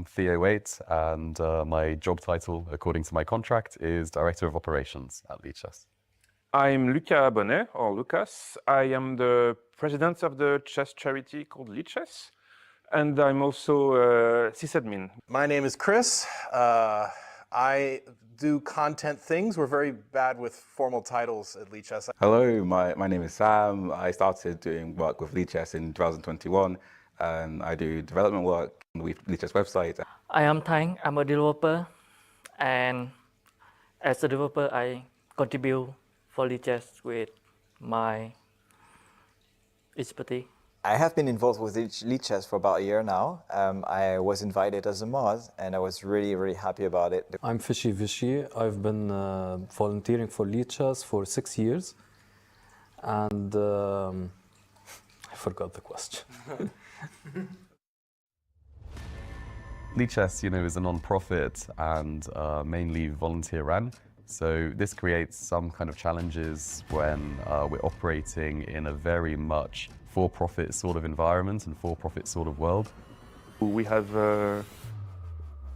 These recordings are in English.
Theo 8, and my job title, according to my contract, is Director of Operations at Lichess. I'm Luca Bonnet, or Lucas. I am the president of the chess charity called Lichess, and I'm also sysadmin. My name is Chris. I do content things. We're very bad with formal titles at Lichess. Hello, my name is Sam. I started doing work with Lichess in 2021, and I do development work on the Lichess website. I am Thanh. I'm a developer, and as a developer, I contribute for Lichess with my expertise. I have been involved with Lichess for about a year now. I was invited as a mod, and I was really happy about it. I'm Fishy Vishy. I've been volunteering for Lichess for 6 years, and I forgot the question. Lichess, is a non-profit and mainly volunteer-run. So this creates some kind of challenges when we're operating in a very much for-profit sort of environment and for-profit sort of world. We have a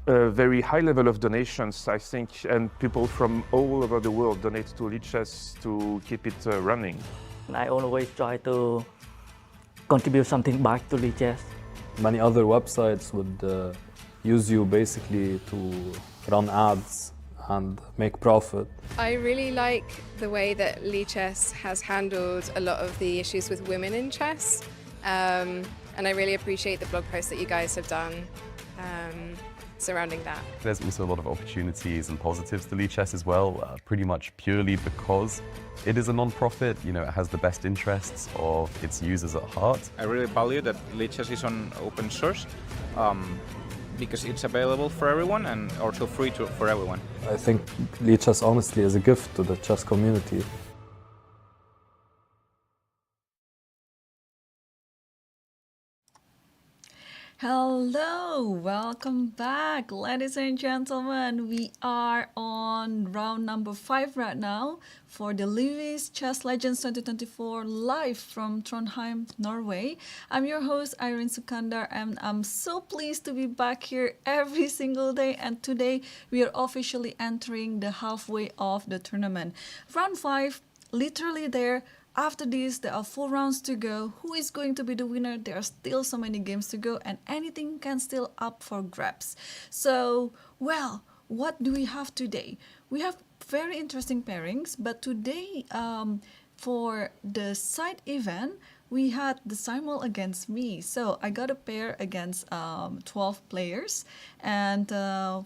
very high level of donations, I think, and people from all over the world donate to Lichess to keep it running. I always try to contribute something back to Lichess. Many other websites would use you basically to run ads and make profit. I really like the way that Lichess has handled a lot of the issues with women in chess, and I really appreciate the blog post that you guys have done surrounding that. There's also a lot of opportunities and positives to Lichess as well, pretty much purely because it is a non-profit. It has the best interests of its users at heart. I really value that Lichess is on open source, because it's available for everyone and also free for everyone. I think Lichess honestly is a gift to the chess community. Hello, welcome back, ladies and gentlemen. We are on round number 5 right now for the Lichess Chess Legends 2024 live from Trondheim, Norway. I'm your host, Irene Sukandar, and I'm so pleased to be back here every single day. And today we are officially entering the halfway of the tournament. Round 5, literally there. After this, there are 4 rounds to go. Who is going to be the winner? There are still so many games to go, and anything can still up for grabs. So, well, what do we have today? We have very interesting pairings, but today, for the side event, we had the Simul against me. So I got a pair against 12 players, and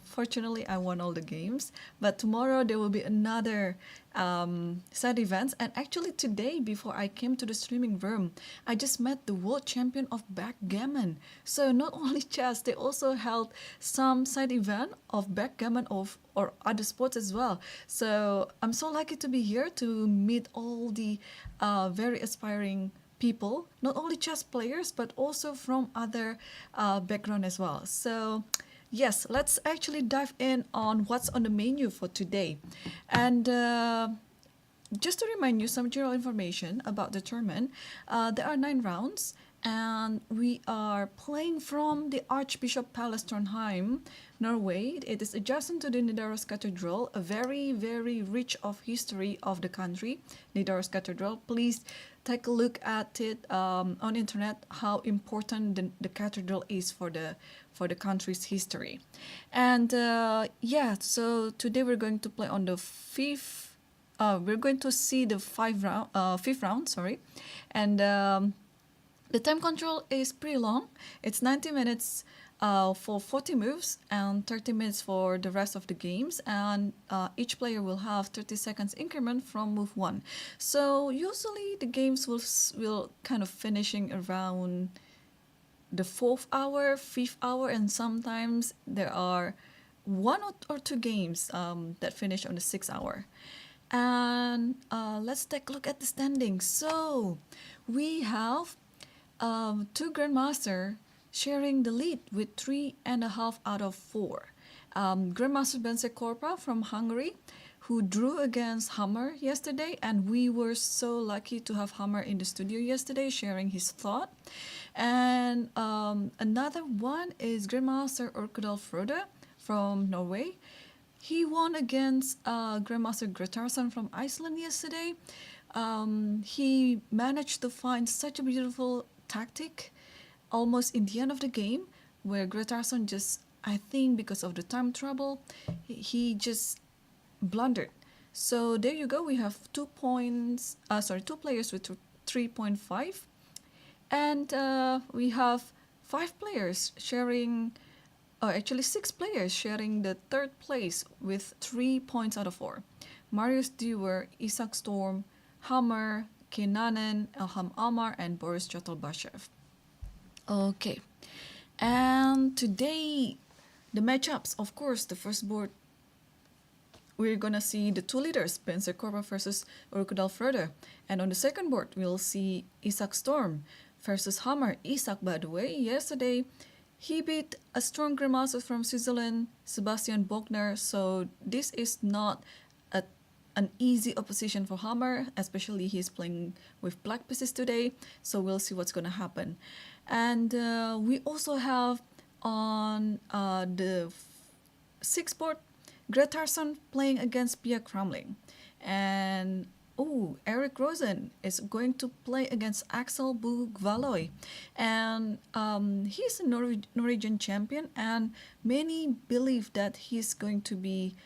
fortunately I won all the games. But tomorrow there will be another side events, and actually today, before I came to the streaming room, I just met the world champion of backgammon. So not only chess, they also held some side event of backgammon or other sports as well. So I'm so lucky to be here to meet all the very aspiring people, not only chess players, but also from other background as well. So yes, let's actually dive in on what's on the menu for today. And just to remind you some general information about the tournament, there are 9 rounds, and we are playing from the Archbishop Palace, Trondheim, Norway. It is adjacent to the Nidaros Cathedral, a very rich of history of the country, Nidaros Cathedral. Please take a look at it on internet, how important the cathedral is for the country's history. And yeah, so today we're going to play on the fifth. We're going to see the fifth round, sorry, and the time control is pretty long. It's 90 minutes for 40 moves and 30 minutes for the rest of the games, and each player will have 30 seconds increment from move 1. So usually the games will kind of finishing around the 4th hour, 5th hour, and sometimes there are 1 or 2 games that finish on the 6th hour. And let's take a look at the standings. So we have 2 Grandmaster sharing the lead with 3.5 out of 4. Grandmaster Bence Korpa from Hungary, who drew against Hammer yesterday, and we were so lucky to have Hammer in the studio yesterday sharing his thought. And another one is Grandmaster Orkudal Frode from Norway. He won against Grandmaster Gretarsson from Iceland yesterday. He managed to find such a beautiful tactic almost in the end of the game, where Gretarsson just, I think because of the time trouble, he just blundered. So there you go, we have 2 players with 3.5. And we have 5 players sharing, actually 6 players sharing the third place with 3 points out of 4. Marius Duer, Isak Storm, Hammer, Kenanen, Elham Amar, and Boris Jotolbashev. Okay, and today the matchups, of course, the first board, we're gonna see the 2 leaders, Spencer Korpa versus Orkudal Frode. And on the second board, we'll see Isak Storm versus Hammer. Isak, by the way, yesterday, he beat a strong grandmaster from Switzerland, Sebastian Bogner. So this is not an easy opposition for Hammer, especially he's playing with black pieces today. So we'll see what's gonna happen. And we also have on the 6th board, Gretarsson playing against Pia Kramling. And Eric Rosen is going to play against Axel Bugvaloy. And he's a Norwegian champion, and many believe that he's going to be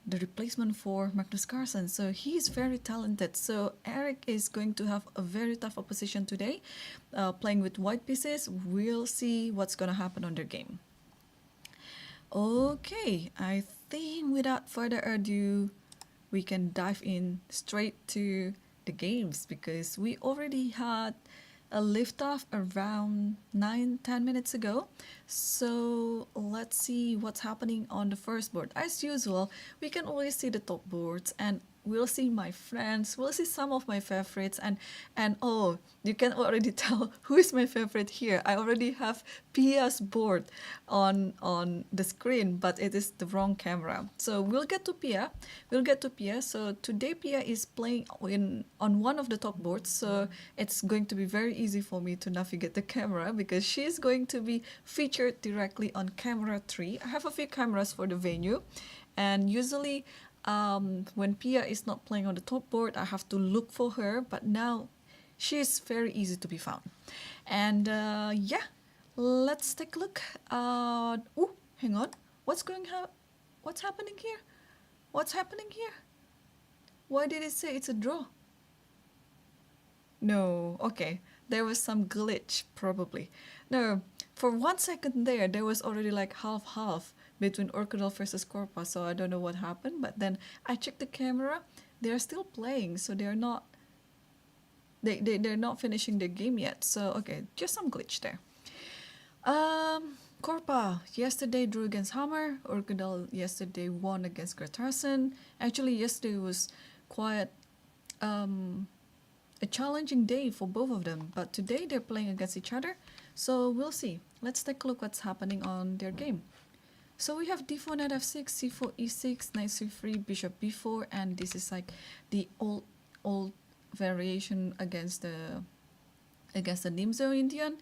the replacement for Magnus Carlsen. So he's very talented. So Eric is going to have a very tough opposition today, playing with white pieces. We'll see what's going to happen on their game. Okay, I think without further ado, we can dive in straight to the games, because we already had a liftoff around 9-10 minutes ago. So let's see what's happening on the first board. As usual, we can always see the top boards, and we'll see my friends, we'll see some of my favorites, and oh, you can already tell who is my favorite here. I already have Pia's board on the screen, but it is the wrong camera. So we'll get to Pia. So today Pia is playing on one of the top boards, so it's going to be very easy for me to navigate the camera, because she's going to be featured directly on camera 3. I have a few cameras for the venue, and usually when Pia is not playing on the top board, I have to look for her, but now she is very easy to be found. And yeah, let's take a look. Hang on. What's happening here? What's happening here? Why did it say it's a draw? No, okay. There was some glitch, probably. No, for 1 second there was already like half between Orkudal versus Korpa, so I don't know what happened. But then I checked the camera, they're still playing, so they're not finishing the game yet. So okay, just some glitch there. Korpa yesterday drew against Hammer. Orkudal yesterday won against Gretarsson. Actually, yesterday was quite a challenging day for both of them, but today they're playing against each other, so we'll see. Let's take a look what's happening on their game. So we have d4 knight f6, c4 e6, knight c3, bishop b4, and this is like the old variation against the Nimzo Indian,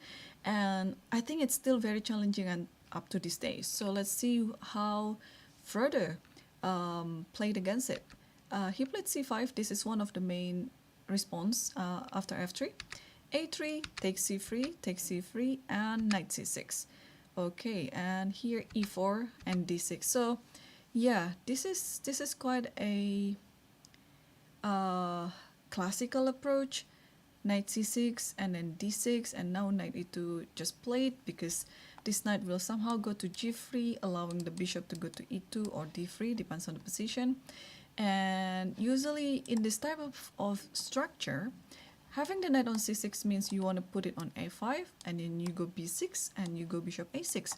and I think it's still very challenging and up to this day. So let's see how Frode played against it. He played c5. This is one of the main response after f3. a3, takes c3, and knight c6. Okay, and here e4 and d6. So yeah, this is quite a classical approach. Knight c6 and then d6, and now knight e2 just played, because this knight will somehow go to g3, allowing the bishop to go to e2 or d3, depends on the position. And usually in this type of structure, having the knight on c6 means you want to put it on a5, and then you go b6 and you go bishop a6.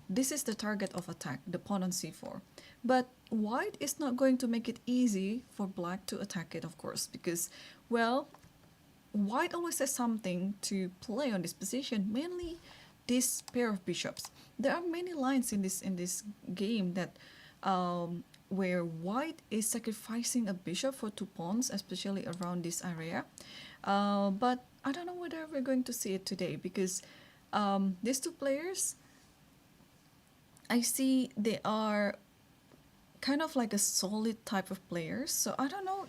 This is the target of attack, the pawn on c4. But white is not going to make it easy for black to attack it, of course, because, well, white always has something to play on this position, mainly this pair of bishops. There are many lines in this game that where white is sacrificing a bishop for 2 pawns, especially around this area. But I don't know whether we're going to see it today because these two players, I see they are kind of like a solid type of players. So I don't know.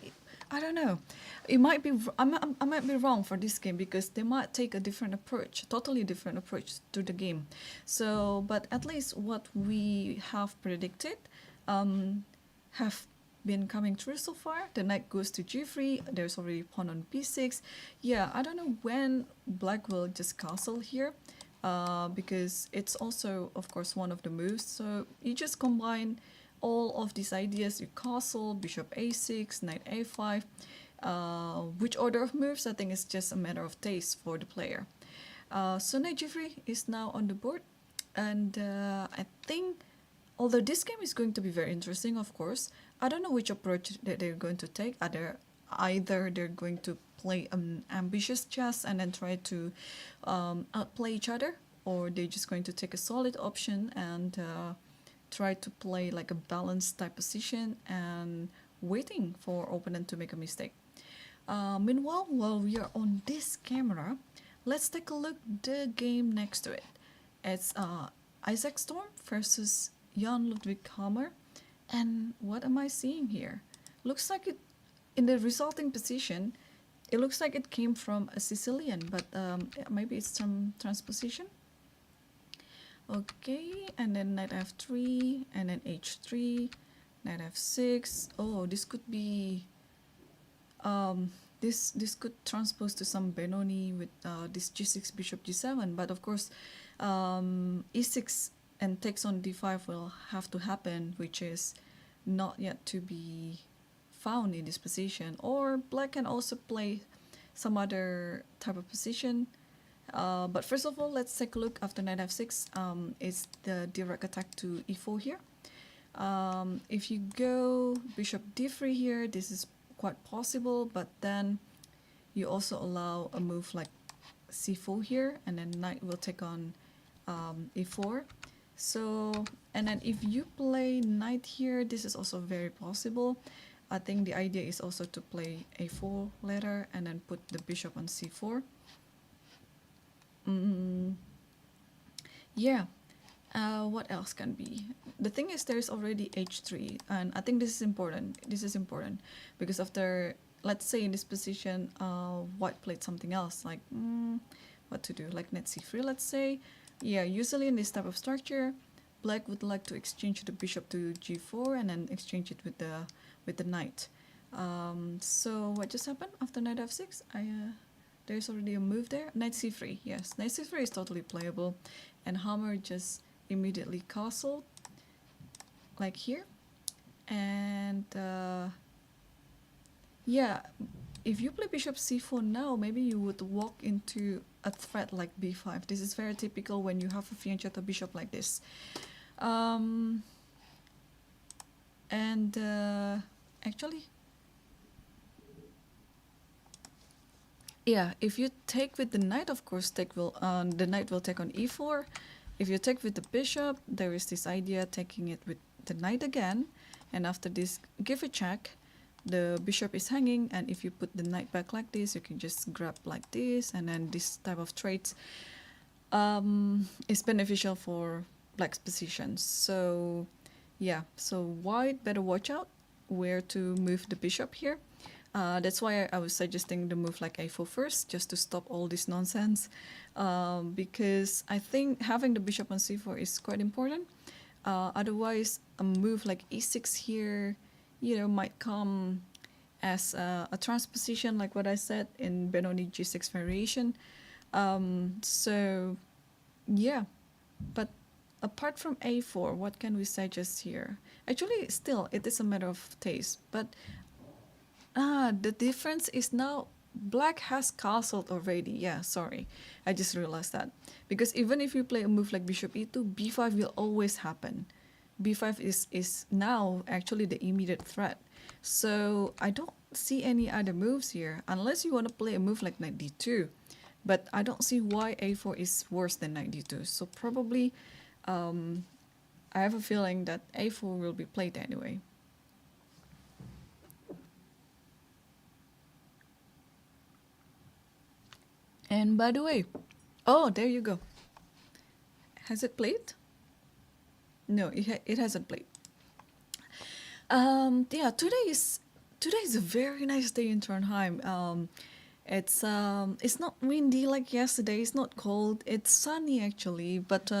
I don't know. It might be. I might be wrong for this game because they might take a different approach, totally different approach to the game. So, but at least what we have predicted, have been coming true so far. The knight goes to g3. There's already pawn on b6. Yeah, I don't know when black will just castle here. Because it's also, of course, one of the moves. So you just combine all of these ideas. You castle, bishop a6, knight a5. Which order of moves, I think it's just a matter of taste for the player. So knight g3 is now on the board. And I think, although this game is going to be very interesting, of course, I don't know which approach that they're going to take. Either they're going to play an ambitious chess and then try to outplay each other, or they're just going to take a solid option and try to play like a balanced type position and waiting for opponent to make a mistake. Meanwhile, while we are on this camera, let's take a look the game next to it. It's Isaac Storm versus Jan Ludwig Hammer. And what am I seeing here? Looks like it, in the resulting position, it looks like it came from a Sicilian, but maybe it's some transposition. Okay, and then knight f3, and then h3, knight f6. Oh, this could be, this could transpose to some Benoni with this g6, bishop g7. But of course, e6 and takes on d5 will have to happen, which is not yet to be found in this position. Or black can also play some other type of position. But first of all, let's take a look after knight f6. It's the direct attack to e4 here. If you go bishop d3 here, this is quite possible, but then you also allow a move like c4 here, and then knight will take on e4. So, and then if you play knight here, this is also very possible. I think the idea is also to play a4 later and then put the bishop on c4. Yeah, what else can be? The thing is, there's already h3, and I think this is important. This is important because after, let's say in this position, white played something else, like what to do, like knight c3, let's say. Yeah, usually in this type of structure, black would like to exchange the bishop to g4 and then exchange it with the knight. So what just happened after knight f6? There's already a move there. Knight c3, yes, knight c3 is totally playable, and Hammer just immediately castled, like here. And yeah, if you play bishop c4 now, maybe you would walk into a threat like b5. This is very typical when you have a fianchetto bishop like this. Actually, yeah, if you take with the knight, of course, the knight will take on e4. If you take with the bishop, there is this idea taking it with the knight again, and after this, give a check. The bishop is hanging, and if you put the knight back like this, you can just grab like this, and then this type of traits is beneficial for black's position. So yeah, so white better watch out where to move the bishop here. That's why I was suggesting the move like a4 first, just to stop all this nonsense, because I think having the bishop on c4 is quite important. Otherwise, a move like e6 here, you know, might come as a transposition, like what I said in Benoni g6 variation. So yeah, but apart from a4, what can we suggest here? Actually, still, it is a matter of taste, but the difference is now black has castled already. Yeah, sorry, I just realized that. Because even if you play a move like bishop e2, b5 will always happen. b5 is now actually the immediate threat. So I don't see any other moves here, unless you want to play a move like knight d2. But I don't see why a4 is worse than knight d2. So probably, I have a feeling that a4 will be played anyway. And by the way, oh, there you go. Has it played? No, it hasn't played. Yeah, today is a very nice day in Trondheim. It's not windy like yesterday. It's not cold. It's sunny actually, but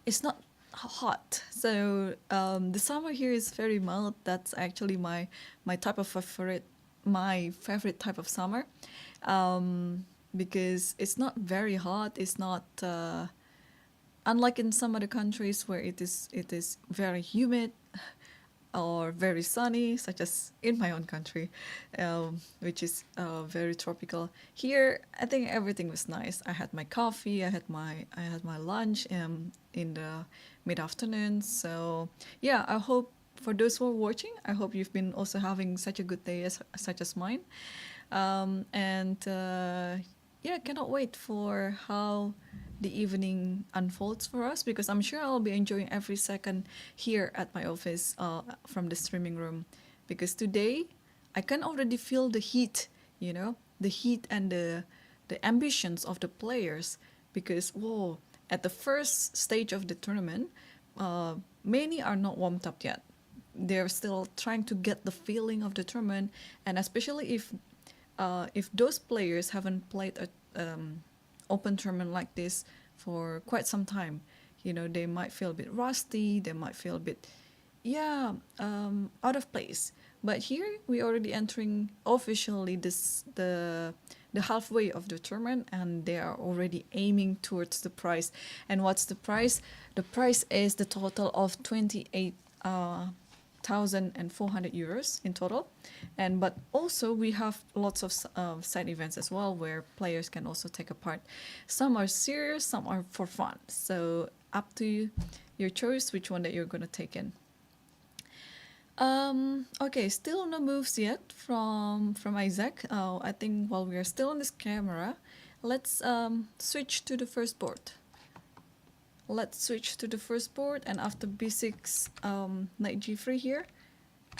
it's not hot. So the summer here is very mild. That's actually my type of favorite, my favorite type of summer, because it's not very hot. It's not. Unlike in some other countries where it is very humid or very sunny, such as in my own country, which is very tropical. Here, I think everything was nice. I had my coffee, I had my lunch in the mid afternoon. So yeah, I hope for those who are watching, I hope you've been also having such a good day such as mine, and yeah, cannot wait for how the evening unfolds for us, because I'm sure I'll be enjoying every second here at my office from the streaming room, because today I can already feel the heat, the heat and the ambitions of the players, because whoa, at the first stage of the tournament, many are not warmed up yet. They're still trying to get the feeling of the tournament, and especially if those players haven't played a open tournament like this for quite some time, they might feel a bit rusty, they might feel a bit out of place. But here we already entering officially the halfway of the tournament, and they are already aiming towards the prize. And what's the prize? The prize is the total of 28,400 euros in total, but also we have lots of side events as well where players can also take a part. Some are serious, some are for fun, so up to your choice which one that you're going to take in. Okay, still no moves yet from Isaac. I think while we are still on this camera, let's switch to the first board. Let's switch to the first board, and after b6, knight g3 here.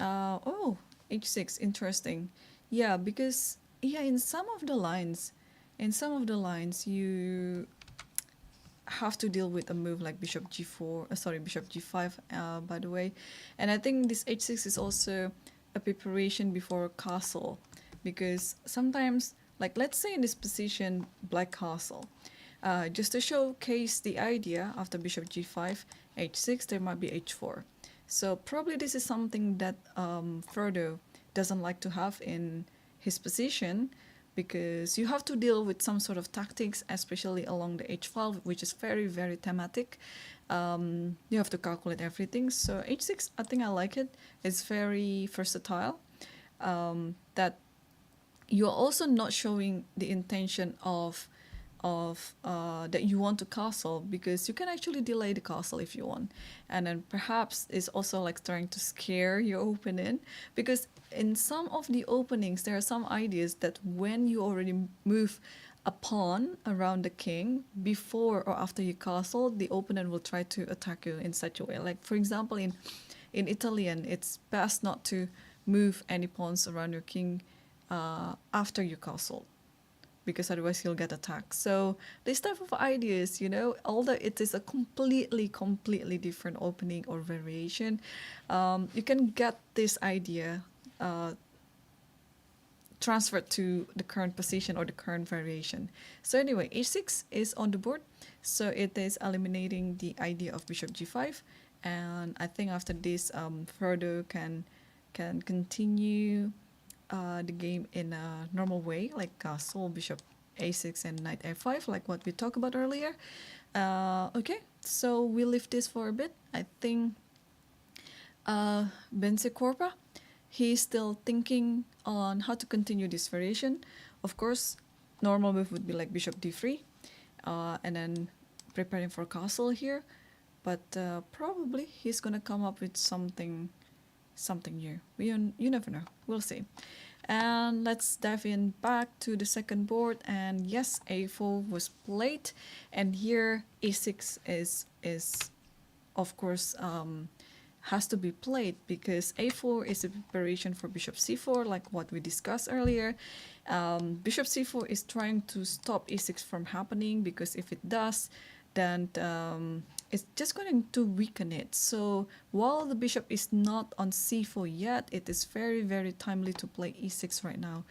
Oh, h6, interesting. Yeah, because in some of the lines, you have to deal with a move like bishop g4, bishop g5, by the way. And I think this h6 is also a preparation before castle, because sometimes, like let's say in this position, black castle. Just to showcase the idea, after bishop g5, h6, there might be h4. So probably this is something that Frodo doesn't like to have in his position, because you have to deal with some sort of tactics, especially along the h file, which is very, very thematic. You have to calculate everything. So h6, I think I like it. It's very versatile. That you're also not showing the intention of that you want to castle, because you can actually delay the castle if you want, and then perhaps it's also like trying to scare your opponent, because in some of the openings there are some ideas that when you already move a pawn around the king before or after you castle, the opponent will try to attack you in such a way. Like for example, in Italian, it's best not to move any pawns around your king after you castle, because otherwise he'll get attacked. So this type of ideas, although it is a completely different opening or variation, you can get this idea transferred to the current position or the current variation. So anyway, h6 is on the board, so it is eliminating the idea of bishop g5, and I think after this, Frodo can continue the game in a normal way, like castle, bishop a6, and knight f5, like what we talked about earlier. Okay, so we'll leave this for a bit. I think Bense Korpa, he's still thinking on how to continue this variation. Of course, normal move would be like bishop d3, and then preparing for castle here, but probably he's gonna come up with something new. You never know. We'll see. And let's dive in back to the second board, and yes, a4 was played, and here a6 is of course has to be played because a4 is a preparation for bishop c4, like what we discussed earlier. Bishop c4 is trying to stop e6 from happening, because if it does, then it's just going to weaken it. So while the bishop is not on c4 yet, it is very, very timely to play e6 right now,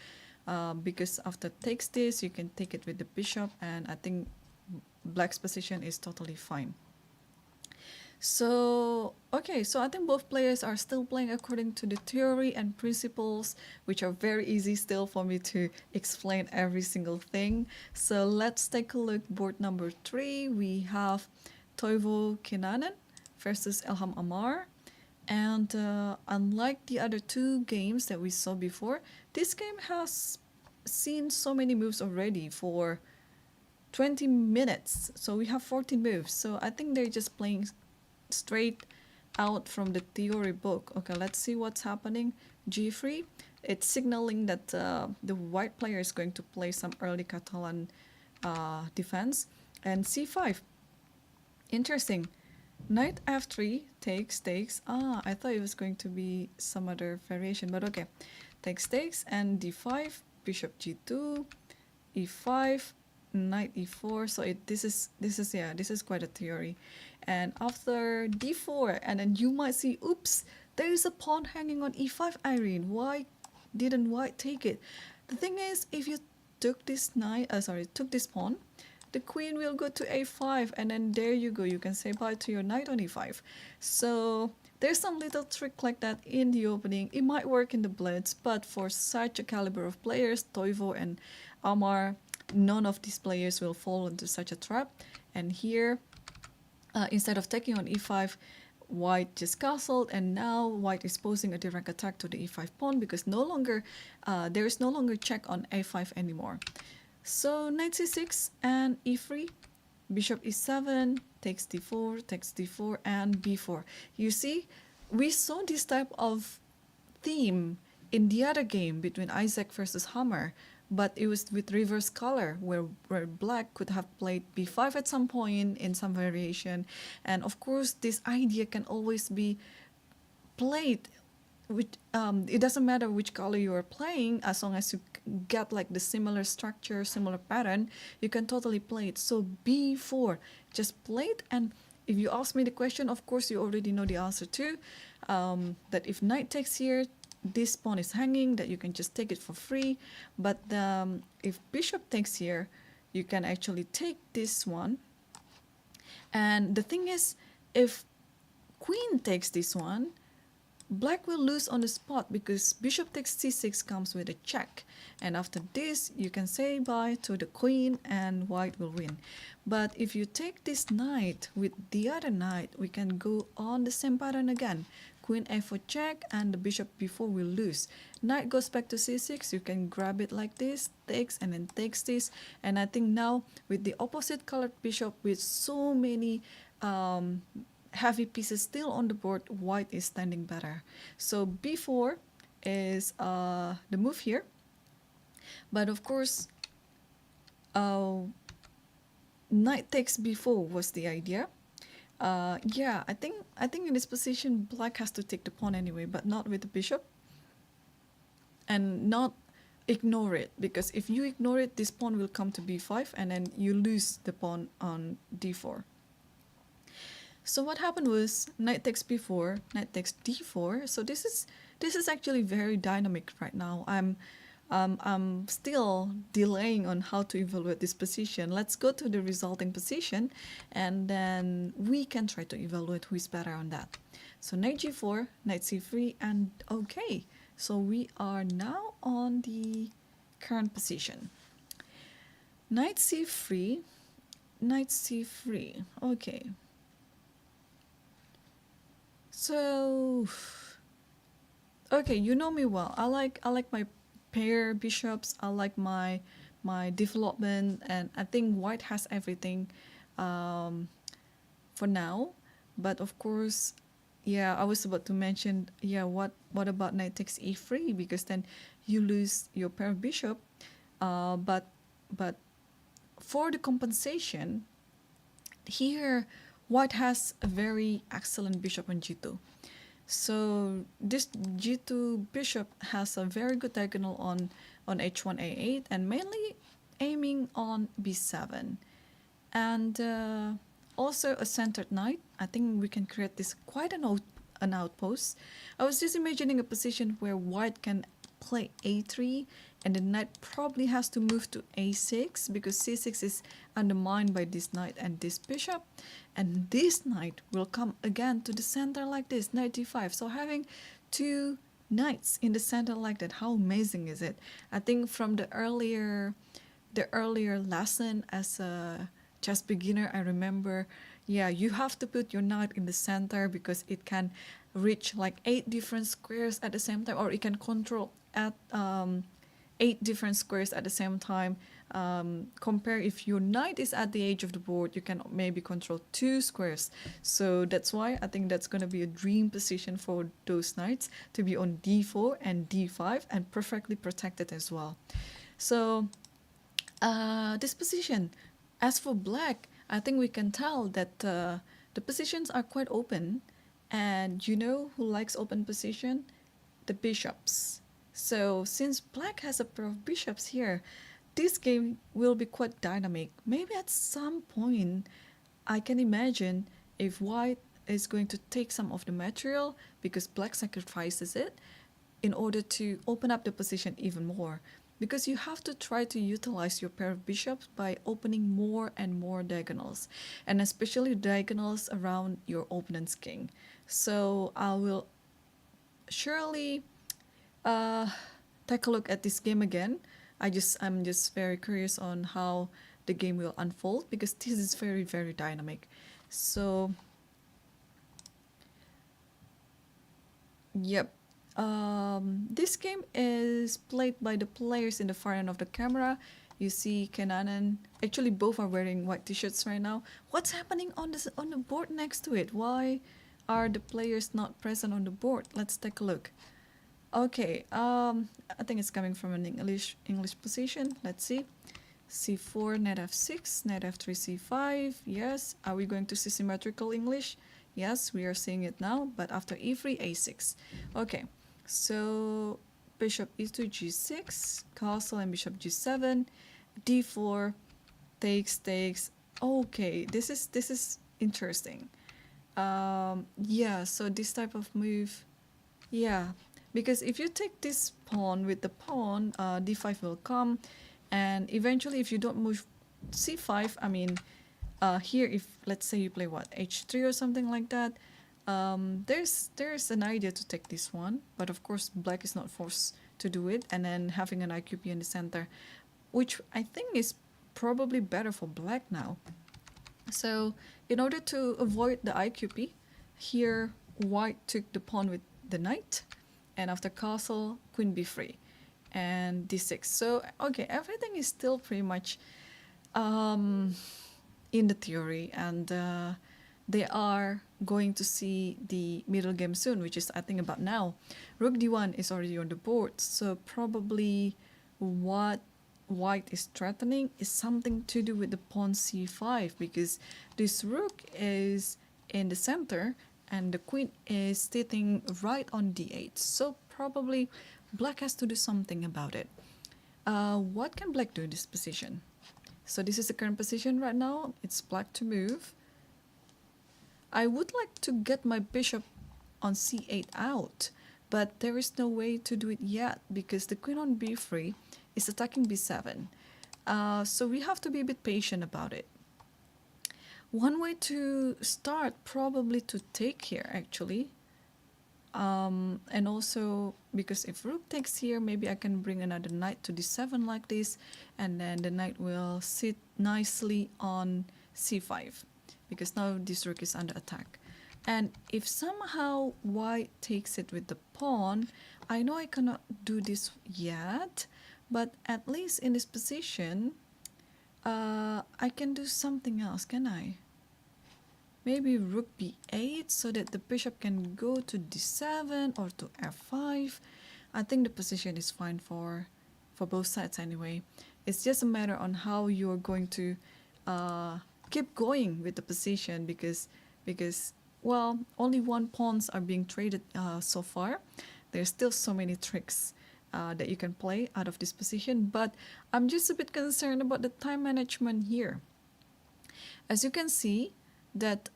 because after takes this, you can take it with the bishop, and I think black's position is totally fine. So, okay, so I think both players are still playing according to the theory and principles, which are very easy still for me to explain every single thing. So let's take a look. Board number 3, we have Toivo Kinanen versus Elham Amar. And unlike the other 2 games that we saw before, this game has seen so many moves already for 20 minutes. So we have 14 moves. So I think they're just playing straight out from the theory book. Okay, let's see what's happening. G3, it's signaling that the white player is going to play some early Catalan defense. And c5, interesting. Knight f3 takes. I thought it was going to be some other variation, but okay. Takes, and d5, bishop g2, e5, knight e4. So this is quite a theory. And after d4, and then you might see, oops, there is a pawn hanging on e5, Irene. Why didn't white take it? The thing is, if you took this pawn, the queen will go to a5, and then there you go. You can say bye to your knight on e5. So there's some little trick like that in the opening. It might work in the blitz, but for such a caliber of players, Toivo and Amar, none of these players will fall into such a trap. And here, instead of taking on e5, white just castled, and now white is posing a direct attack to the e5 pawn, because there is no longer check on a5 anymore. So knight c6 and e3, bishop e7, takes d4, and b4. You see, we saw this type of theme in the other game between Isaac versus Hammer, but it was with reverse color, where black could have played b5 at some point in some variation. And of course, this idea can always be played with, it doesn't matter which color you are playing, as long as you get like the similar structure, similar pattern, you can totally play it. So b4, just play it. And if you ask me the question, of course you already know the answer too, that if knight takes here, this pawn is hanging, that you can just take it for free. But if bishop takes here, you can actually take this one. And the thing is, if queen takes this one, black will lose on the spot, because bishop takes c6 comes with a check. And after this, you can say bye to the queen and white will win. But if you take this knight with the other knight, we can go on the same pattern again. Queen a4 check, and the bishop b4 will lose. Knight goes back to c6, you can grab it like this, takes, and then takes this. And I think now with the opposite colored bishop, with so many heavy pieces still on the board, white is standing better. So b4 is the move here. But of course, knight takes b4 was the idea. Yeah, I think in this position, black has to take the pawn anyway, but not with the bishop. And not ignore it, because if you ignore it, this pawn will come to b5, and then you lose the pawn on d4. So what happened was knight takes b4, knight takes d4. So this is actually very dynamic right now. I'm still delaying on how to evaluate this position. Let's go to the resulting position, and then we can try to evaluate who is better on that. So knight g4, knight c3, and okay. So we are now on the current position. Knight c3, okay. So, okay, you know me well. I like my pair bishops. I like my development, and I think white has everything for now. But of course, yeah, I was about to mention, yeah, what about knight takes e3, because then you lose your pair bishop. But for the compensation, here white has a very excellent bishop on g2. So this g2 bishop has a very good diagonal on h1 a8 and mainly aiming on b7. And also a centered knight. I think we can create this quite an outpost. I was just imagining a position where white can play a3 and the knight probably has to move to a6 because c6 is undermined by this knight and this bishop, and this knight will come again to the center like this, knight d5. So having two knights in the center like that, how amazing is it? I think from the earlier lesson as a chess beginner, I remember, yeah, you have to put your knight in the center because it can reach like 8 different squares at the same time, or it can control at 8 different squares at the same time. Compare if your knight is at the edge of the board, you can maybe control 2 squares. So that's why I think that's going to be a dream position for those knights to be on d4 and d5 and perfectly protected as well. So this position, as for black, I think we can tell that the positions are quite open, and you know who likes open position? The bishops. So since black has a pair of bishops here, this game will be quite dynamic. Maybe at some point I can imagine if white is going to take some of the material because black sacrifices it in order to open up the position even more. Because you have to try to utilize your pair of bishops by opening more and more diagonals, and especially diagonals around your opponent's king. So I will surely take a look at this game again. I'm just very curious on how the game will unfold because this is very, very dynamic. So yep. This game is played by the players in the far end of the camera. You see Kenanen. Actually, both are wearing white t-shirts right now. What's happening on the board next to it? Why are the players not present on the board? Let's take a look. Okay, I think it's coming from an English position. Let's see. C4, knight f6, knight f3, c5. Yes. Are we going to see symmetrical English? Yes, we are seeing it now. But after e3, a6. Okay. So bishop e2, g6, castle and bishop g7, d4, takes. Okay, this is interesting. Yeah, so this type of move, yeah, because if you take this pawn with the pawn, d5 will come, and eventually if you don't move c5, I mean, here if let's say you play what, h3 or something like that, there's an idea to take this one, but of course black is not forced to do it, and then having an IQP in the center, which I think is probably better for black now. So in order to avoid the IQP, here white took the pawn with the knight, and after castle, queen b3 and d6. So okay, everything is still pretty much in the theory, and they are going to see the middle game soon, which is I think about now. Rook d1 is already on the board, so probably what white is threatening is something to do with the pawn c5, because this rook is in the center and the queen is sitting right on d8. So probably black has to do something about it. What can black do in this position? So this is the current position right now. It's black to move. I would like to get my bishop on c8 out, but there is no way to do it yet because the queen on b3 is attacking b7. So we have to be a bit patient about it. One way to start probably to take here actually. And also because if rook takes here, maybe I can bring another knight to d7 like this, and then the knight will sit nicely on c5 because now this rook is under attack. And if somehow white takes it with the pawn, I know I cannot do this yet, but at least in this position, I can do something else, can I? Maybe rook b8 so that the bishop can go to d7 or to f5. I think the position is fine for both sides anyway. It's just a matter on how you're going to keep going with the position, because well, only one pawns are being traded so far. There's still so many tricks that you can play out of this position, but I'm just a bit concerned about the time management here. As you can see, that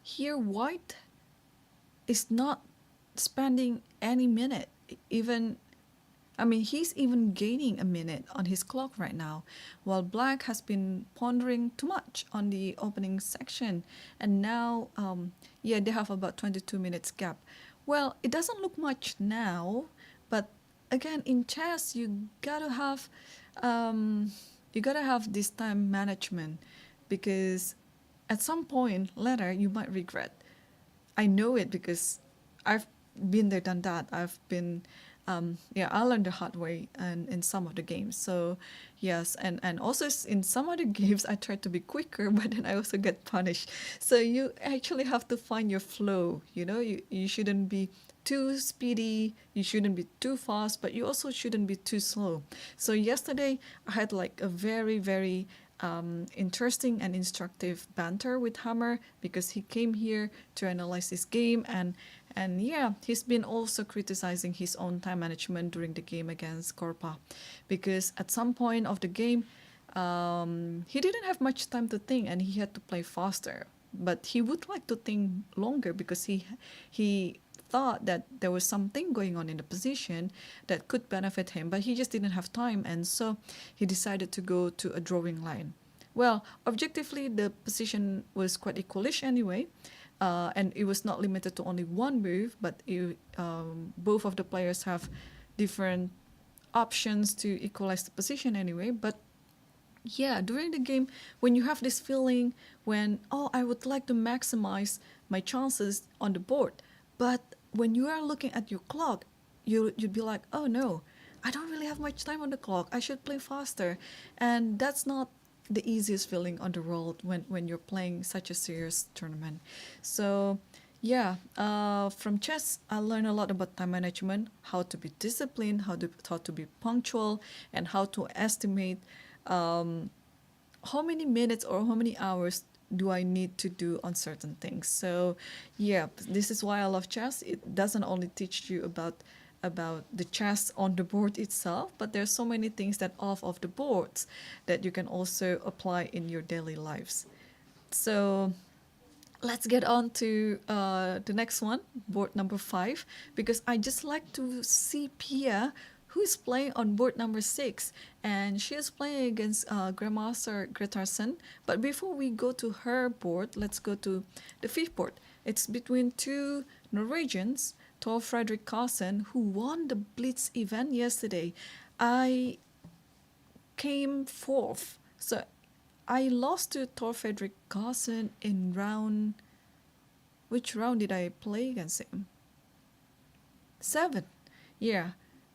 here white is not spending any minute, even I mean, he's even gaining a minute on his clock right now, while black has been pondering too much on the opening section. And now, yeah, they have about 22 minutes gap. Well, it doesn't look much now, but again, in chess, you gotta have this time management, because at some point later, you might regret. I know it because I've been there, done that. I've been, yeah, I learned the hard way and in some of the games. So yes, and also in some of the games I try to be quicker, but then I also get punished. So you actually have to find your flow. You know, you shouldn't be too speedy, you shouldn't be too fast, but you also shouldn't be too slow. So yesterday I had like a very, very interesting and instructive banter with Hammer, because he came here to analyze this game, and yeah, he's been also criticizing his own time management during the game against Korpa, because at some point of the game he didn't have much time to think and he had to play faster, but he would like to think longer because he thought that there was something going on in the position that could benefit him, but he just didn't have time, and so he decided to go to a drawing line. Well, objectively, the position was quite equalish anyway, and it was not limited to only one move, but both of the players have different options to equalize the position anyway. But yeah, during the game, when you have this feeling when, oh, I would like to maximize my chances on the board, but when you are looking at your clock, you'd be like, oh no, I don't really have much time on the clock. I should play faster. And that's not the easiest feeling on the world when you're playing such a serious tournament. So yeah, from chess, I learned a lot about time management, how to be disciplined, how to be punctual, and how to estimate how many minutes or how many hours do I need to do on certain things. So yeah, this is why I love chess. It doesn't only teach you about the chess on the board itself, but there's so many things that off of the boards that you can also apply in your daily lives. So let's get on to the next one, board number 5, because I just like to see Pia, who is playing on board number 6, and she is playing against Grandmaster Gretarsson. But before we go to her board, let's go to the 5th board. It's between two Norwegians, Tor Fredrik Carlsen, who won the Blitz event yesterday. I came 4th, so I lost to Tor Fredrik Carlsen in round. Which round did I play against him? 7. Yeah.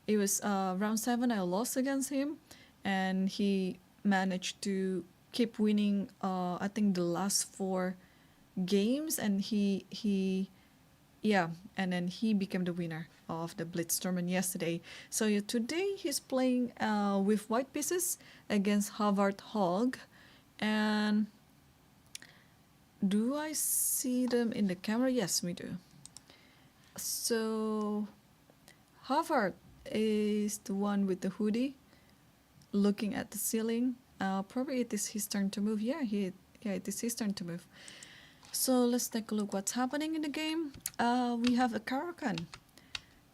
It was round 7 I lost against him, and he managed to keep winning I think the last 4 games, and he and then he became the winner of the Blitz tournament yesterday. So yeah, today he's playing with white pieces against Havard Hogg, and do I see them in the camera? Yes, we do. So Havard is the one with the hoodie looking at the ceiling. Probably it is his turn to move. Yeah, it is his turn to move. So let's take a look what's happening in the game. We have a Caro-Kann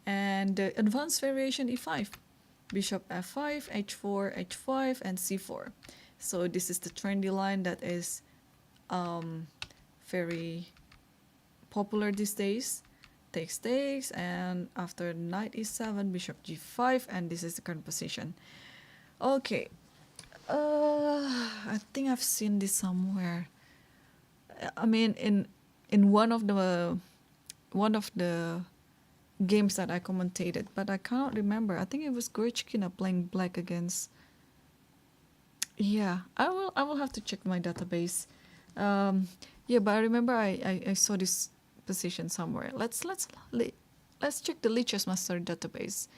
and the advanced variation e5, bishop f5, h4, h5, and c4. So this is the trendy line that is very popular these days. Takes, and after knight e7, bishop g5, and this is the current position. Okay, I think I've seen this somewhere. I mean, in one of the games that I commentated, but I cannot remember. I think it was Gorchkina playing black against. Yeah, I will have to check my database. Yeah, but I remember I saw this position somewhere. Let's check the Lichess Master database.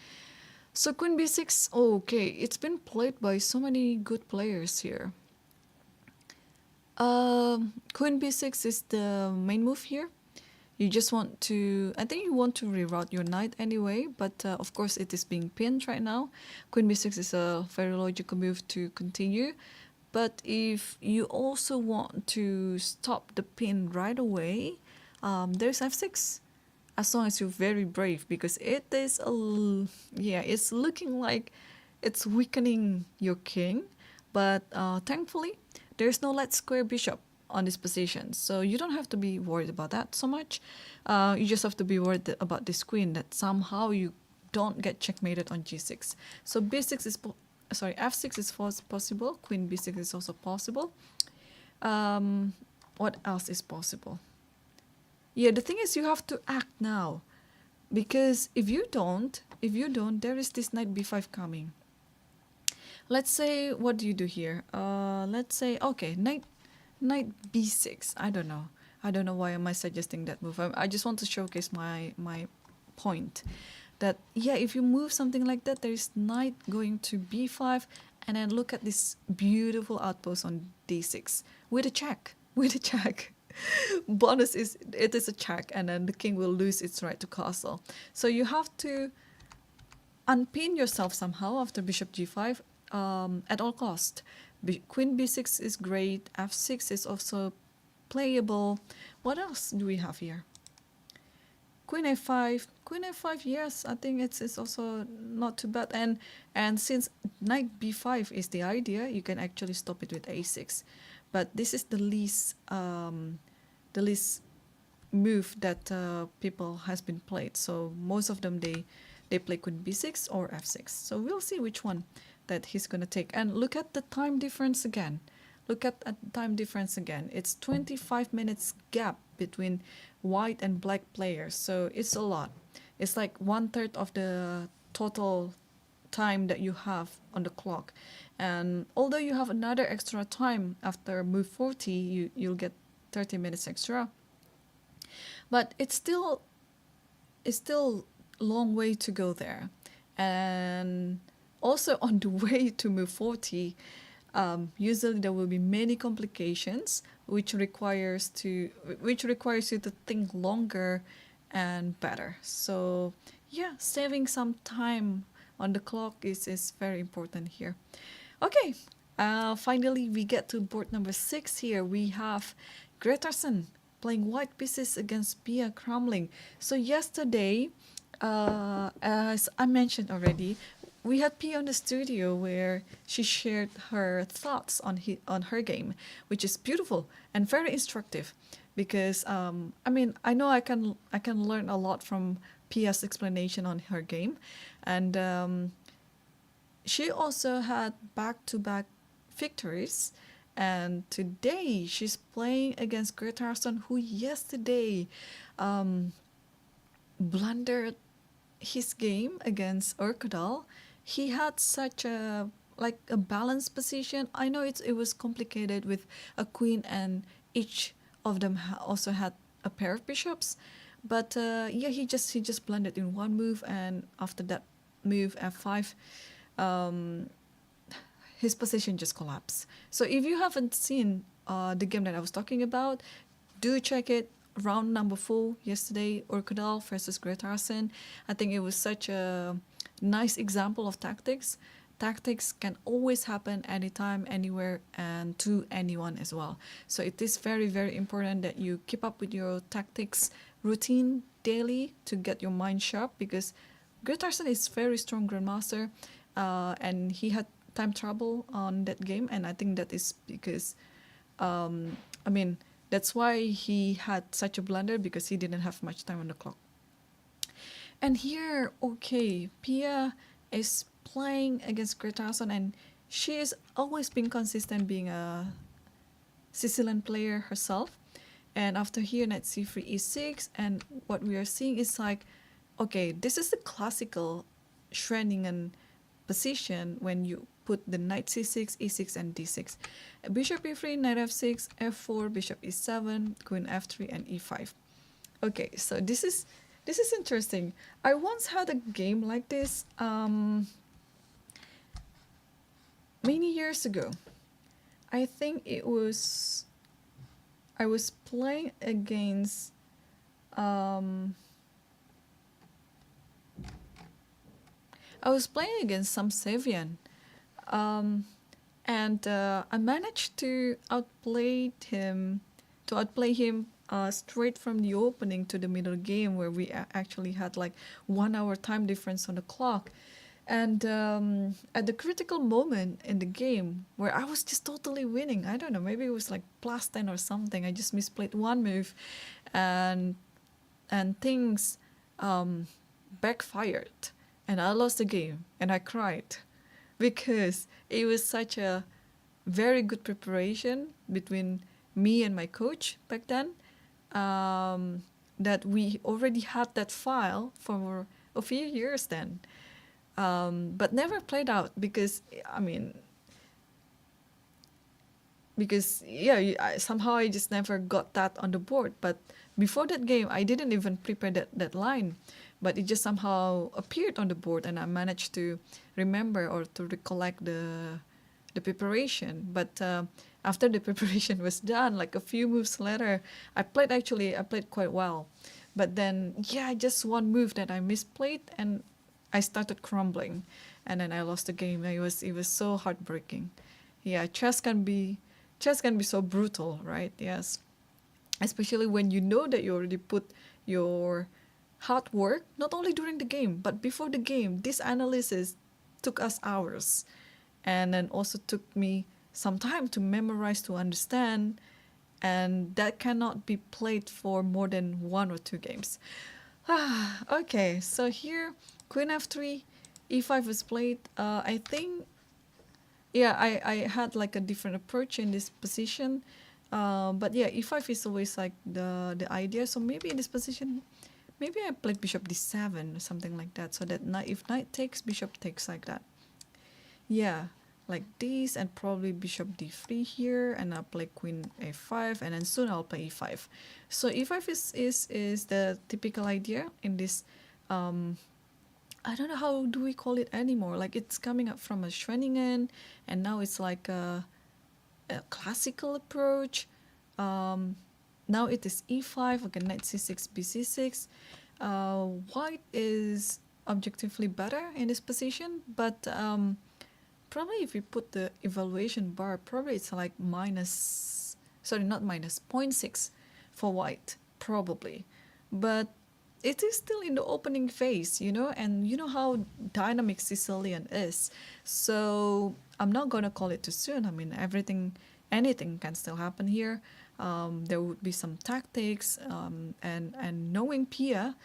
So Queen b6. Okay, it's been played by so many good players here. Queen b6 is the main move here. You just want to, I think you want to reroute your knight anyway, but of course it is being pinned right now. Queen b6 is a very logical move to continue. But if you also want to stop the pin right away, there's f6. As long as you're very brave, because it is it's looking like it's weakening your king. But thankfully, there's no light square bishop on this position, so you don't have to be worried about that so much. You just have to be worried about this queen, that somehow you don't get checkmated on g6. So b6 is f6 is possible. Queen b6 is also possible. What else is possible? Yeah, the thing is you have to act now, because if you don't, there is this knight b5 coming. Let's say, what do you do here? Let's say, okay, knight b6. I don't know why am I suggesting that move. I just want to showcase my point, that yeah, if you move something like that, there is knight going to b5, and then look at this beautiful outpost on d6 with a check. Bonus is it is a check, and then the king will lose its right to castle. So you have to unpin yourself somehow after bishop g5 at all cost. Queen b6 is great. f6 is also playable. What else do we have here? Queen a5. Queen a5, yes, I think it's also not too bad. And since knight b5 is the idea, you can actually stop it with a6. But this is the least move that people has been played. So most of them they play queen b6 or f6. So we'll see which one that he's gonna take. And look at the time difference again. It's 25 minutes gap between white and black players. So it's a lot. It's like 1/3 of the total time that you have on the clock. And although you have another extra time after move 40, you'll get 30 minutes extra. But it's still long way to go there. And also on the way to move 40, usually there will be many complications, which requires you to think longer and better. So yeah, saving some time on the clock is very important here. Okay, finally we get to board number 6 here. We have Gretarsson playing white pieces against Pia Kramling. So yesterday, as I mentioned already, we had Pia on the studio where she shared her thoughts on her game, which is beautiful and very instructive. Because I know I can learn a lot from Pia's explanation on her game, and she also had back-to-back victories. And today she's playing against Gretarsson, who yesterday blundered his game against Urkadal. He had such a balanced position. I know it was complicated with a queen, and each of them also had a pair of bishops. But yeah, he just blundered in one move, and after that move f5, his position just collapsed. So if you haven't seen the game that I was talking about, do check it. Round number 4 yesterday, Urkadal versus Gretarsson. I think it was such a nice example of tactics. Tactics can always happen anytime, anywhere, and to anyone as well. So it is very, very important that you keep up with your tactics routine daily to get your mind sharp, because Gretarsson is very strong grandmaster, and he had time trouble on that game, and I think that is because that's why he had such a blunder, because he didn't have much time on the clock. And here, okay, Pia is playing against Gretarsson, and she has always been consistent being a Sicilian player herself. And after here, knight c3 e6, and what we are seeing is like, okay, this is the classical Schreningen position when you put the knight c6, e6, and d6. Bishop e3, knight f6, f4, bishop e7, queen f3, and e5. Okay, so this is interesting. I once had a game like this many years ago. I think it was I was playing against some Savian, and I managed to outplay him straight from the opening to the middle game, where we actually had like 1 hour time difference on the clock. And at the critical moment in the game where I was just totally winning, I don't know, maybe it was like plus 10 or something. I just misplayed one move, and things backfired, and I lost the game, and I cried because it was such a very good preparation between me and my coach back then, that we already had that file for a few years then. But never played out because somehow I just never got that on the board. But before that game, I didn't even prepare that line, but it just somehow appeared on the board, and I managed to remember or to recollect the preparation. But after the preparation was done, like a few moves later, I played quite well. But then, just one move that I misplayed, and I started crumbling, and then I lost the game. It was so heartbreaking. Yeah, chess can be so brutal, right? Yes, especially when you know that you already put your hard work, not only during the game but before the game. This analysis took us hours, and then also took me some time to memorize, to understand, and that cannot be played for more than 1 or 2 games. Okay, so here Queen f3, e5 was played. I think, I had like a different approach in this position. But yeah, e5 is always like the idea. So maybe in this position, maybe I played bishop d7 or something like that. So that if knight takes, bishop takes, like that. Yeah, like this, and probably bishop d3 here, and I'll play queen a5, and then soon I'll play e5. So e5 is the typical idea in this. I don't know how do we call it anymore. Like, it's coming up from a Schwenningen, and now it's like a classical approach. Now it is e5, okay, knight c6, bc6. White is objectively better in this position, but probably if we put the evaluation bar, probably it's like not minus, 0.6 for white, probably. But it is still in the opening phase, and you know how dynamic Sicilian is. So I'm not gonna call it too soon. I mean, anything can still happen here. There would be some tactics, and knowing Pia,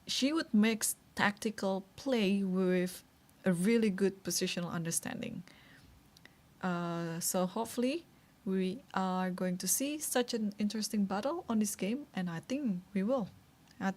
she would mix tactical play with a really good positional understanding. So hopefully we are going to see such an interesting battle on this game, and I think we will. Okay.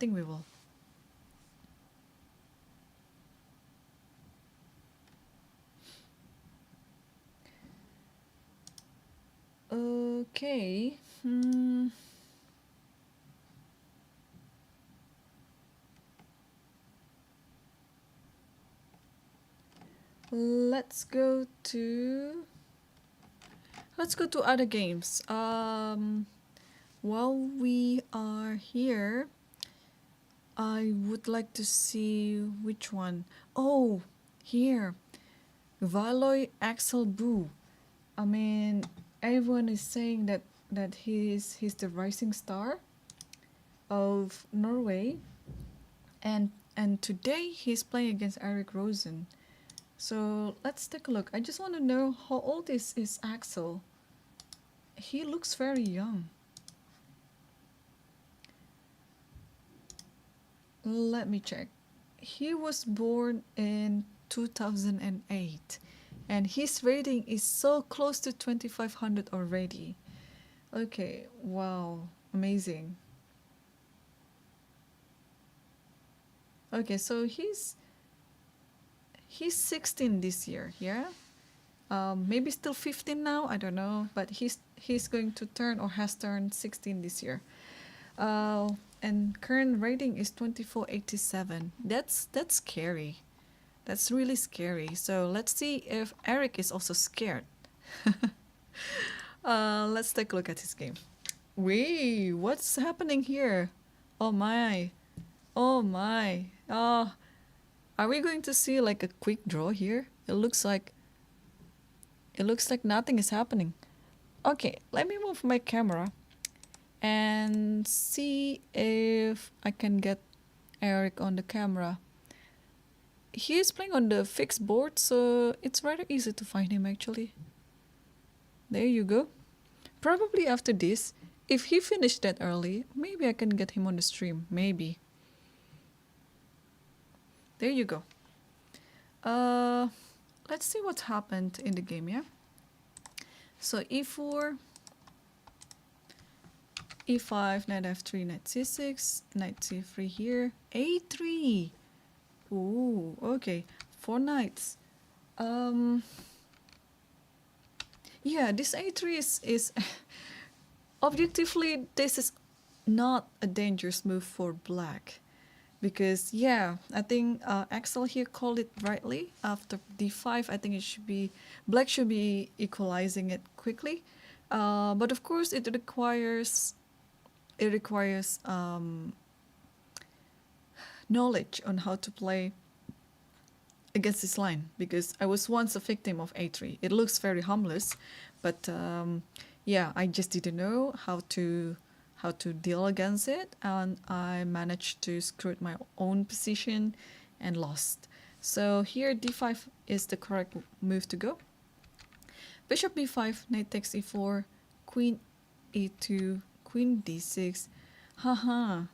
Let's go to other games. While we are here, I would like to see which one. Oh, here. Valoy Axel Boo. I mean, everyone is saying that he's the rising star of Norway, and today he's playing against Erik Rosen. So let's take a look. I just want to know how old is Axel. He looks very young. Let me check. He was born in 2008, and his rating is so close to 2500 already. Okay, wow, amazing. Okay, so he's 16 this year, yeah? Maybe still 15 now, I don't know, but he's going to turn, or has turned, 16 this year. And current rating is 2487. That's scary. That's really scary. So let's see if Erik is also scared. Let's take a look at his game. Wait, what's happening here? Oh my. Oh my. Are we going to see like a quick draw here? It looks like nothing is happening. Okay, let me move my camera and see if I can get Eric on the camera. He is playing on the fixed board, so it's rather easy to find him actually. There you go. Probably after this, if he finished that early, maybe I can get him on the stream. Maybe. There you go. Let's see what happened in the game, yeah? So e4, e5, knight f3, knight c6, knight c3 here, a3. Ooh, okay, 4 knights. Yeah, this a3 is objectively, this is not a dangerous move for black. Because, yeah, I think Axel here called it rightly. After d5, I think it should be, black should be equalizing it quickly. But of course, it requires knowledge on how to play against this line. Because I was once a victim of a3. It looks very harmless, but yeah, I just didn't know how to deal against it, and I managed to screw my own position and lost. So here d5 is the correct move to go. Bishop b5, knight takes e4, queen e2, queen d6. Haha.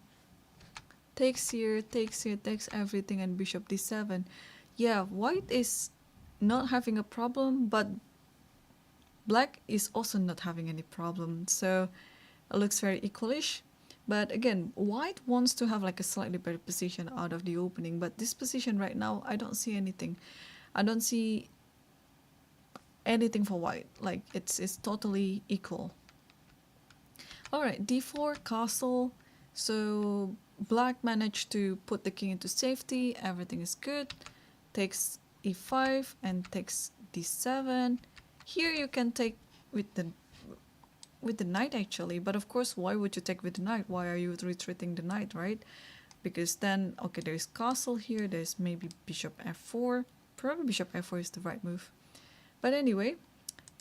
Takes here, takes everything, and bishop d7. Yeah, white is not having a problem, but black is also not having any problem. So it looks very equalish, but again, white wants to have like a slightly better position out of the opening, but this position right now, I don't see anything. I don't see anything for white, like it's totally equal. All right, d4, castle. So black managed to put the king into safety, everything is good. Takes e5 and takes d7. Here you can take with the knight actually, but of course, why would you take with the knight? Why are you retreating the knight, right? Because then, okay, there's castle here, there's maybe bishop f4. Probably bishop f4 is the right move. But anyway,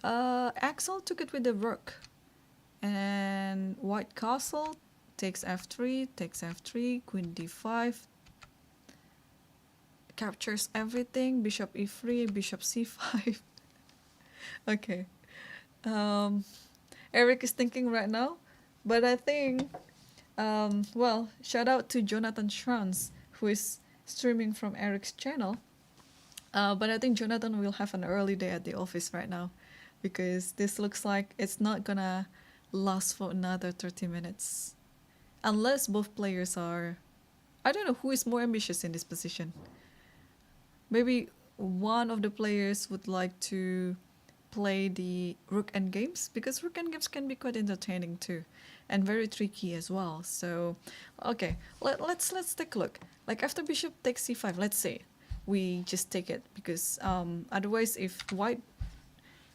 Axel took it with the rook. And white castle takes f3, queen d5. Captures everything, bishop e3, bishop c5. Okay. Eric is thinking right now, but I think, well, shout out to Jonathan Schranz, who is streaming from Eric's channel. But I think Jonathan will have an early day at the office right now, because this looks like it's not gonna last for another 30 minutes. Unless both players are, I don't know who is more ambitious in this position. Maybe one of the players would like to play the rook endgames, because rook endgames can be quite entertaining too, and very tricky as well. So, okay, let's take a look. Like after bishop takes c5, let's say we just take it, because otherwise, if white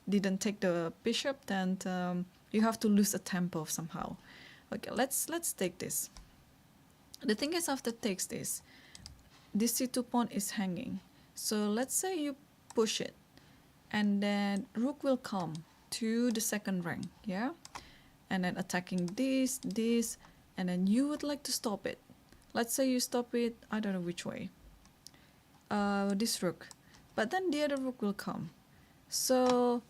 didn't take the bishop, then you have to lose a tempo somehow. Okay, let's take this. The thing is, after takes this c2 pawn is hanging. So let's say you push it, and then rook will come to the second rank, yeah? And then attacking this, and then you would like to stop it. Let's say you stop it, I don't know which way. This rook. But then the other rook will come. So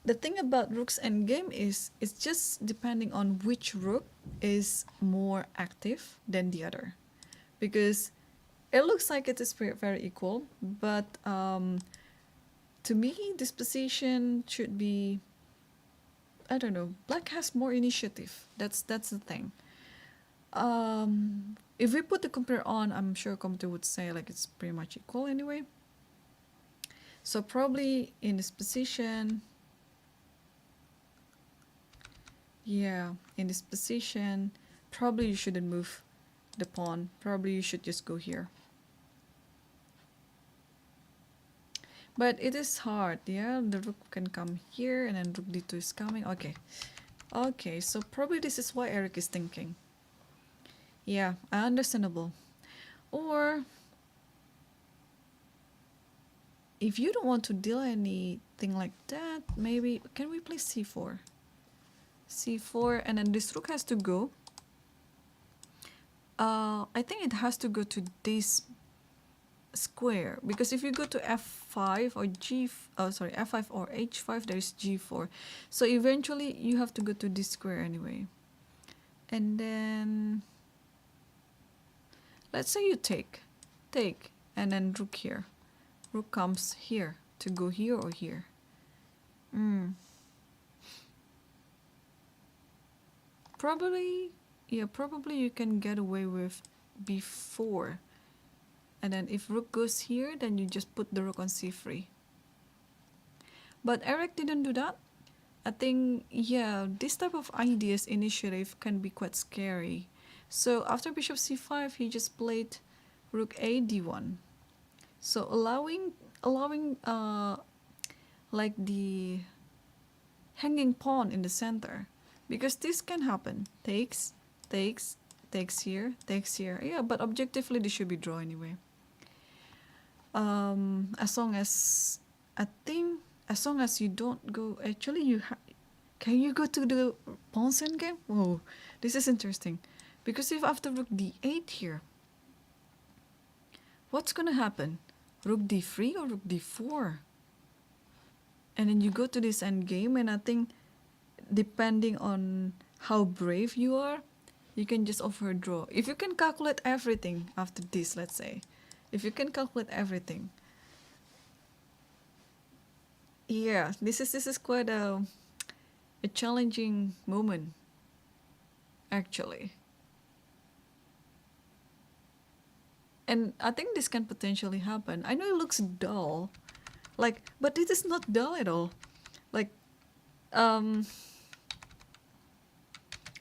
the thing about rook's endgame is it's just depending on which rook is more active than the other. Because it looks like it is very equal, but to me, this position should be, I don't know, black has more initiative. That's the thing. If we put the compare on, I'm sure commentator would say like it's pretty much equal anyway. So probably in this position, yeah, in this position, probably you shouldn't move the pawn. Probably you should just go here. But it is hard, yeah? The rook can come here, and then rook d2 is coming. Okay. Okay, so probably this is why Eric is thinking. Yeah, understandable. Or if you don't want to deal anything like that, maybe can we play c4? c4, and then this rook has to go. I think it has to go to this square, because if you go to f5 or f5 or h5, there is g4. So eventually you have to go to this square anyway. And then let's say you take, and then rook here. Rook comes here to go here or here. Probably you can get away with b4. And then if rook goes here, then you just put the rook on c3. But Eric didn't do that. I think, yeah, this type of ideas initiative can be quite scary. So after bishop c5, he just played rook a d1. So allowing like the hanging pawn in the center, because this can happen. Takes here. Yeah, but objectively this should be draw anyway. As long as you don't go, actually can you go to the pawns endgame? Whoa, this is interesting, because if after rook d8 here, what's gonna happen? Rook d3 or rook d4? And then you go to this endgame, and I think depending on how brave you are, you can just offer a draw. If you can calculate everything after this, let's say, if you can calculate everything, yeah, this is quite a challenging moment, actually. And I think this can potentially happen. I know it looks dull, but it is not dull at all.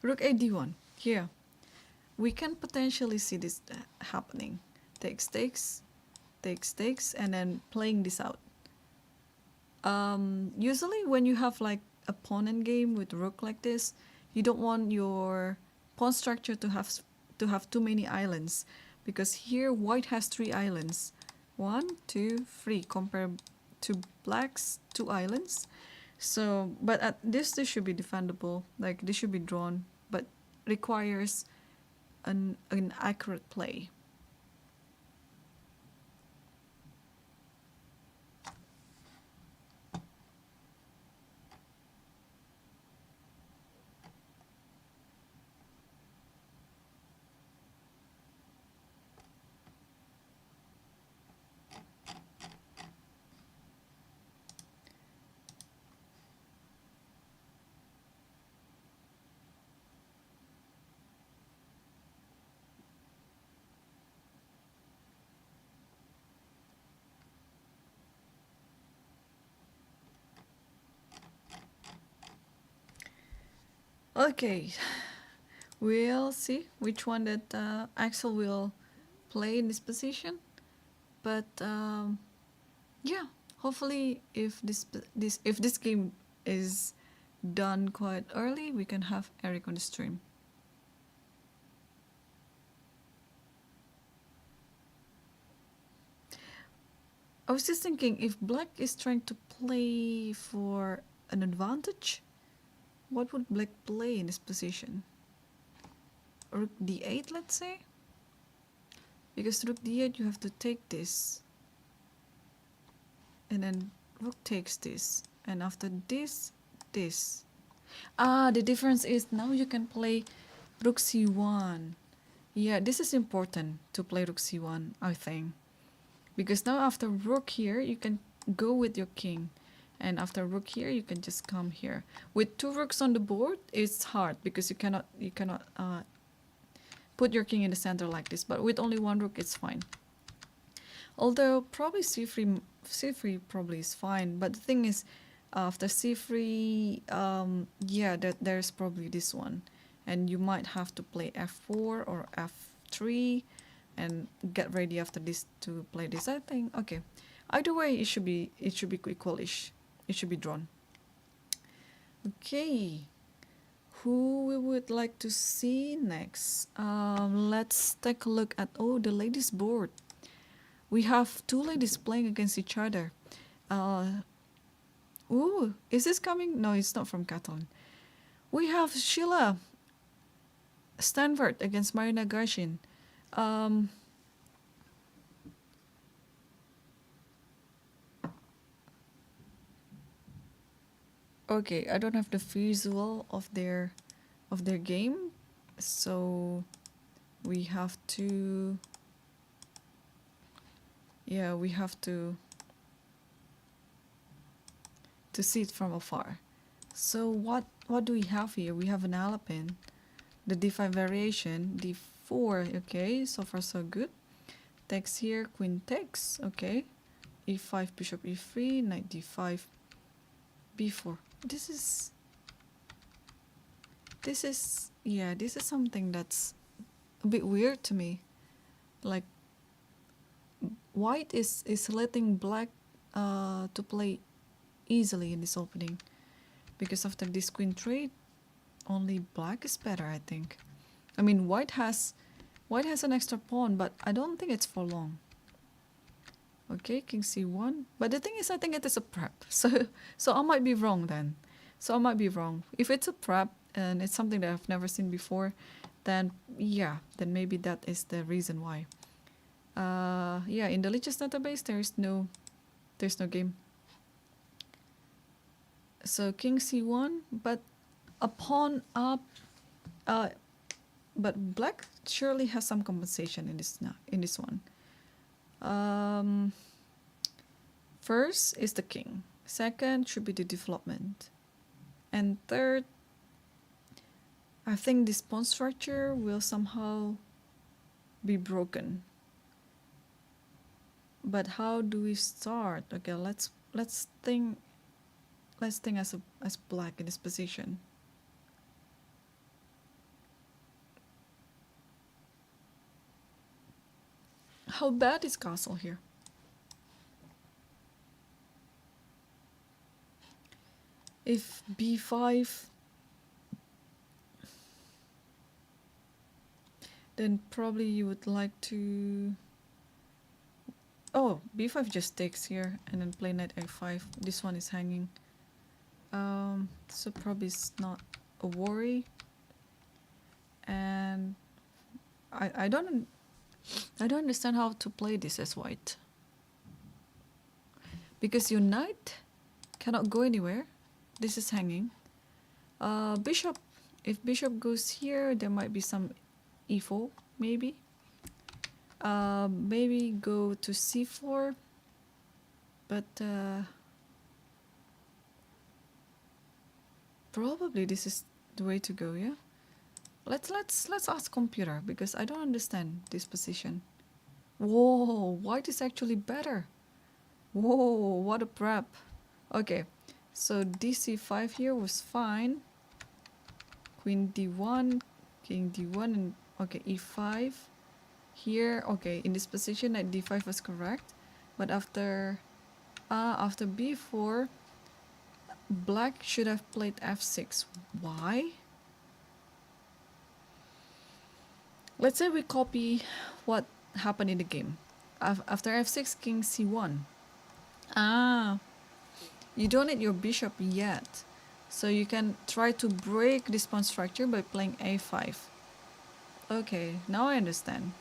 Rook a d1 here. We can potentially see this happening. Takes, and then playing this out. Usually when you have like a pawn endgame with rook like this, you don't want your pawn structure to have too many islands, because here white has 3 islands. 1, 2, 3 compared to black's 2 islands. So, but this should be defendable. Like this should be drawn, but requires an accurate play. Okay, we'll see which one that Axel will play in this position. But yeah, hopefully if this game is done quite early, we can have Eric on the stream. I was just thinking, if black is trying to play for an advantage, what would black play in this position? Rook d8, let's say? Because rook d8, you have to take this. And then rook takes this. And after this, this. The difference is now you can play rook c1. Yeah, this is important to play rook c1, I think. Because now after rook here, you can go with your king. And after rook here, you can just come here. With 2 rooks on the board, it's hard because you cannot put your king in the center like this. But with only 1 rook, it's fine. Although probably c3 probably is fine. But the thing is, after c3, yeah, there's probably this one, and you might have to play f4 or f3, and get ready after this to play this. I think okay. Either way, it should be equalish. It should be drawn. Okay. who we would like to see next? Let's take a look at the ladies board. We have two ladies playing against each other. Is this coming? No, it's not from Catalan. We have Sheila Stanford against Marina Garshin. Okay, I don't have the visual of their game, so we have to see it from afar. So what do we have here? We have an Alapin, the d5 variation, d4. Okay, so far so good. Takes here, queen takes. Okay, e5, bishop e3, knight d5, b4. This is something that's a bit weird to me. Like, white is letting black to play easily in this opening, because after this queen trade, only black is better, I think. I mean, white has an extra pawn, but I don't think it's for long. Okay, king c1. But the thing is, I think it is a prep. So I might be wrong then. So I might be wrong. If it's a prep and it's something that I've never seen before, then yeah, then maybe that is the reason why. Yeah, in the Lichess database, there's no game. So king c1, but a pawn up. But black surely has some compensation in this one. First is the king. Second should be the development. And third, I think this pawn structure will somehow be broken. But how do we start? Okay, let's think as black in this position. How bad is castle here? If b5, then probably you would like to... Oh, b5 just takes here and then play knight a5. This one is hanging. So probably it's not a worry. And I don't understand how to play this as white. Because your knight cannot go anywhere. This is hanging. Bishop, if bishop goes here, there might be some e4, maybe. Maybe go to c4, but probably this is the way to go. Yeah. Let's ask computer, because I don't understand this position. Whoa, white is actually better. Whoa, what a prep. Okay, so dc5 here was fine. Queen d1, king d1, and okay, e5 here. Okay, in this position knight d5 was correct, but after b4, black should have played f6. Why? Let's say we copy what happened in the game. After f6, king c1. You don't need your bishop yet. So you can try to break this pawn structure by playing a5. Okay, now I understand.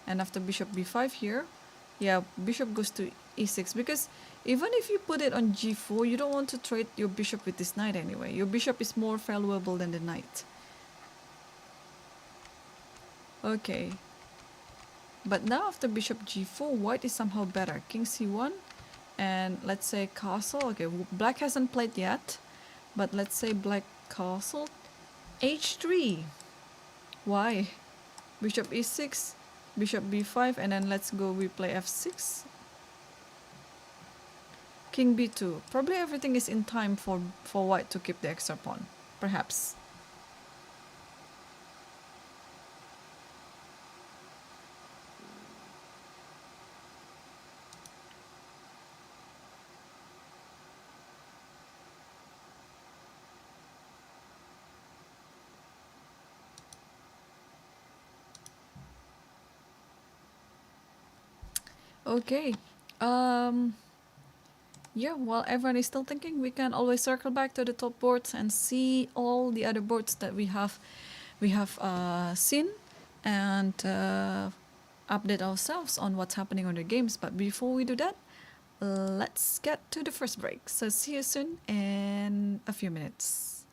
And after bishop b5 here, yeah, bishop goes to e6. Because even if you put it on g4, you don't want to trade your bishop with this knight anyway. Your bishop is more valuable than the knight. Okay, but now after bishop g4, white is somehow better. King c1, and let's say castle. Okay, black hasn't played yet, but let's say black castle. h3. Why? Bishop e6, bishop b5, and then let's go, we play f6. King b2. Probably everything is in time for white to keep the extra pawn. Perhaps. Okay. Yeah, while everyone is still thinking, we can always circle back to the top boards and see all the other boards that we have seen, and update ourselves on what's happening on the games. But before we do that, let's get to the first break. So see you soon in a few minutes.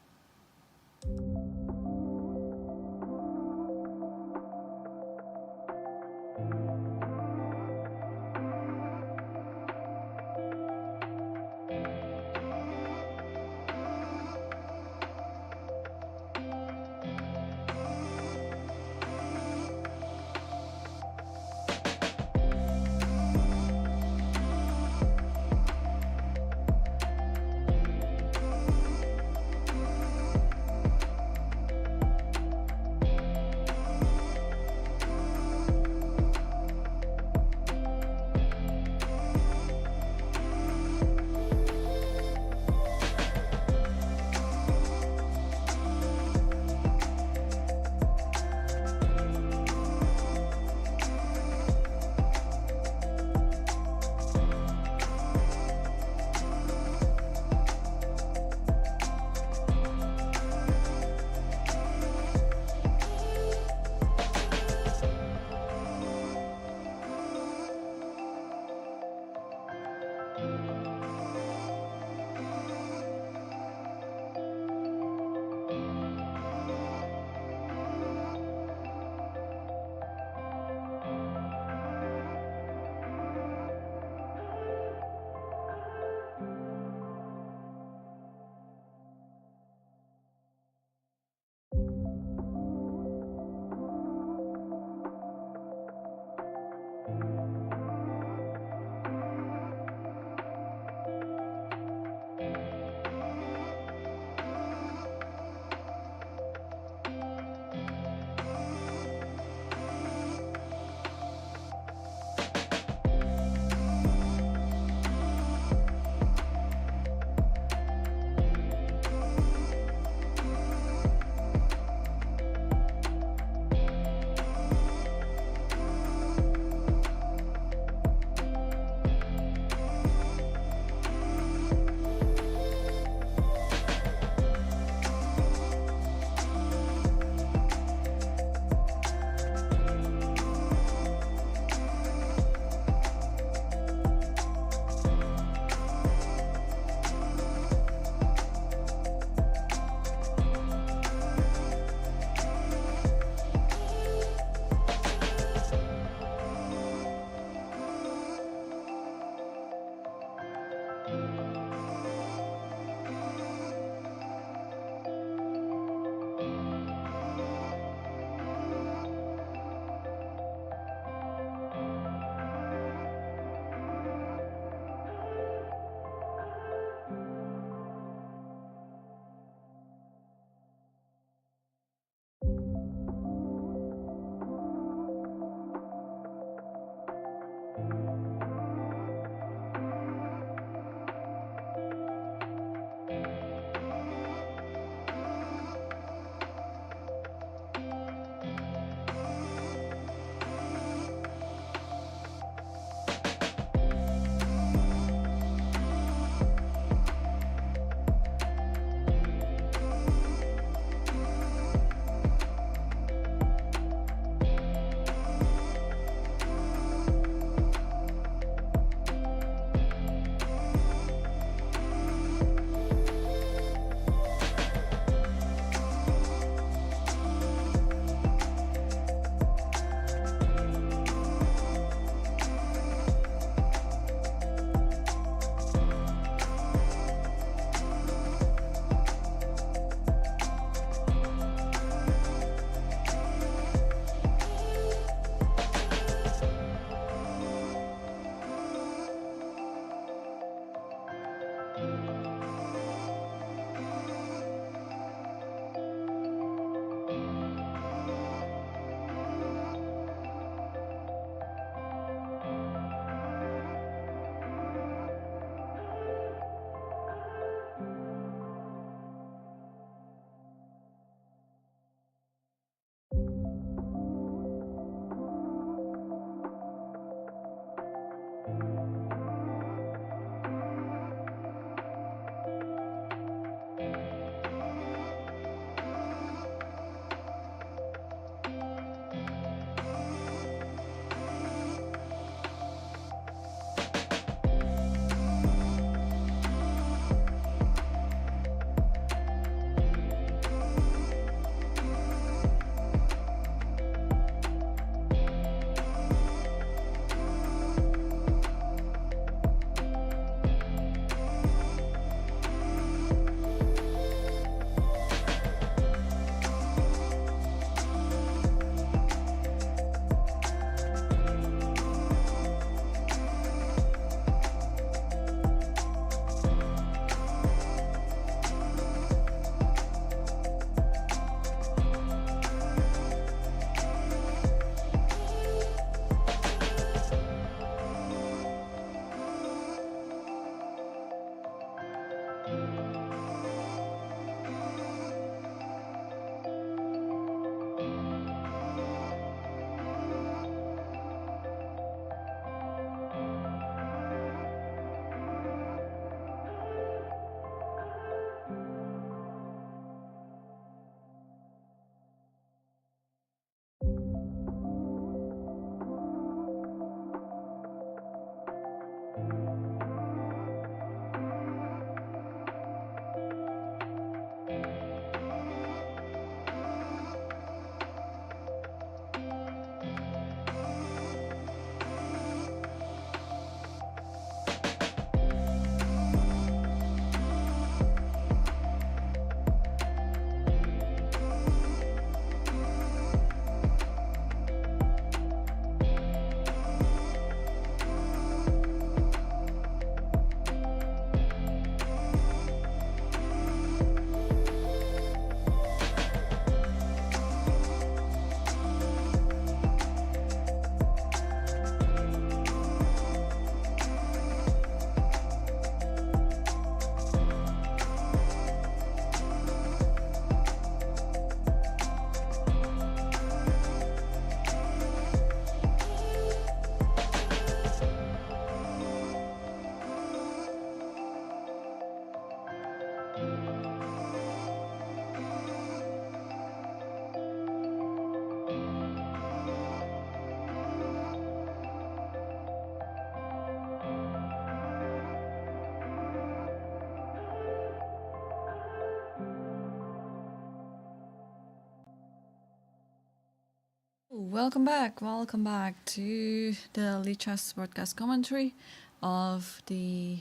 Welcome back. Welcome back to the Lichess broadcast commentary of the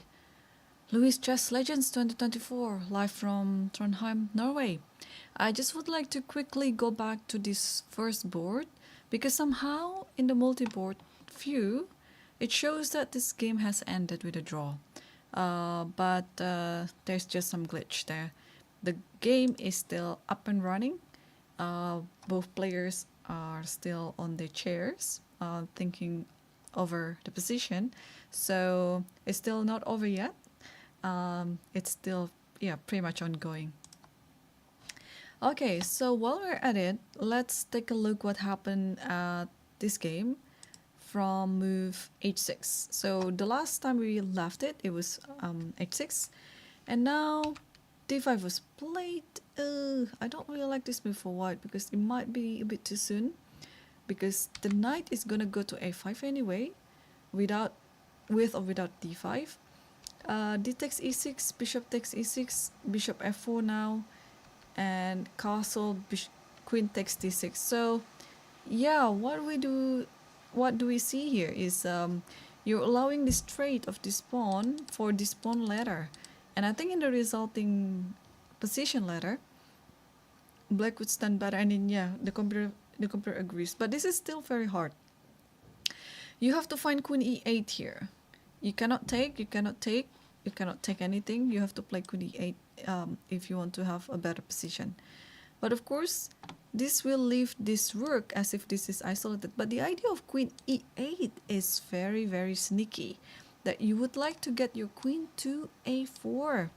Lewis Chess Legends 2024 live from Trondheim, Norway. I just would like to quickly go back to this first board because somehow in the multi-board view it shows that this game has ended with a draw. But there's just some glitch there. The game is still up and running. Both players are still on their chairs, thinking over the position. So it's still not over yet. It's still, pretty much ongoing. Okay, so while we're at it, let's take a look what happened at this game from move h6. So the last time we left it, it was h6. And now d5 was played. I don't really like this move for white because it might be a bit too soon, because the knight is gonna go to a5 anyway, with or without d5. D takes e6, bishop takes e6, bishop f4 now, and castle, queen takes d6. So yeah, what do we see here is you're allowing this trade of this pawn for this pawn ladder, and I think in the resulting position ladder, black would stand better, and then the computer agrees. But this is still very hard. You have to find queen e8 here. You cannot take anything. You have to play queen e8 if you want to have a better position. But of course, this will leave this rook as if this is isolated. But the idea of queen e8 is very, very sneaky, that you would like to get your queen to a4.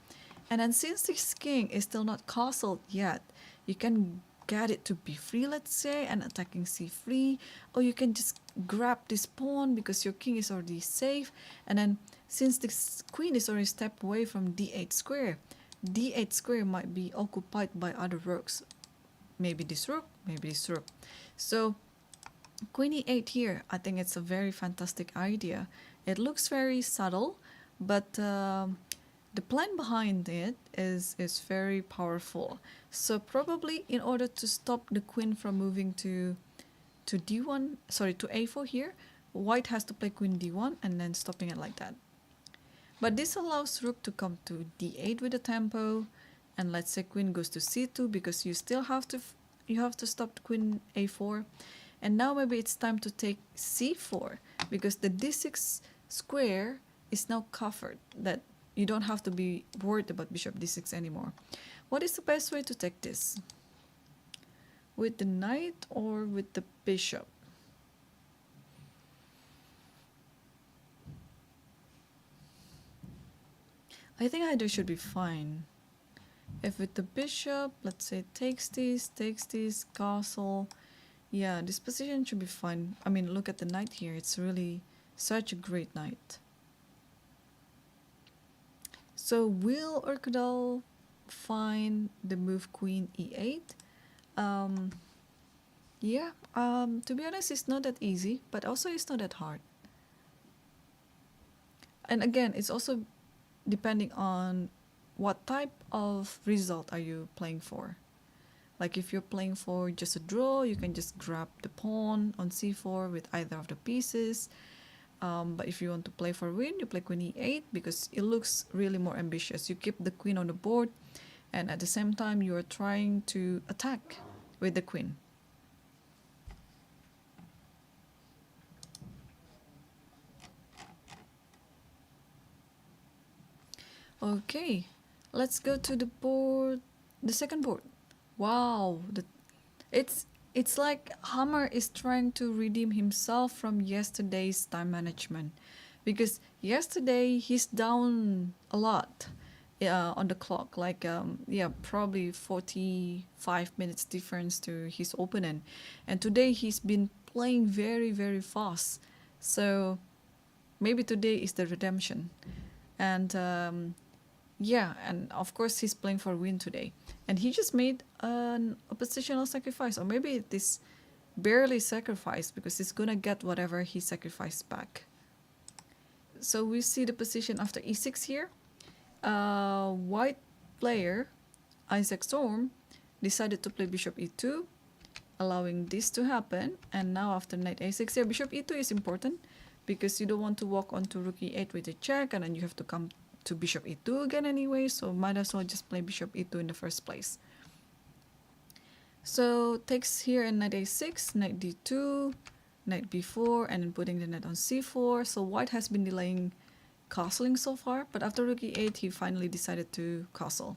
And then since this king is still not castled yet, you can get it to b3, let's say, and attacking c3, or you can just grab this pawn because your king is already safe. And then since this queen is already stepped away from d8 square, d8 square might be occupied by other rooks. Maybe this rook, maybe this rook. So queen e8 here, I think it's a very fantastic idea. It looks very subtle, but the plan behind it is very powerful. So probably in order to stop the queen from moving to d1, sorry, to a4 here, white has to play queen d1 and then stopping it like that. But this allows rook to come to d8 with the tempo, and let's say queen goes to c2 because you still have to stop queen a4. And now maybe it's time to take c4 because the d6 square is now covered, that you don't have to be worried about bishop d6 anymore. What is the best way to take this? With the knight or with the bishop? I think either should be fine. If with the bishop, let's say takes this, castle, yeah, this position should be fine. I mean, look at the knight here. It's really such a great knight. So will Urkadal find the move queen e8? Yeah, to be honest, it's not that easy, but also it's not that hard. And again, it's also depending on what type of result are you playing for. Like if you're playing for just a draw, you can just grab the pawn on c4 with either of the pieces. But if you want to play for win, you play queen e8 because it looks really more ambitious. You keep the queen on the board, and at the same time you are trying to attack with the queen. Okay, let's go to the board, the second board. Wow, it's like Hammer is trying to redeem himself from yesterday's time management, because yesterday he's down a lot on the clock, like yeah, probably 45 minutes difference to his opponent, and today he's been playing very, very fast. So maybe today is the redemption. And yeah, and of course he's playing for win today, and he just made a positional sacrifice, or maybe it is barely sacrifice because he's gonna get whatever he sacrificed back. So we see the position after e6 here. White player Isaac Storm decided to play bishop e2, allowing this to happen. And now after knight a6 here, bishop e2 is important because you don't want to walk onto rook e8 with a check, and then you have to come to bishop e2 again anyway, so might as well just play bishop e2 in the first place. So takes here and knight a6, knight d2, knight b4, and then putting the knight on c4. So white has been delaying castling so far, but after rook e8 he finally decided to castle.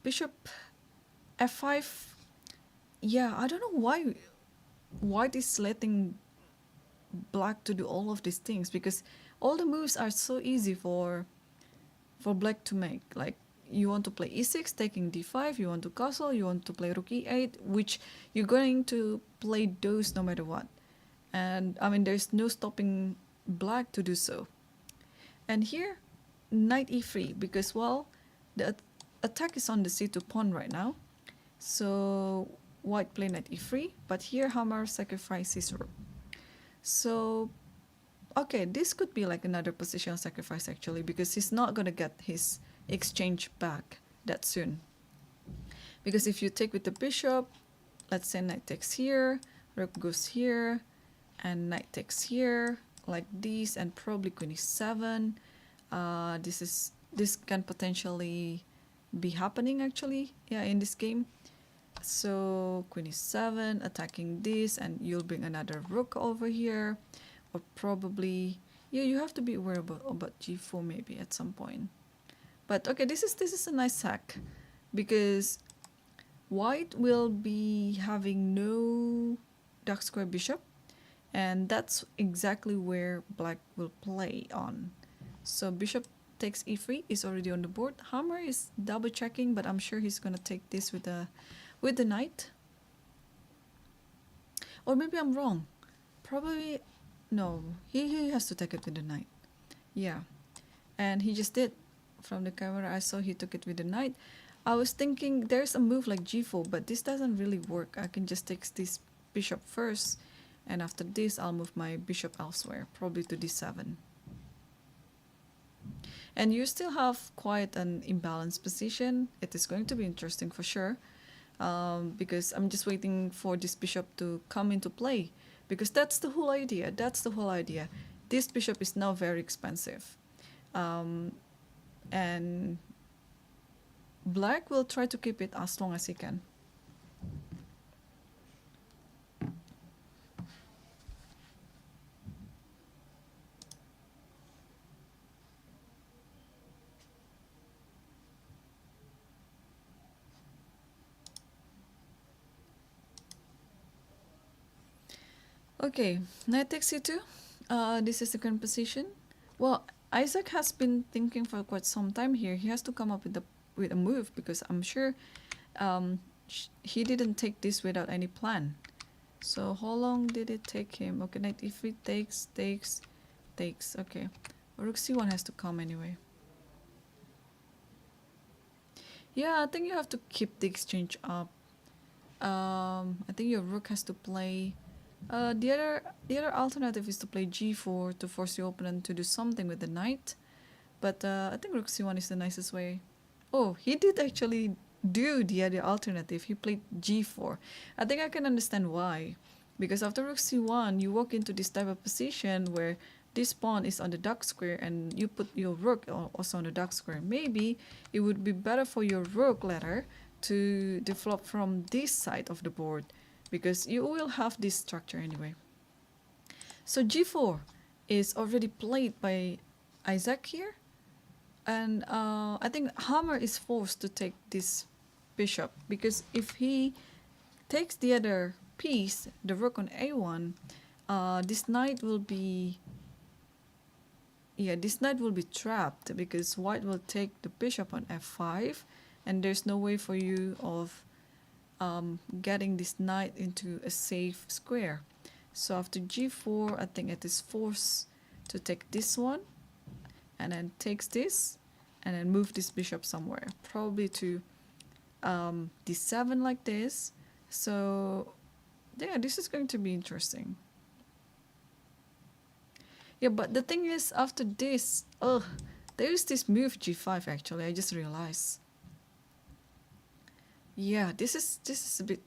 Bishop f5. Yeah, I don't know why white is letting black to do all of these things, because all the moves are so easy for black to make. Like you want to play e6, taking d5, you want to castle, you want to play rook e8, which you're going to play those no matter what. And I mean, there's no stopping black to do so. And here, knight e3, because, well, the attack is on the c2 pawn right now. So white play knight e3, but here Hammer sacrifices rook. So okay, this could be like another positional sacrifice actually, because he's not gonna get his exchange back that soon. Because if you take with the bishop, let's say knight takes here, rook goes here, and knight takes here, like this, and probably queen e7. This can potentially be happening actually, yeah, in this game. So queen e7, attacking this, and you'll bring another rook over here. Or probably, yeah, you have to be aware about g4 maybe at some point. But okay, this is a nice hack, because white will be having no dark square bishop, and that's exactly where black will play on. So bishop takes e3 is already on the board. Hammer is double checking, but I'm sure he's gonna take this with the knight. Or maybe I'm wrong. Probably, no. He has to take it with the knight. Yeah. And he just did. From the camera, I saw he took it with the knight. I was thinking there's a move like g4, but this doesn't really work. I can just take this bishop first, and after this, I'll move my bishop elsewhere, probably to d7. And you still have quite an imbalanced position. It is going to be interesting for sure, because I'm just waiting for this bishop to come into play, because that's the whole idea. That's the whole idea. This bishop is now very expensive. And black will try to keep it as long as he can. Okay, knight takes c2. This is the current position. Well, Isaac has been thinking for quite some time here. He has to come up with a move, because I'm sure he didn't take this without any plan. So how long did it take him? Okay, knight if3 takes. Okay, rook c1 has to come anyway. Yeah, I think you have to keep the exchange up. I think your rook has to play. The other alternative is to play g4 to force your opponent to do something with the knight, but I think rook c1 is the nicest way. Oh, he did actually do the other alternative. He played g4. I think I can understand why, because after rook c1 you walk into this type of position where this pawn is on the dark square and you put your rook also on the dark square. Maybe it would be better for your rook later to develop from this side of the board, because you will have this structure anyway. So g4 is already played by Isaac here, and I think Hammer is forced to take this bishop, because if he takes the other piece, the rook on a1, this knight will be trapped, because white will take the bishop on f5, and there's no way for you of getting this knight into a safe square. So after g4, I think it is forced to take this one, and then takes this, and then move this bishop somewhere, probably to d7 like this. So yeah, this is going to be interesting. Yeah, but the thing is, after this, there is this move g5 actually, I just realized. Yeah, this is a bit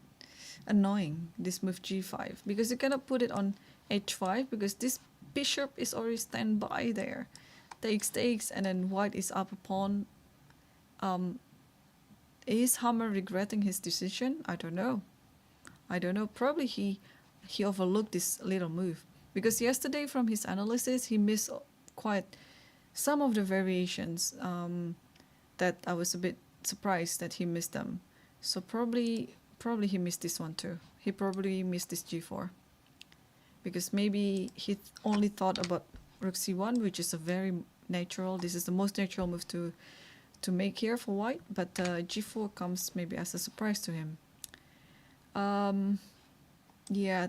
annoying, this move g5, because you cannot put it on h5, because this bishop is already standby there. Takes, and then white is up a pawn. Is Hammer regretting his decision? I don't know. Probably he overlooked this little move, because yesterday from his analysis he missed quite some of the variations that I was a bit surprised that he missed them. So probably he missed this one too. He probably missed this g4, because maybe he only thought about rook c1, which is a very natural. This is the most natural move to make here for white, but g4 comes maybe as a surprise to him. Yeah.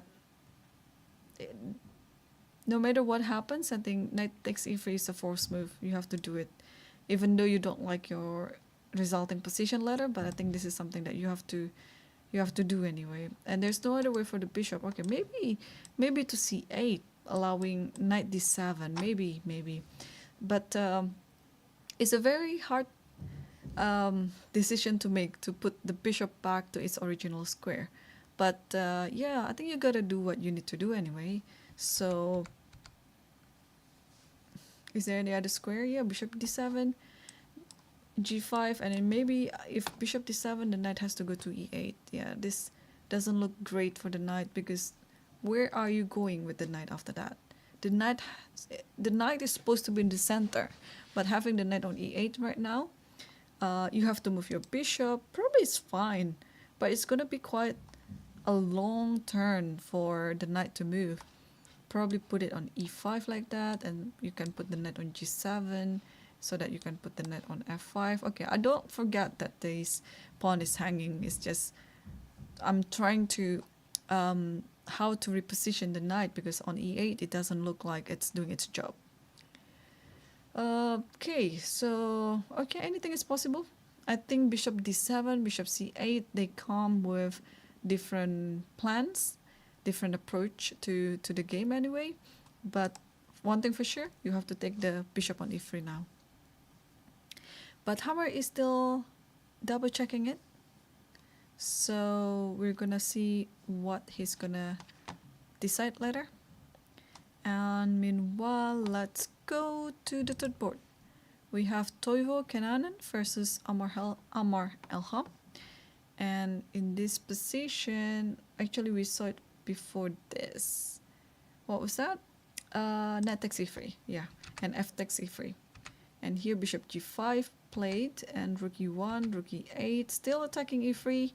No matter what happens, I think knight takes e3 is a forced move. You have to do it, even though you don't like your resulting position later, but I think this is something that you have to do anyway. And there's no other way for the bishop. Okay, maybe to c8, allowing knight d7, maybe. But it's a very hard decision to make, to put the bishop back to its original square. But yeah, I think you gotta do what you need to do anyway. So is there any other square? Yeah, bishop d7, g5, and then maybe if bishop d7, the knight has to go to e8. Yeah, this doesn't look great for the knight, because where are you going with the knight after that? The knight is supposed to be in the center, but having the knight on e8 right now, you have to move your bishop. Probably it's fine, but it's gonna be quite a long turn for the knight to move. Probably put it on e5 like that, and you can put the knight on g7, so that you can put the knight on f5. Okay, I don't forget that this pawn is hanging. It's just I'm trying to how to reposition the knight, because on e8 it doesn't look like it's doing its job. Okay, so okay, anything is possible. I think bishop d7, bishop c8, they come with different plans, different approach to the game anyway. But one thing for sure, you have to take the bishop on e3 now. But Hammer is still double checking it. So we're gonna see what he's gonna decide later. And meanwhile, let's go to the third board. We have Toivo Kenanen versus Amar Elham. And in this position, actually we saw it before this. What was that? Knight takes e3, yeah, and f takes e3. And here bishop g5 played, and rook e1, rook e8, still attacking e3,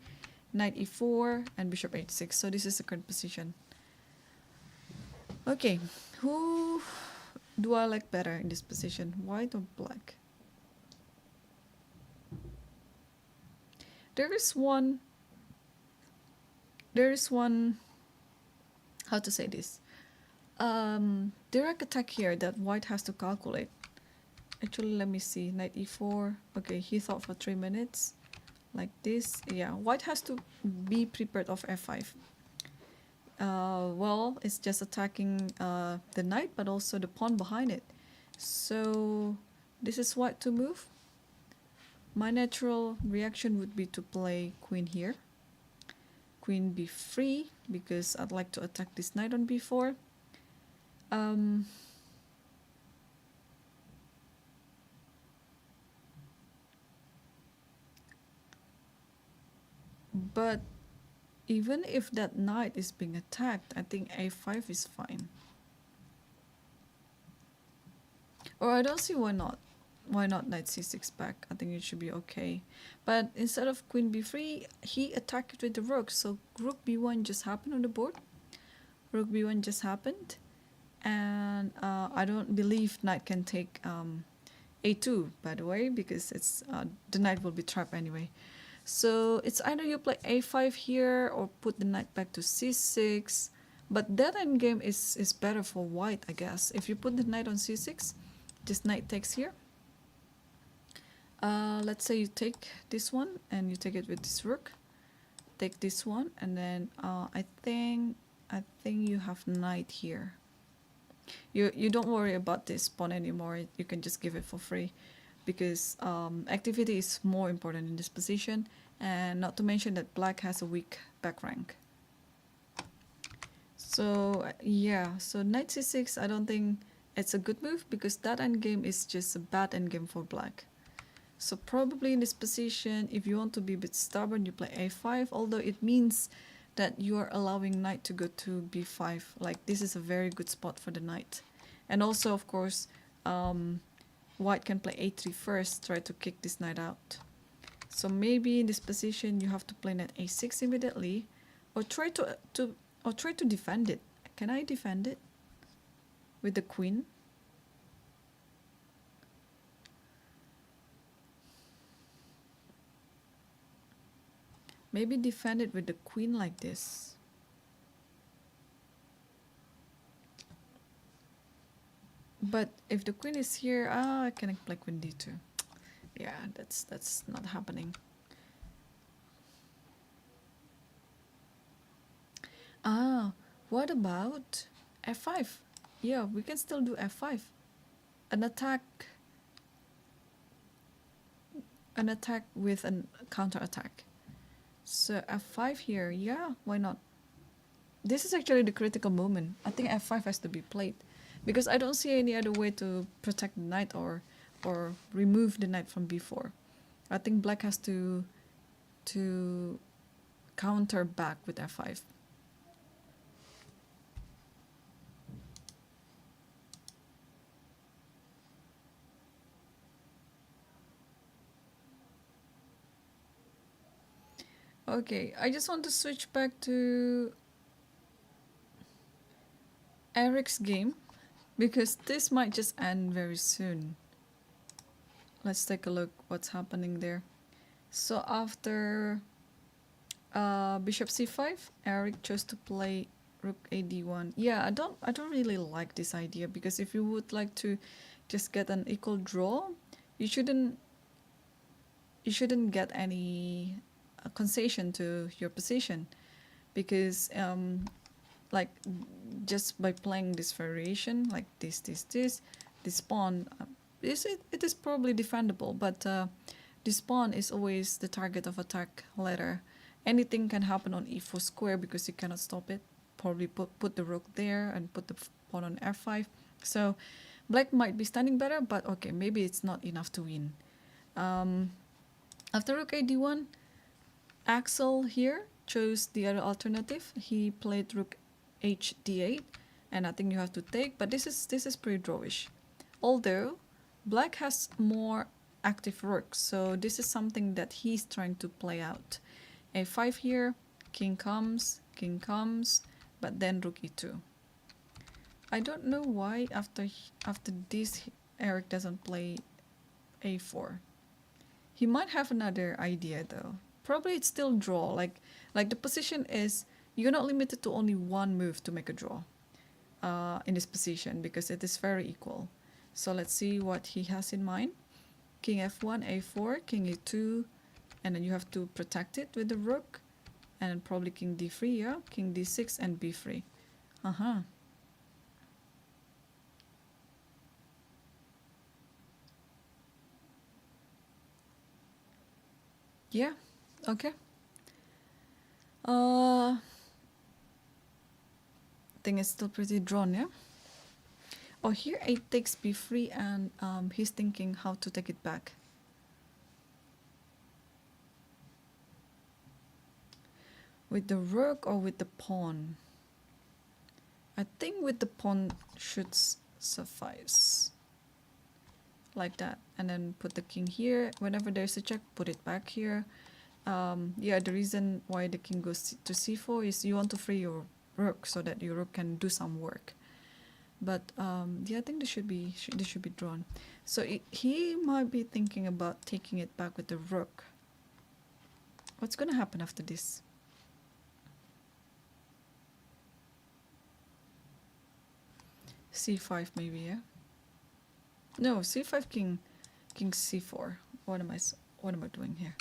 knight e4, and bishop h6. So this is the current position. Okay, who do I like better in this position, white or black? There is one, how to say this, direct attack here that white has to calculate. Actually, let me see, knight e4, okay, he thought for 3 minutes, like this, yeah, white has to be prepared of f5. Well, it's just attacking the knight, but also the pawn behind it. So this is white to move. My natural reaction would be to play queen here. Queen b3, because I'd like to attack this knight on b4. But even if that knight is being attacked, I think a5 is fine. Or I don't see why not. Why not knight c6 back? I think it should be okay. But instead of queen b3, he attacked with the rook. So rook b1 just happened on the board. Rook b1 just happened. And I don't believe knight can take a2, by the way, because it's the knight will be trapped anyway. So it's either you play a5 here or put the knight back to c6. But that endgame is better for white, I guess. If you put the knight on c6, this knight takes here. Let's say you take this one and you take it with this rook. Take this one, and then I think you have knight here. You don't worry about this pawn anymore. You can just give it for free, because activity is more important in this position, and not to mention that black has a weak back rank. So yeah, so knight c6, I don't think it's a good move, because that endgame is just a bad endgame for black. So probably in this position, if you want to be a bit stubborn, you play a5, although it means that you are allowing knight to go to b5. Like, this is a very good spot for the knight. And also, of course, white can play a3 first, try to kick this knight out. So maybe in this position, you have to play knight a6 immediately, or try to defend it. Can I defend it with the queen? Maybe defend it with the queen like this. But if the queen is here, I can play queen d2. Yeah, that's not happening. What about f5? Yeah, we can still do f5. An attack with a counter attack. So f5 here, yeah, why not? This is actually the critical moment. I think f5 has to be played, because I don't see any other way to protect the knight or remove the knight from b4. I think black has to counter back with f5. Okay, I just want to switch back to Eric's game, because this might just end very soon. Let's take a look what's happening there. So after bishop c5, Eric chose to play rook ad1. Yeah, I don't really like this idea, because if you would like to just get an equal draw, you shouldn't get any concession to your position, because like just by playing this variation like this pawn, it is probably defendable, but this pawn is always the target of attack later. Anything can happen on e4 square because you cannot stop it. Probably put the rook there and put the pawn on f5. So black might be standing better, but okay, maybe it's not enough to win. After rook ad1, Axel here chose the other alternative. He played rook hd8, and I think you have to take, but this is pretty drawish. Although black has more active rooks, so this is something that he's trying to play out. a5 here, king comes, but then rook e2. I don't know why after this Eric doesn't play a4. He might have another idea though. Probably it's still draw. Like the position is, you're not limited to only one move to make a draw in this position, because it is very equal. So let's see what he has in mind. King f1, a4, king e2, and then you have to protect it with the rook, and then probably king d3, yeah, king d6 and b3. Yeah, okay. Thing is still pretty drawn, yeah. Oh, here a takes b3, and he's thinking how to take it back. With the rook or with the pawn? I think with the pawn should suffice. Like that, and then put the king here. Whenever there's a check, put it back here. Yeah, the reason why the king goes to c4 is you want to free your rook so that your rook can do some work. But yeah, I think this should be drawn. So he might be thinking about taking it back with the rook. What's gonna happen after this? c5 maybe, yeah. No, c5, king c4. What am I doing here?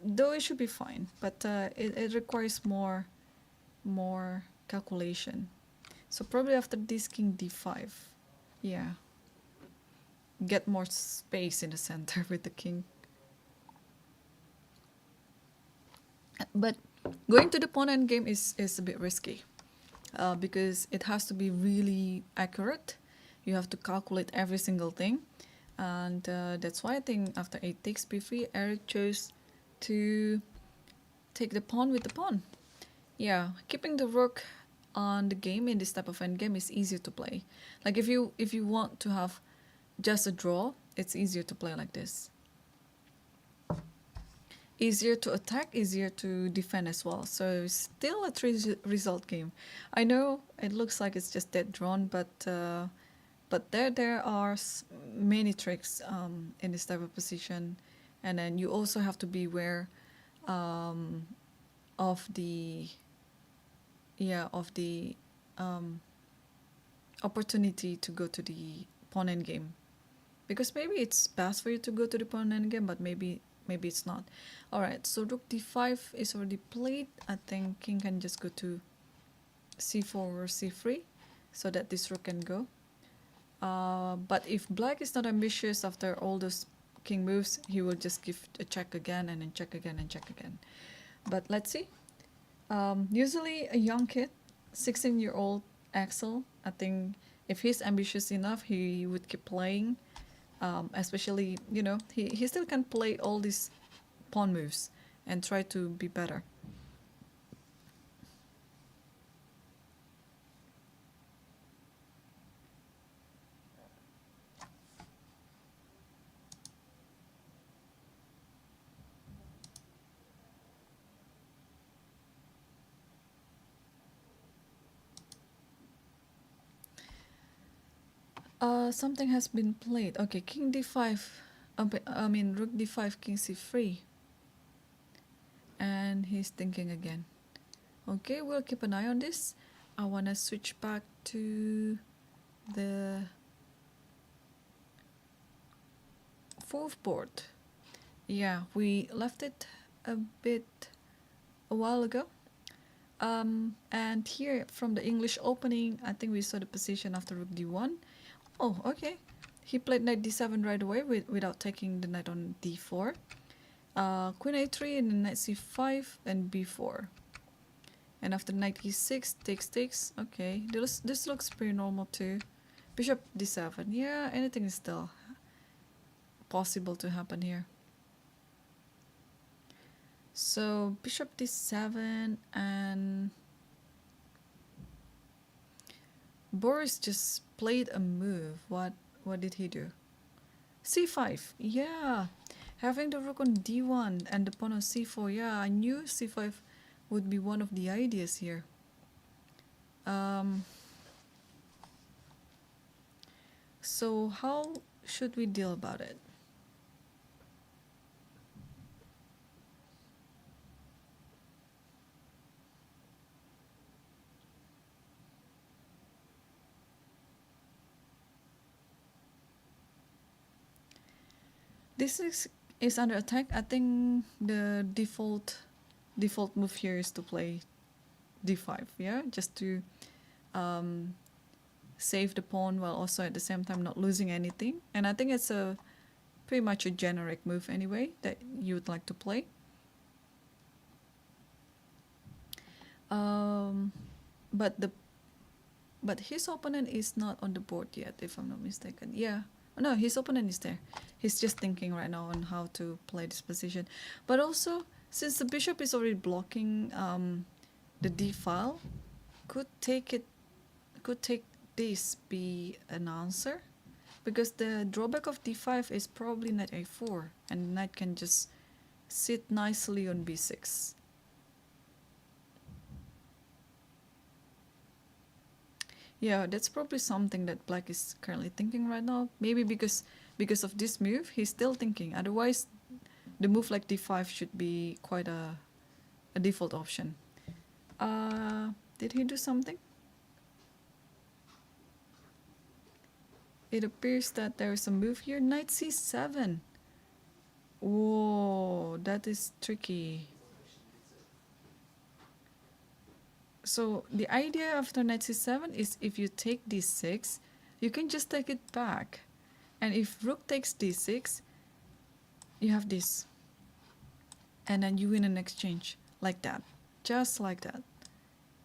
Though it should be fine, but it requires more calculation. So probably after this, king d5. Yeah. Get more space in the center with the king. But going to the pawn endgame is a bit risky, because it has to be really accurate. You have to calculate every single thing, and that's why I think after a takes b3, Eric chose to take the pawn with the pawn. Yeah, keeping the rook on the game in this type of endgame is easier to play. Like if you want to have just a draw, it's easier to play like this. Easier to attack, easier to defend as well. So still a 3-result game. I know it looks like it's just dead drawn, but there are many tricks in this type of position, and then you also have to be aware of the opportunity to go to the pawn endgame, because maybe it's best for you to go to the pawn endgame, but maybe it's not. All right, so rook d5 is already played. I think king can just go to c4 or c3 so that this rook can go. But if black is not ambitious after all those king moves, he will just give a check again, and then check again and check again. But let's see. Usually a young kid, 16-year-old Axel, I think if he's ambitious enough, he would keep playing. Especially, you know, he still can play all these pawn moves and try to be better. Something has been played. Okay, king d5. I mean rook d5, king c3. And he's thinking again. Okay, we'll keep an eye on this. I want to switch back to the fourth board. Yeah, we left it a while ago. And here from the English opening, I think we saw the position after rook d1. Oh, okay. He played knight d7 right away without taking the knight on d4. Queen a3 and then knight c5 and b4. And after knight e6, takes. Okay, this looks pretty normal too. Bishop d7. Yeah, anything is still possible to happen here. So bishop d7 and Boris just played a move. What did he do? c5. Yeah, having the rook on d1 and the pawn on c4. Yeah, I knew c5 would be one of the ideas here. So how should we deal about it? This is under attack. I think the default move here is to play d5, yeah, just to save the pawn while also at the same time not losing anything. And I think it's pretty much a generic move anyway that you would like to play. But his opponent is not on the board yet, if I'm not mistaken. Yeah. No, his opponent is there. He's just thinking right now on how to play this position. But also, since the bishop is already blocking the d file, could this be an answer? Because the drawback of d5 is probably knight a4, and knight can just sit nicely on b6. Yeah, that's probably something that black is currently thinking right now. Maybe because of this move, he's still thinking. Otherwise, the move like d5 should be quite a default option. Did he do something? It appears that there is a move here. Knight c7. Whoa, that is tricky. So the idea after knight c7 is if you take d6, you can just take it back. And if rook takes d6, you have this. And then you win an exchange like that. Just like that.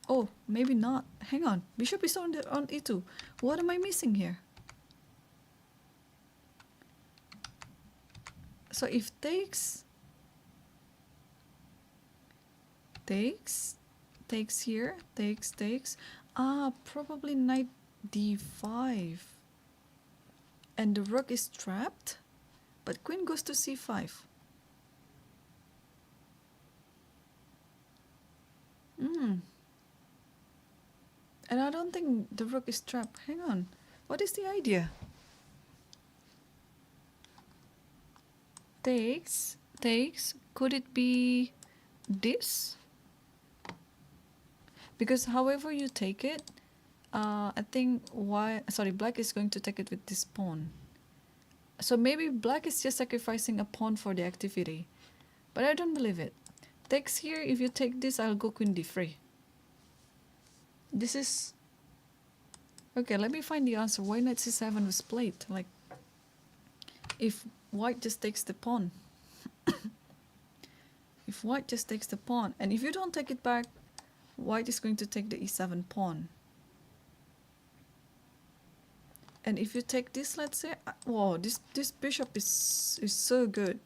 Oh, maybe not. Hang on. Bishop is on e2. What am I missing here? So if takes here, takes. Probably knight d5. And the rook is trapped, but queen goes to c5. And I don't think the rook is trapped. Hang on. What is the idea? Takes. Could it be this? Because however you take it, I think black is going to take it with this pawn. So maybe black is just sacrificing a pawn for the activity. But I don't believe it. Takes here, if you take this, I'll go queen d3. This is... Okay, let me find the answer. Why knight c7 was played? Like, if white just takes the pawn. If white just takes the pawn, and if you don't take it back, white is going to take the e7 pawn. And if you take this, let's say, whoa, this bishop is so good.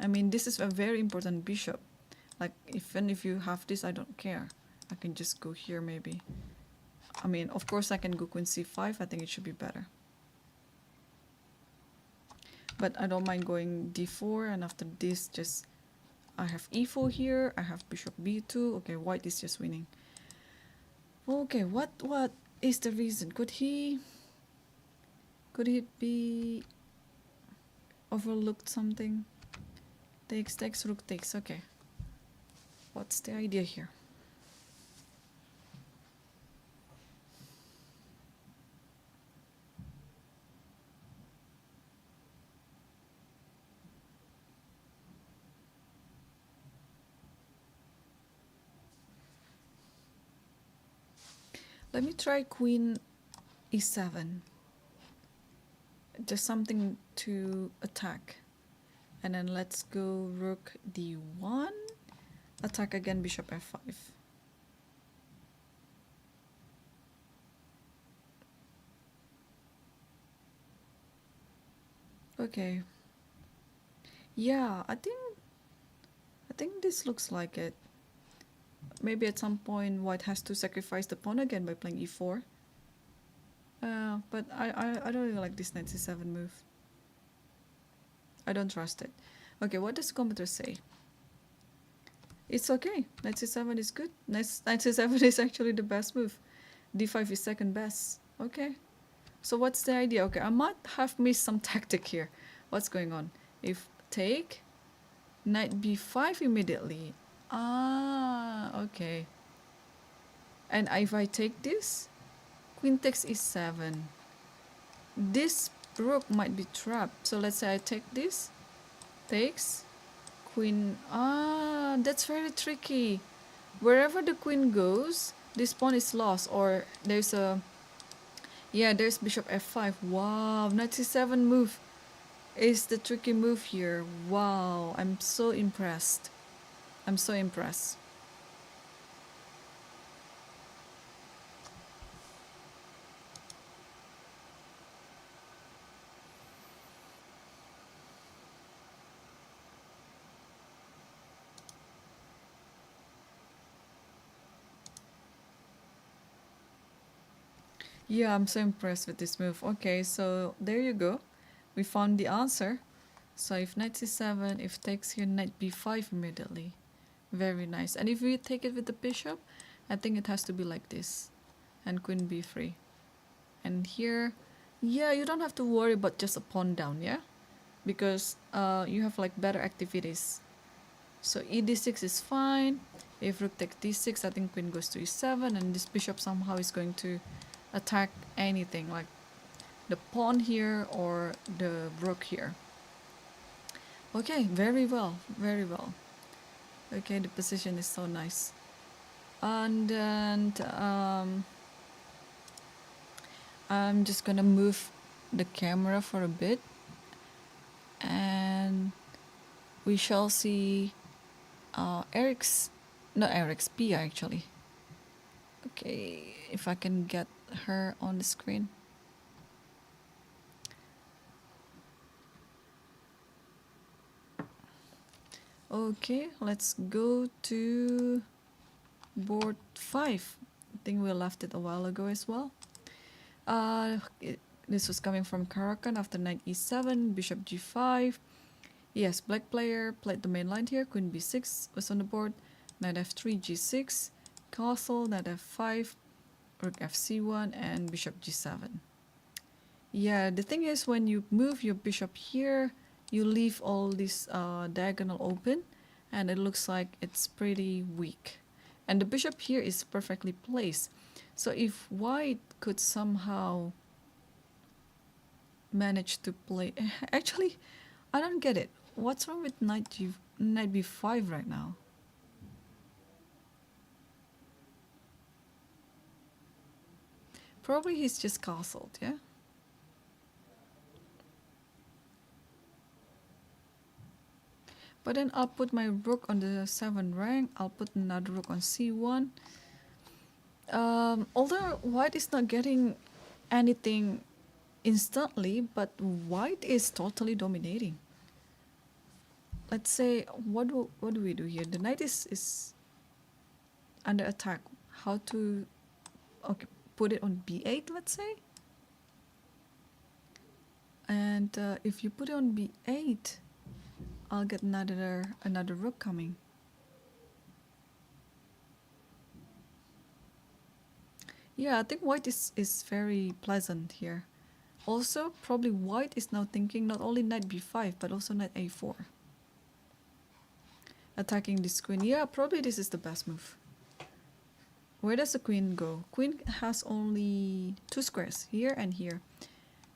I mean, this is a very important bishop. Like, even if you have this, I don't care. I can just go here maybe. I mean, of course I can go queen c5. I think it should be better. But I don't mind going d4, and after this, just I have e4 here. I have bishop b2. Okay, white is just winning. Okay, what is the reason? Could he be overlooked something? Takes, rook takes. Okay. What's the idea here? Let me try queen e7. Just something to attack. And then let's go rook d1. Attack again, bishop f5. Okay. Yeah, I think this looks like it. Maybe at some point white has to sacrifice the pawn again by playing e4. But I don't really like this knight c7 move. I don't trust it. Okay, what does the computer say? It's okay. Knight c7 is good. Knight c7 is actually the best move. d5 is second best. Okay. So what's the idea? Okay, I might have missed some tactic here. What's going on? If take, knight b5 immediately. Ah, okay. And if I take this, queen takes e7. This rook might be trapped. So let's say I take this, takes, queen. Ah, that's very tricky. Wherever the queen goes, this pawn is lost, or there's a, yeah, there's bishop f5. Wow, knight c7 move is the tricky move here. Wow, I'm so impressed. I'm so impressed. Yeah, I'm so impressed with this move. Okay, so there you go. We found the answer. So if knight c7, if takes here, knight b5 immediately. Very nice. And if we take it with the bishop, I think it has to be like this. And queen b3. And here, yeah, you don't have to worry about just a pawn down, yeah? Because you have like better activities. So e d6 is fine. If rook takes d6, I think queen goes to e7, and this bishop somehow is going to attack anything, like the pawn here or the rook here. Okay, very well, very well. Okay, the position is so nice. And then I'm just gonna move the camera for a bit, and we shall see Eric's Pia actually. Okay, if I can get her on the screen. Okay, let's go to board 5. I think we left it a while ago as well. This was coming from Karakan after knight e7, bishop g5. Yes, black player played the main line here. Queen b6 was on the board. Knight f3, g6, castle, knight f5, rook fc1, and bishop g7. Yeah, the thing is, when you move your bishop here, you leave all this diagonal open, and it looks like it's pretty weak. And the bishop here is perfectly placed. So if white could somehow manage to play... Actually, I don't get it. What's wrong with knight b5 right now? Probably he's just castled, yeah? But then I'll put my rook on the 7th rank. I'll put another rook on c1. Although white is not getting anything instantly, but white is totally dominating. Let's say, what do we do here? The knight is under attack. How to... Okay, put it on b8, let's say. And if you put it on b8, I'll get another rook coming. Yeah, I think white is very pleasant here. Also, probably white is now thinking not only knight b5, but also knight a4. Attacking this queen. Yeah, probably this is the best move. Where does the queen go? Queen has only 2 squares, here and here.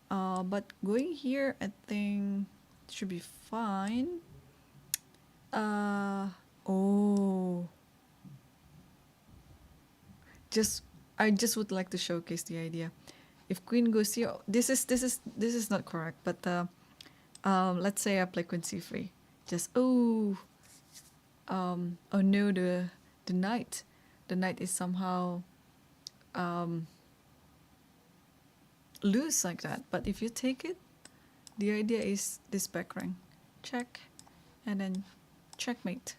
But going here, I think should be fine. Oh. I just would like to showcase the idea. If queen goes here, this is not correct, but let's say I play queen c3. Just oh no, the knight is somehow loose like that. But if you take it, the idea is this back rank, check, and then checkmate.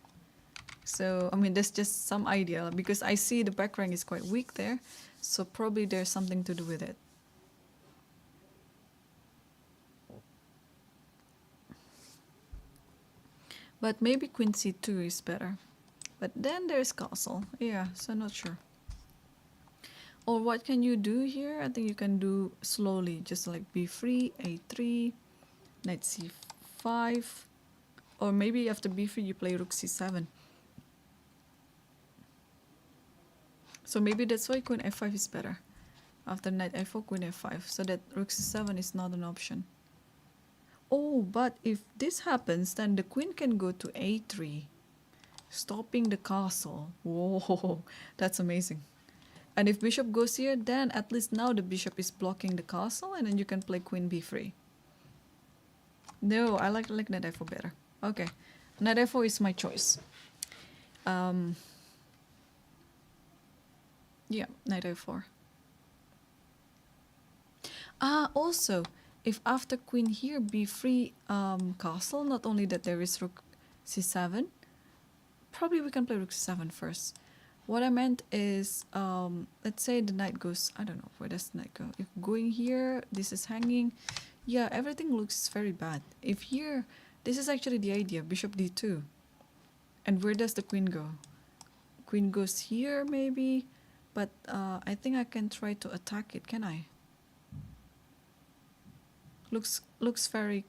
So I mean, that's just some idea because I see the back rank is quite weak there, so probably there's something to do with it. But maybe queen c2 is better. But then there's castle. Yeah, so not sure. Or what can you do here? I think you can do slowly, just like b3, a3, knight c5, or maybe after b3 you play rook c7. So maybe that's why queen f5 is better. After knight f4, queen f5, so that rook c7 is not an option. Oh, but if this happens, then the queen can go to a3, stopping the castle. Whoa, that's amazing. And if bishop goes here, then at least now the bishop is blocking the castle, and then you can play queen b3. No, I like knight f4 better. Okay, knight f4 is my choice. Yeah, knight f4. Also, if after queen here b3 castle, not only that there is rook c7, probably we can play rook c7 first. What I meant is, let's say the knight goes, I don't know, where does the knight go? If going here, this is hanging, yeah, everything looks very bad. If here, this is actually the idea, bishop d2. And where does the queen go? Queen goes here maybe, but I think I can try to attack it, can I? Looks very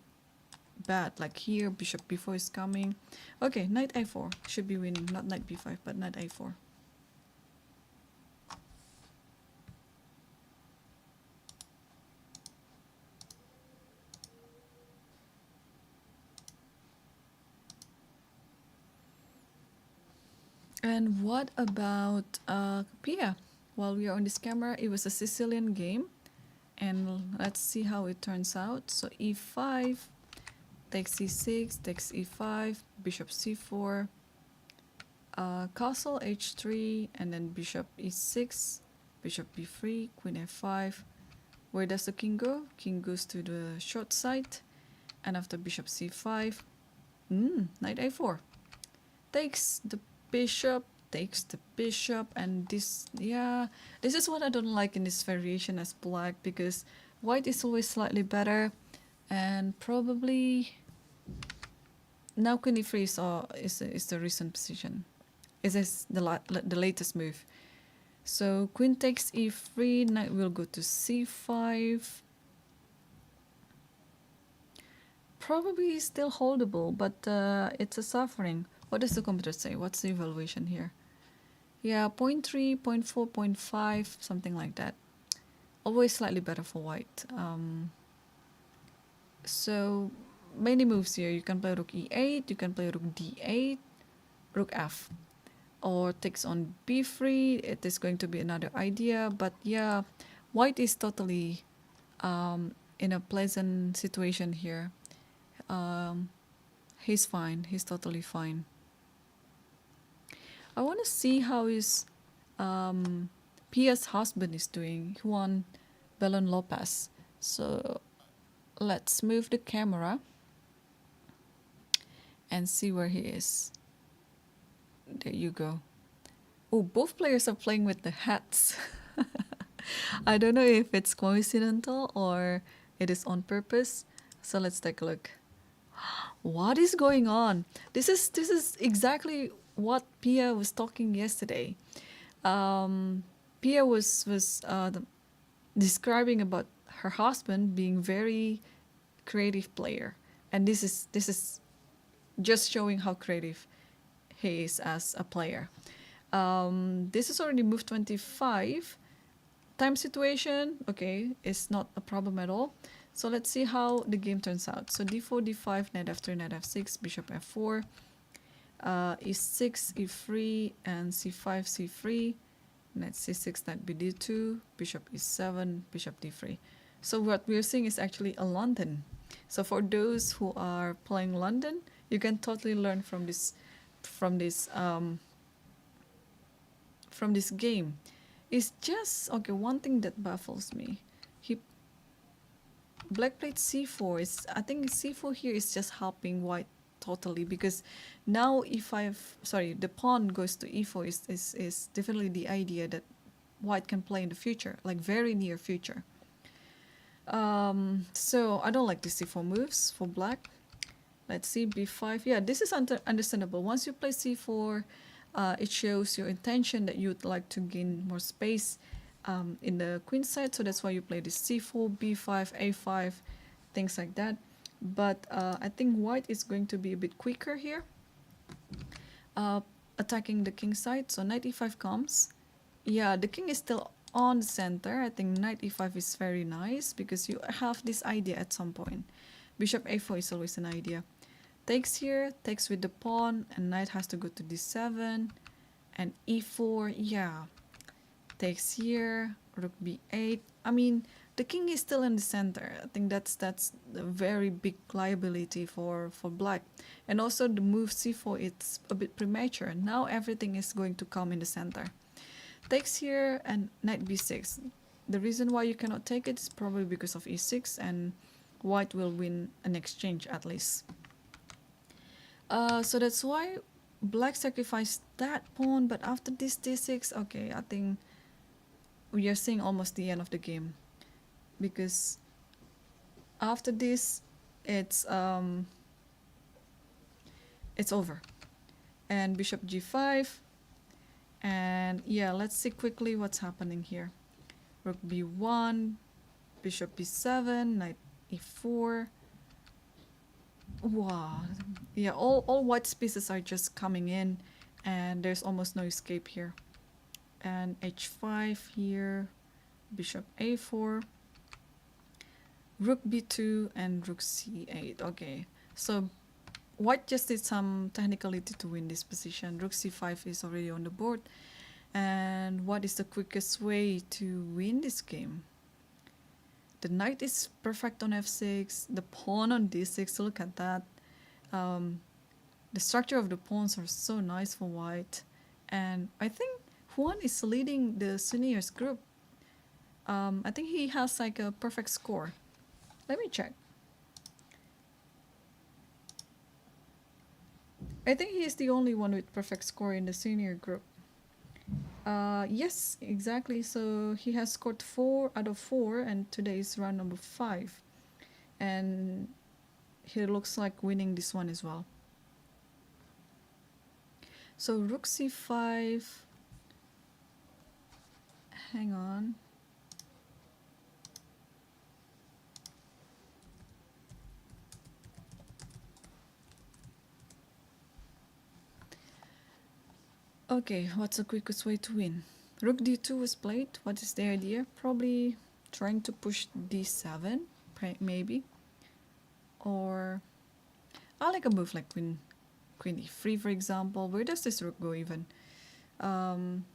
bad, like here, bishop b4 is coming. Okay, knight a4 should be winning, not knight b5, but knight a4. And what about Pia? While we are on this camera, it was a Sicilian game. And let's see how it turns out. So e5, takes e6, takes e5, bishop c4, castle h3, and then bishop e6, bishop b3, queen f5. Where does the king go? King goes to the short side. And after bishop c5, knight a4. Takes the bishop, and this, yeah, this is what I don't like in this variation as black, because white is always slightly better, and probably now queen e3 is the recent position. Is the latest move. So queen takes e3, knight will go to c5. Probably still holdable, but it's a suffering. What does the computer say? What's the evaluation here? Yeah, 0.3, 0.4, 0.5, something like that. Always slightly better for white. So many moves here. You can play rook e8, you can play rook d8, rook f. Or takes on b3, it is going to be another idea. But yeah, white is totally in a pleasant situation here. He's fine, he's totally fine. I want to see how his Pia's husband is doing, Juan Belon Lopez. So let's move the camera and see where he is. There you go. Oh, both players are playing with the hats. I don't know if it's coincidental or it is on purpose. So let's take a look. What is going on? This is exactly what Pia was talking yesterday. Pia was describing about her husband being very creative player, and this is just showing how creative he is as a player. This is already move 25. Time situation, okay, is not a problem at all. So let's see how the game turns out. So d4, d5, knight f3, knight f6, bishop f4, e6, e3, and c5, c3, knight c6, knight bd2, bishop e7, bishop d3. So what we're seeing is actually a London. So for those who are playing London, you can totally learn from this game. It's just okay. One thing that baffles me, black played c4. I think c4 here is just helping white totally, because now the pawn goes to e4 is definitely the idea that white can play in the future, like very near future. So I don't like the c4 moves for black. Let's see, b5. Yeah, this is understandable. Once you play c4, it shows your intention that you'd like to gain more space in the queen side. So that's why you play this c4, b5, a5, things like that. But I think white is going to be a bit quicker here, attacking the king side. So knight e5 comes. Yeah, the king is still on the center. I think knight e5 is very nice because you have this idea at some point. Bishop a4 is always an idea. Takes here, takes with the pawn, and knight has to go to d7, and e4, yeah. Takes here, rook b8. I mean, the king is still in the center. I think that's a very big liability for black. And also the move c4, it's a bit premature. Now everything is going to come in the center. Takes here, and knight b6. The reason why you cannot take it is probably because of e6, and white will win an exchange at least. So that's why black sacrificed that pawn, but after this d6, okay, I think we are seeing almost the end of the game, because after this it's over. And bishop g5, and yeah, let's see quickly what's happening here. Rook b1, bishop b7, knight e4. Wow, yeah, all white's pieces are just coming in, and there's almost no escape here. And h5 here, bishop a4, rook b2, and rook c8. Okay, so white just did some technicality to win this position. Rook c5 is already on the board. And what is the quickest way to win this game? The knight is perfect on f6, the pawn on d6, look at that. The structure of the pawns are so nice for white. And I think Juan is leading the seniors group. I think he has like a perfect score. Let me check. I think he is the only one with perfect score in the senior group. Yes, exactly. So he has scored 4 out of 4, and today is round number 5. And he looks like winning this one as well. So rook c5. Hang on. Okay, what's the quickest way to win? Rook d2 was played. What is the idea? Probably trying to push d7, maybe. Or I like a move like queen e3, for example. Where does this rook go even?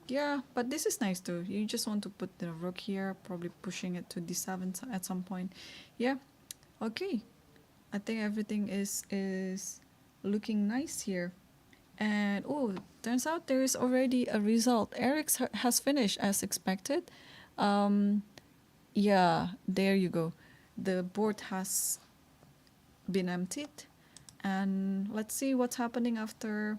Yeah, but this is nice too. You just want to put the rook here, probably pushing it to d7 at some point. Yeah, okay. I think everything is looking nice here. And oh, turns out there is already a result. Eric has finished as expected. Yeah, there you go. The board has been emptied. And let's see what's happening after.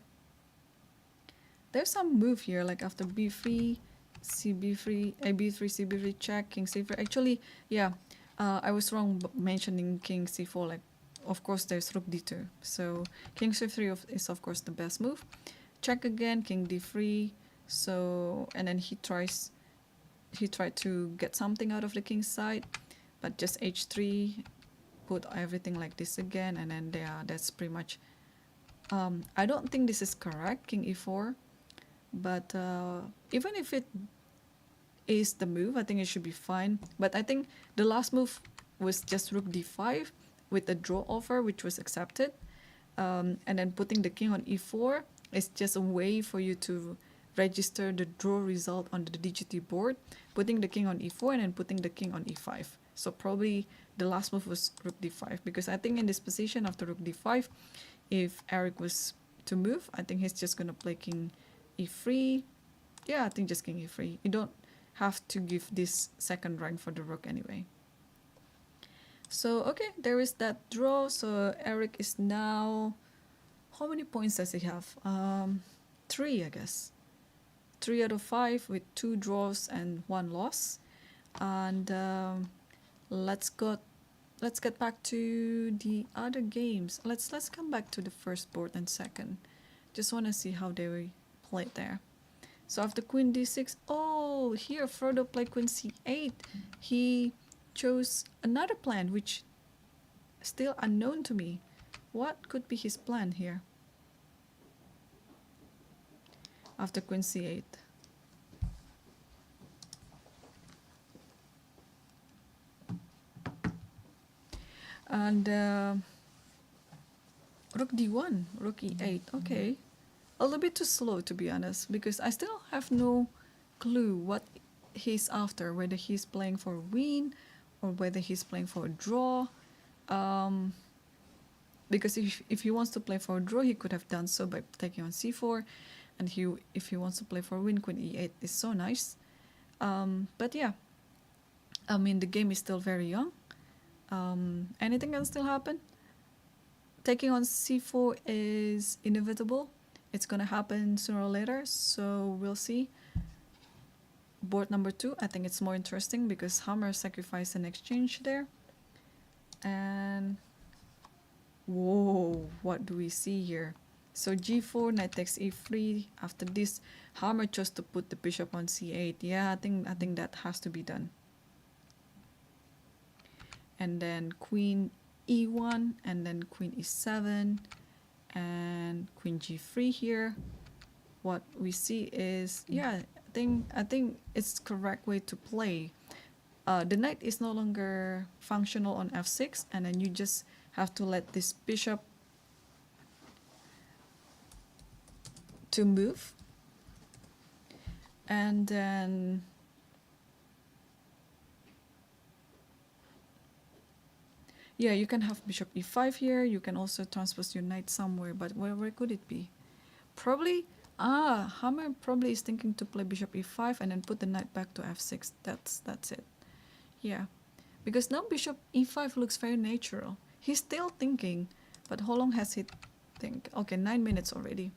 There's some move here, like after b3, cb3, ab3, cb3 check, king c4. Actually, yeah, I was wrong mentioning king c4. Like, of course, there's rook d2. So king c3 is of course the best move. Check again, king d3. So, and then he tried to get something out of the king's side, but just h3, put everything like this again, and then yeah, that's pretty much. I don't think this is correct, king e4, but even if it is the move, I think it should be fine. But I think the last move was just rook d5 with a draw offer, which was accepted, and then putting the king on e4 is just a way for you to register the draw result on the DGT board, putting the king on e4 and then putting the king on e5. So probably the last move was rook d5, because I think in this position after rook d5, if Eric was to move, I think he's just gonna play king e3. Yeah, I think just king e3. You don't have to give this second rank for the rook anyway. So okay, there is that draw. So Eric is now, how many points does he have? 3, I guess. 3 out of 5 with 2 draws and 1 loss. And let's get back to the other games. Let's come back to the first board and second. Just want to see how they played there. So after queen d6, oh, here Frodo played queen c8. He chose another plan, which is still unknown to me. What could be his plan here? After queen c8. And rook d1, rook e8, okay. A little bit too slow, to be honest, because I still have no clue what he's after, whether he's playing for a win or whether he's playing for a draw. Because if he wants to play for a draw, he could have done so by taking on c4, and if he wants to play for a win, queen e8 is so nice. But yeah, I mean, the game is still very young. Anything can still happen. Taking on c4 is inevitable. It's gonna happen sooner or later, so we'll see. Board number 2, I think it's more interesting because Hammer sacrificed an exchange there. And whoa, what do we see here? So g4, knight takes e3. After this, Hammer chose to put the bishop on c8. Yeah, I think that has to be done. And then queen e1, and then queen e7, and queen g3 here. What we see is, yeah, I think it's correct way to play. The knight is no longer functional on f6, and then you just have to let this bishop to move. And then yeah, you can have bishop e5 here. You can also transpose your knight somewhere, but where could it be? Probably, Hammer probably is thinking to play bishop e5 and then put the knight back to f6. That's it. Yeah, because now bishop e5 looks very natural. He's still thinking, but how long has he think? Okay, 9 minutes already.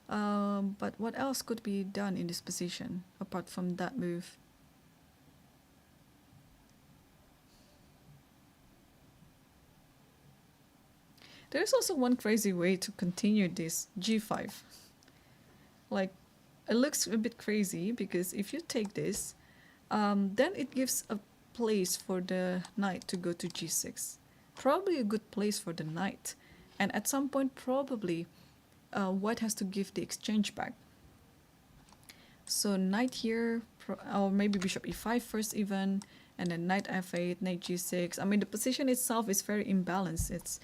But what else could be done in this position apart from that move? There's also one crazy way to continue this g5. Like, it looks a bit crazy because if you take this, then it gives a place for the knight to go to g6. Probably a good place for the knight. And at some point, probably, white has to give the exchange back. So knight here, or maybe bishop e5 first even, and then knight f8, knight g6. I mean, the position itself is very imbalanced. It's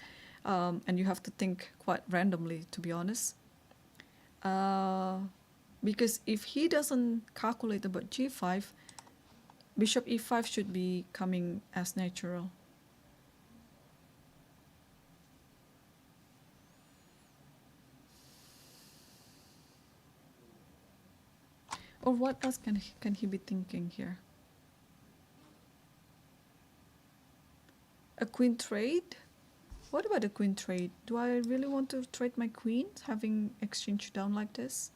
and you have to think quite randomly, to be honest. Because if he doesn't calculate about g5, bishop e5 should be coming as natural. Or what else can he be thinking here? A queen trade? What about a queen trade? Do I really want to trade my queen, having exchanged down like this?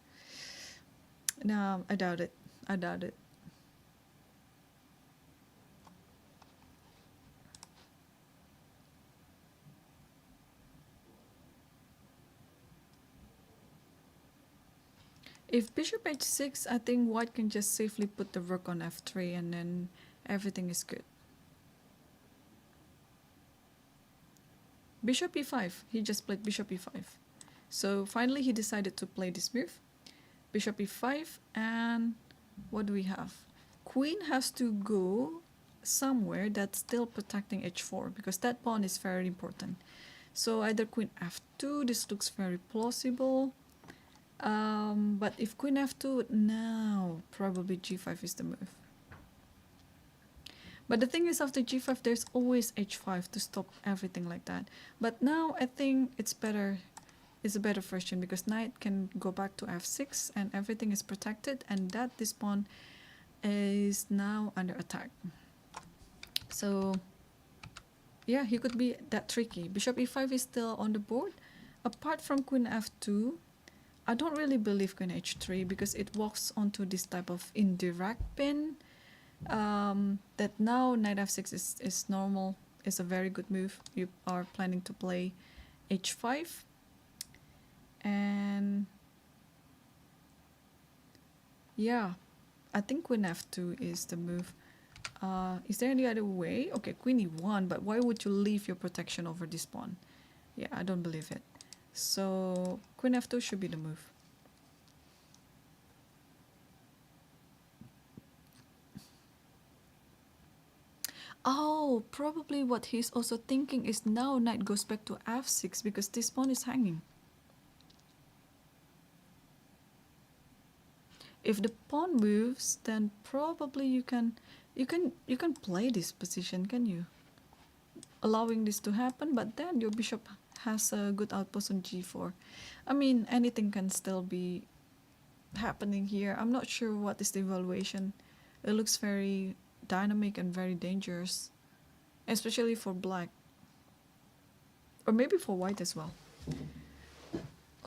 No, I doubt it. I doubt it. If bishop h6, I think white can just safely put the rook on f3 and then everything is good. Bishop e5, he just played bishop e5. So finally he decided to play this move. Bishop e5, and what do we have? Queen has to go somewhere that's still protecting h4 because that pawn is very important. So either queen f2, this looks very plausible. But if queen f2, now probably g5 is the move. But the thing is, after g5, there's always h5 to stop everything like that. But now I think it's a better version, because knight can go back to f6 and everything is protected, and that this pawn is now under attack. So yeah, he could be that tricky. Bishop e5 is still on the board. Apart from queen f2, I don't really believe queen h3, because it walks onto this type of indirect pin. That now knight f6 is normal, is a very good move. You are planning to play h5. And yeah, I think queen f2 is the move. Is there any other way? Okay, queen e1, but why would you leave your protection over this pawn? Yeah, I don't believe it. So queen f2 should be the move. Oh, probably what he's also thinking is now knight goes back to f6, because this pawn is hanging. If the pawn moves, then probably you can play this position, can you? Allowing this to happen, but then your bishop has a good outpost on g4. I mean, anything can still be happening here. I'm not sure what is the evaluation. It looks very dynamic and very dangerous, especially for black, or maybe for white as well.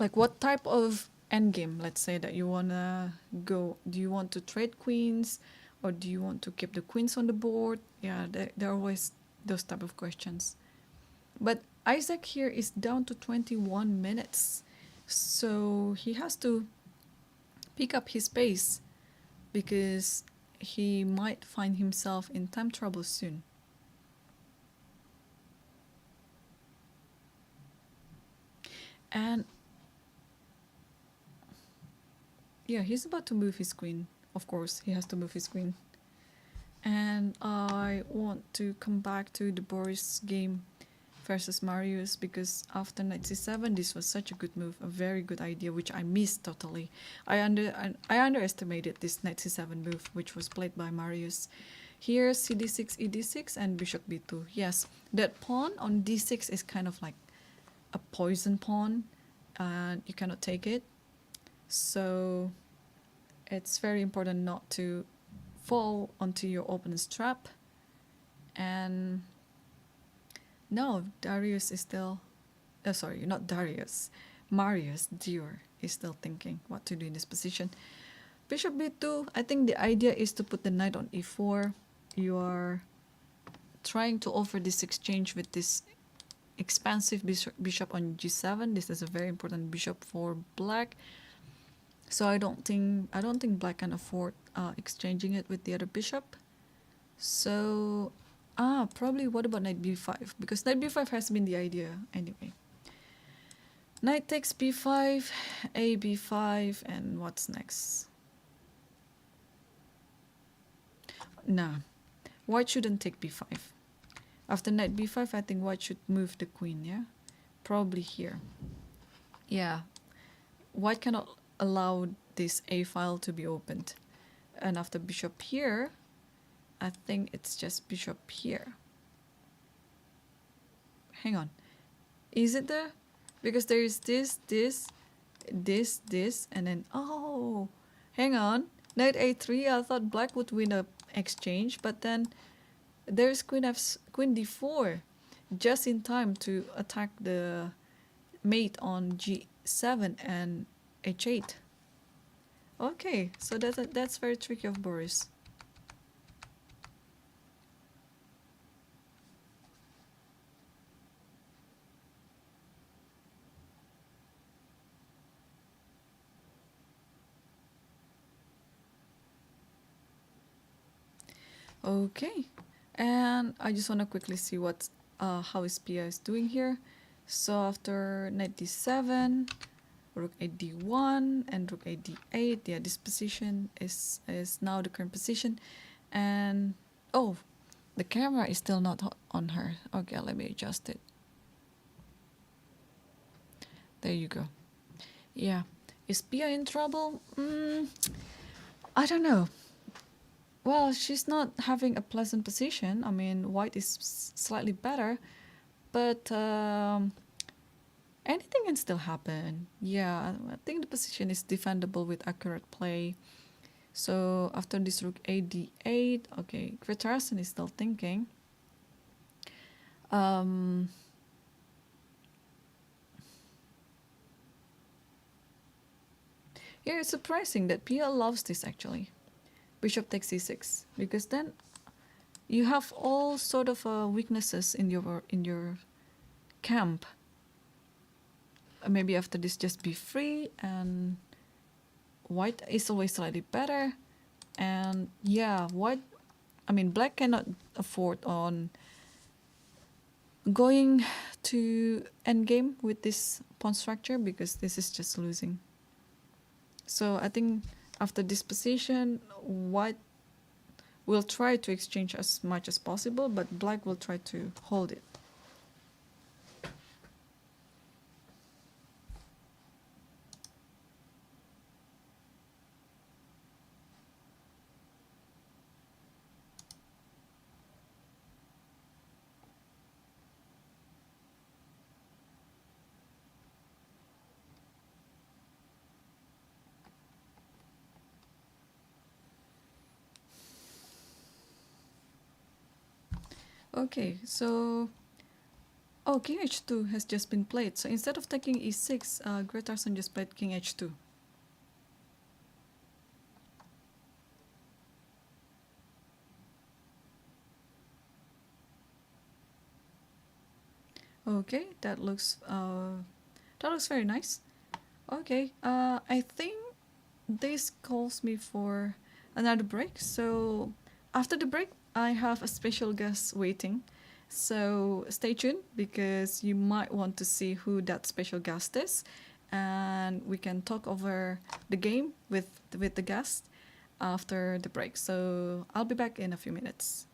Like, what type of endgame, let's say, that you wanna go? Do you want to trade queens, or do you want to keep the queens on the board? Yeah, there are always those type of questions. But Isaac here is down to 21 minutes, so he has to pick up his pace, because he might find himself in time trouble soon. And yeah, he's about to move his queen. Of course, he has to move his queen. And I want to come back to the Boris game versus Marius, because after knight c7, this was such a good move, a very good idea, which I missed totally. I underestimated this knight c7 move, which was played by Marius. Here, cd6, ed6, and bishop b2. Yes, that pawn on d6 is kind of like a poison pawn, and you cannot take it. So it's very important not to fall onto your opponent's trap. And no, Darius is still, sorry, not Darius, Marius Dior is still thinking what to do in this position. Bishop b2, I think the idea is to put the knight on e4. You are trying to offer this exchange with this expansive bishop on g7. This is a very important bishop for black. So I don't think black can afford exchanging it with the other bishop. So probably what about knight b5? Because knight b5 has been the idea anyway. Knight takes b5, a b5, and what's next? Nah, white shouldn't take b5. After knight b5, I think white should move the queen, yeah? Probably here. Yeah, white cannot allow this a file to be opened. And after bishop here, I think it's just bishop here. Hang on. Is it there? Because there is this, and then, oh, hang on. Knight a3, I thought black would win a exchange, but then there's queen d4, just in time to attack the mate on g7 and h8. Okay, so that's very tricky of Boris. Okay, and I just want to quickly see what how his Pia is doing here. So after knight d7, rook a d1, and rook a d8, yeah, this position is now the current position. And oh, the camera is still not on her. Okay, let me adjust it. There you go. Yeah, Is Pia in trouble? I don't know. Well, she's not having a pleasant position. I mean, white is slightly better, but anything can still happen. Yeah, I think the position is defendable with accurate play. So after this rook a d8, okay, Gretarsson is still thinking. Yeah, it's surprising that Pia loves this actually. Bishop takes c6, because then you have all sort of weaknesses in your camp. Maybe after this, just be free, and white is always slightly better. And yeah, black cannot afford on going to endgame with this pawn structure, because this is just losing. So I think after this position, white will try to exchange as much as possible, but black will try to hold it. Okay, so king h2 has just been played. So instead of taking e6, Gretarsson just played king h2. Okay, that looks very nice. Okay, I think this calls me for another break. So after the break, I have a special guest waiting. So stay tuned, because you might want to see who that special guest is, and we can talk over the game with the guest after the break. So I'll be back in a few minutes.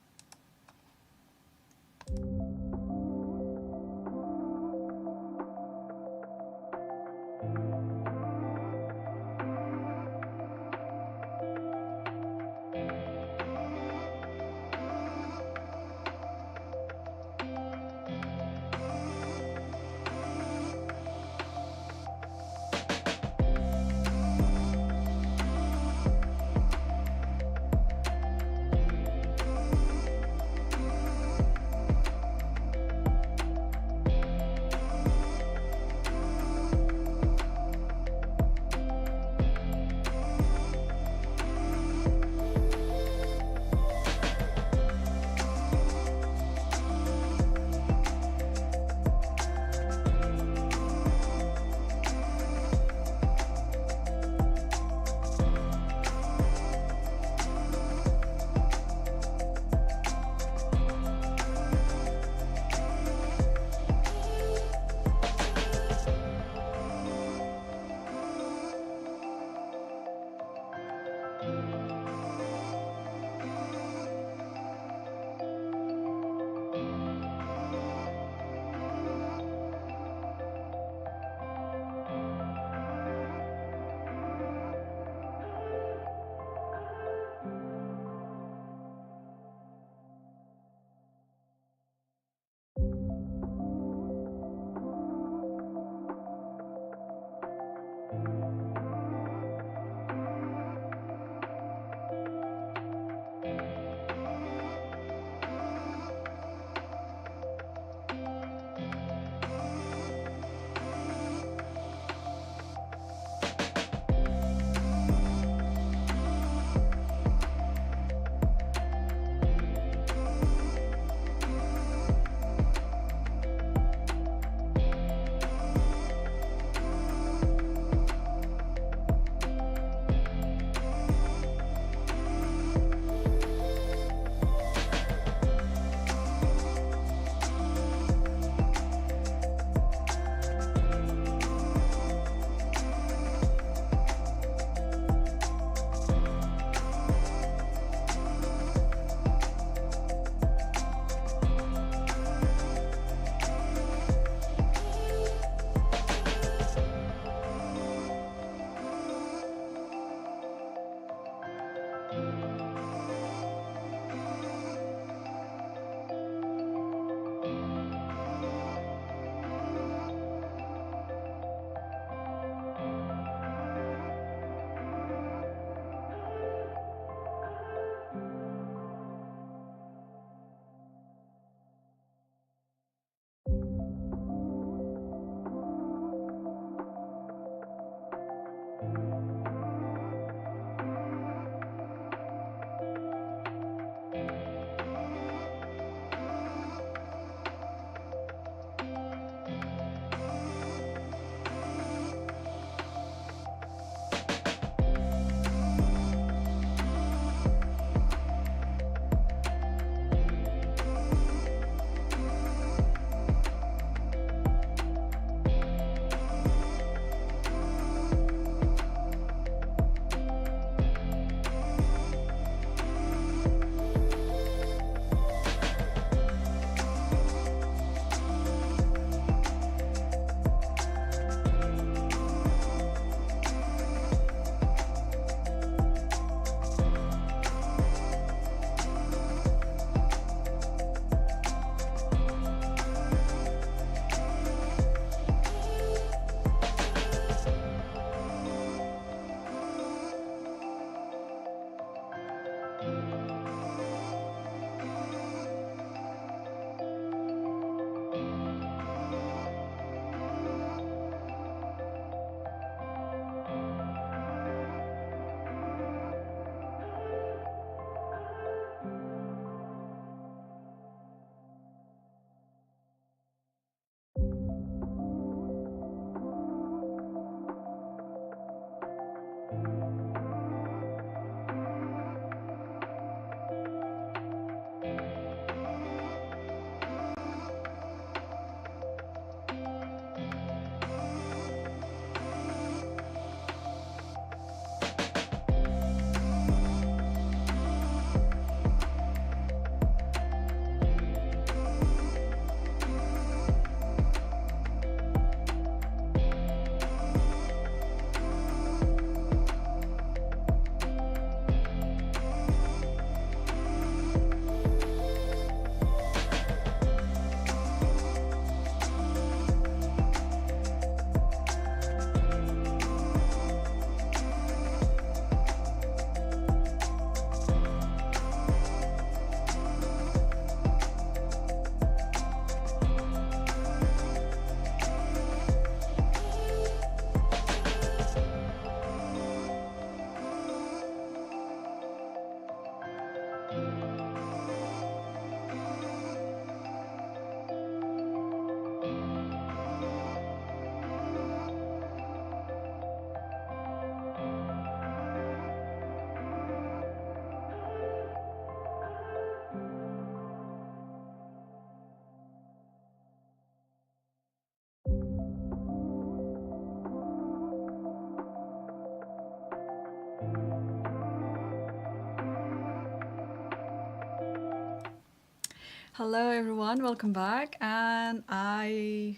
Hello everyone, welcome back. And I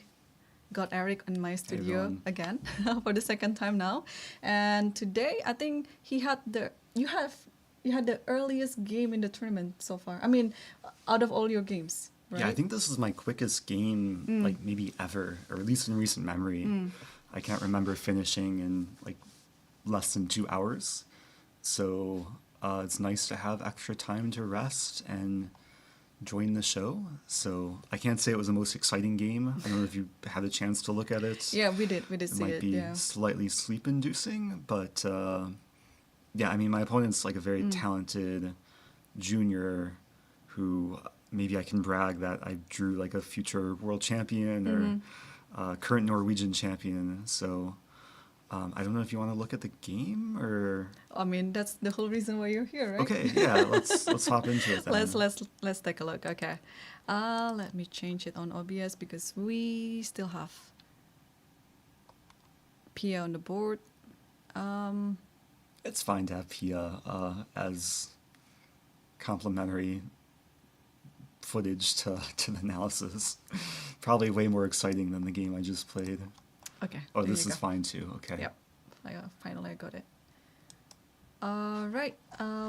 got Eric in my studio everyone. again for the second time now. And today I think you had the earliest game in the tournament so far. I mean, out of all your games, right? Yeah, I think this is my quickest game, like maybe ever, or at least in recent memory. I can't remember finishing in like less than 2 hours. So it's nice to have extra time to rest and join the show. So I can't say it was the most exciting game. I don't know if you had a chance to look at it. Yeah, we did It see might it. be Yeah. slightly sleep-inducing, but yeah, I mean, my opponent's like a very talented junior who maybe I can brag that I drew like a future world champion or current Norwegian champion. So I don't know if you want to look at the game or. I mean, that's the whole reason why you're here, right? Okay, yeah, let's hop into it then. Let's take a look. Okay, let me change it on OBS because we still have Pia on the board. It's fine to have Pia as complementary footage to the analysis. Probably way more exciting than the game I just played. Okay. Oh, there this you is go. fine too. Okay. Yep. Finally I got it. All right.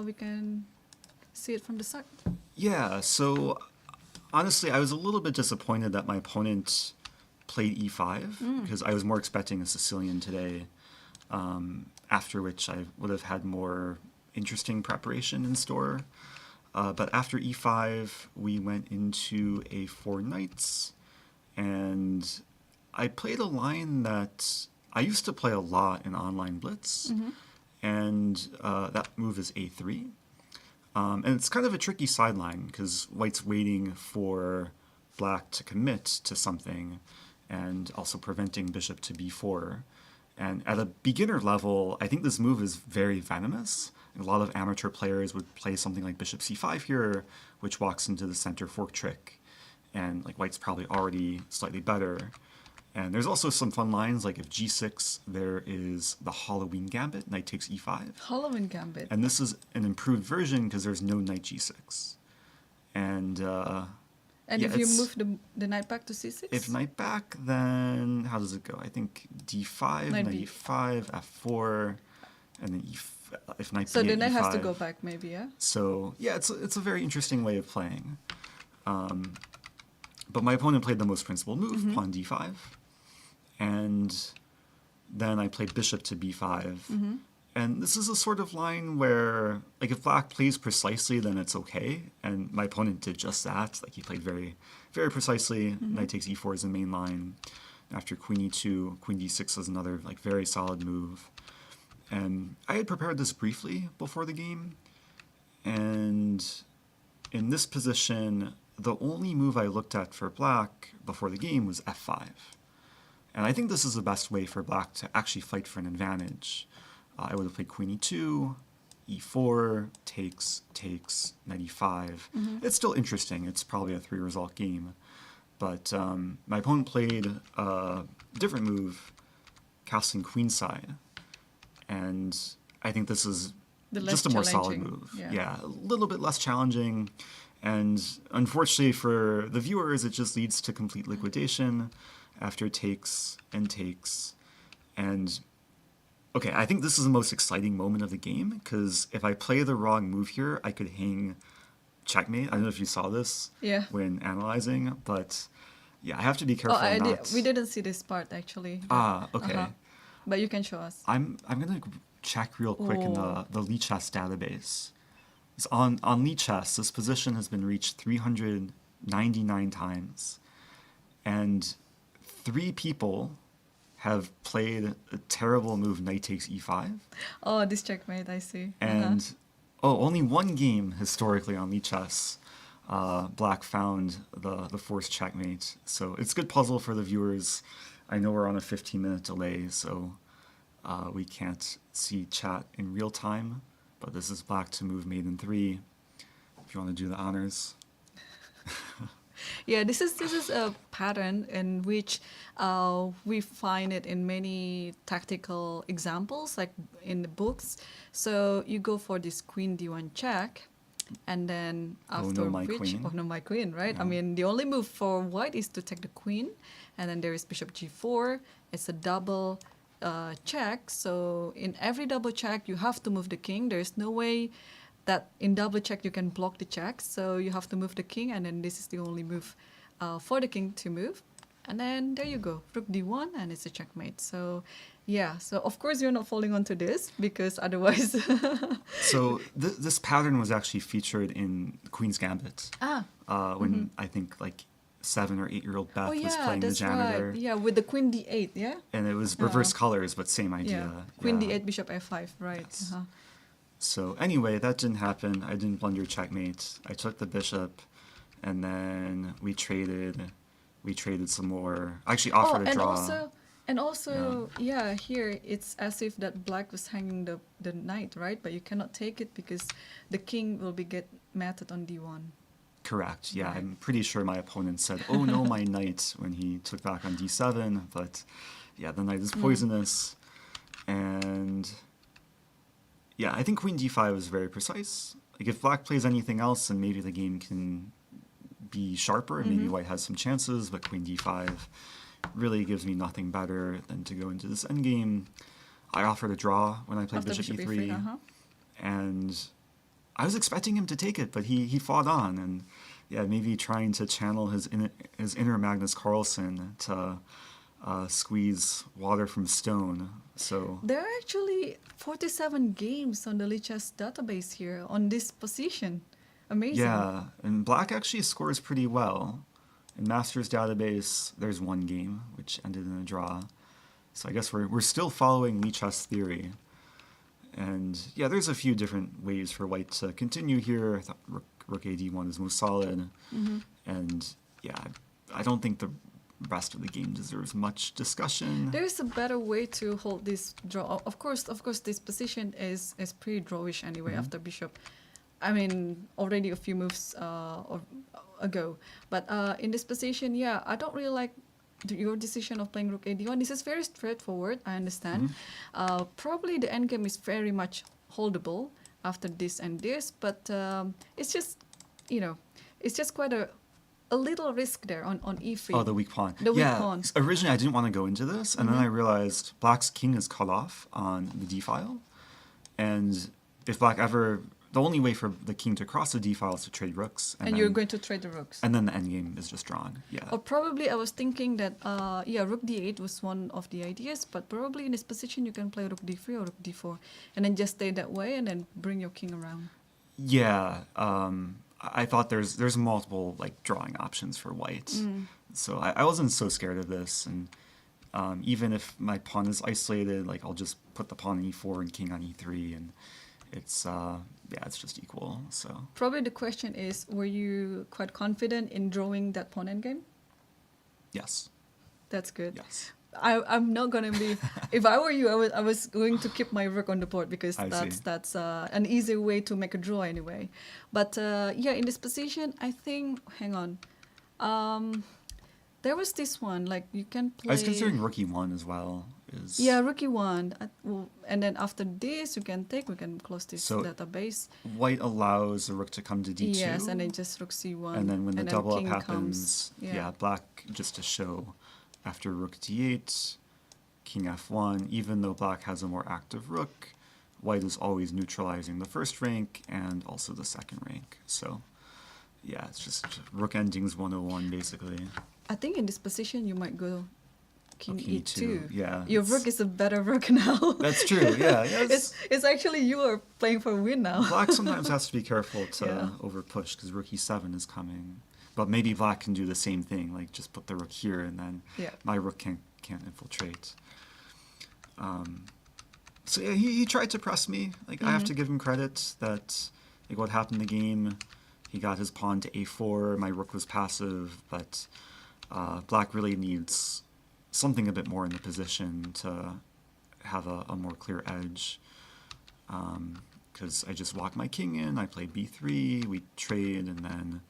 We can see it from the side. Yeah, so honestly, I was a little bit disappointed that my opponent played e5 because I was more expecting a Sicilian today, after which I would have had more interesting preparation in store. But after e5, we went into a4 knights, and I played a line that I used to play a lot in online blitz, and that move is a3. And it's kind of a tricky sideline because white's waiting for black to commit to something and also preventing bishop to b4. And at a beginner level, I think this move is very venomous. A lot of amateur players would play something like bishop c5 here, which walks into the center fork trick. And like white's probably already slightly better. And there's also some fun lines, like if g6, there is the Halloween gambit, knight takes e5. Halloween gambit. And this is an improved version because there's no knight g6. And yeah, if you move the knight back to c6? If knight back, then how does it go? I think d5, knight e5, f4, and then if knight so b8, the knight e5. has to go back maybe, yeah? So yeah, it's a very interesting way of playing. But my opponent played the most principled move, pawn d5. And then I played bishop to b5. And this is a sort of line where, like, if black plays precisely, then it's okay. And my opponent did just that. Like, he played very, very precisely. Knight takes e4 is the main line. After queen e2, queen d6 is another, like, very solid move. And I had prepared this briefly before the game. And in this position, the only move I looked at for black before the game was f5. And I think this is the best way for black to actually fight for an advantage. I would have played queen e2, e4, takes, knight e5. It's still interesting. It's probably a 3-result game. But my opponent played a different move, castling queenside. And I think this is just a more solid move. Yeah, a little bit less challenging. And unfortunately for the viewers, it just leads to complete liquidation after takes. And okay, I think this is the most exciting moment of the game, because if I play the wrong move here, I could hang checkmate. I don't know if you saw this when analyzing, but yeah, I have to be careful We didn't see this part, actually. Okay. But you can show us. I'm going to check real quick in the Lichess database. It's on Lichess, this position has been reached 399 times. And 3 people have played a terrible move, knight takes e5. Oh, this checkmate, I see. And only one game historically on Lichess, black found the forced checkmate. So it's a good puzzle for the viewers. I know we're on a 15-minute delay, so we can't see chat in real time. But this is black to move mate in 3. If you want to do the honors. Yeah, this is a pattern in which we find it in many tactical examples, like in the books. So you go for this queen d1 check, And then Oh, after no, my bridge, queen. oh no, my queen, right? Yeah. I mean, the only move for white is to take the queen, and then there is bishop g4. It's a double check. So in every double check, you have to move the king. There is no way that in double check you can block the check. So you have to move the king, and then this is the only move for the king to move. And then there you go, rook d1, and it's a checkmate. So yeah, so of course you're not falling onto this, because otherwise... So this pattern was actually featured in Queen's Gambit. When I think like 7 or 8-year-old Beth was playing the janitor. Right. Yeah, with the queen d8, yeah? And it was reverse colors, but same idea. Queen d8, bishop f5, right. Yes. So anyway, that didn't happen. I didn't blunder checkmate. I took the bishop, and then we traded some more. I actually offered a draw. And also, here it's as if that black was hanging the knight, right? But you cannot take it because the king will be get matted on d1. Correct. Yeah, Right. I'm pretty sure my opponent said, "Oh no, my knight," when he took back on d7. But yeah, the knight is poisonous, and yeah, I think queen d5 is very precise. Like if black plays anything else, then maybe the game can be sharper. Maybe white has some chances, but queen d5 really gives me nothing better than to go into this endgame. I offered a draw when I played After bishop bishop e3, e3, and I was expecting him to take it, but he fought on, and yeah, maybe trying to channel his inner Magnus Carlsen to squeeze water from stone. So There are actually 47 games on the Lichess database here on this position. Amazing. yeah, and black actually scores pretty well. In Masters database, there's one game which ended in a draw. So I guess we're still following Lichess theory. And yeah, there's a few different ways for white to continue here. I thought rook ad1 is most solid. And yeah, I don't think the rest of the game deserves much discussion. There is a better way to hold this draw. Of course, this position is pretty drawish anyway after bishop. I mean, already a few moves ago. But in this position, yeah, I don't really like your decision of playing rook ad1. This is very straightforward, I understand. Probably the endgame is very much holdable after this and this, but it's just, it's just quite a little risk there on e3. Oh, the weak pawn. The weak pawn. Originally I didn't want to go into this, and then I realized black's king is cut off on the d-file. And if black ever... The only way for the king to cross the d-file is to trade rooks. And you're going to trade the rooks. And then the endgame is just drawn, yeah. Or probably I was thinking that, rook d8 was one of the ideas, but probably in this position you can play rook d3 or rook d4, and then just stay that way and then bring your king around. Yeah, I thought there's multiple like drawing options for white. So I wasn't so scared of this, and even if my pawn is isolated, like I'll just put the pawn on e4 and king on e3, and it's it's just equal. So probably the question is, were you quite confident in drawing that pawn endgame? Yes. That's good. Yes. I'm not gonna be. If I were you, I was going to keep my rook on the board because that's an easy way to make a draw anyway. But in this position, I think. Hang on. There was this one, like you can play... I was considering rook e1 as well. Yeah, rook e1. And then after this, we can close this database. White allows the rook to come to d2. Yes, and then just rook c1. And then when the double up comes, happens, black, just to show, after rook d8, king f1, even though black has a more active rook, white is always neutralizing the first rank and also the second rank. So, yeah, it's just rook endings 101, basically. I think in this position you might go king e2. Yeah, your rook is a better rook now. That's true. Yeah, it's actually you are playing for a win now. Black sometimes has to be careful to over push because rook e7 is coming. But maybe black can do the same thing, like just put the rook here and then my rook can't infiltrate. So yeah, he tried to press me. Like I have to give him credit that like what happened in the game. He got his pawn to a4. My rook was passive, but black really needs something a bit more in the position to have a more clear edge. Because I just walked my king in, I played b3, we trade, and then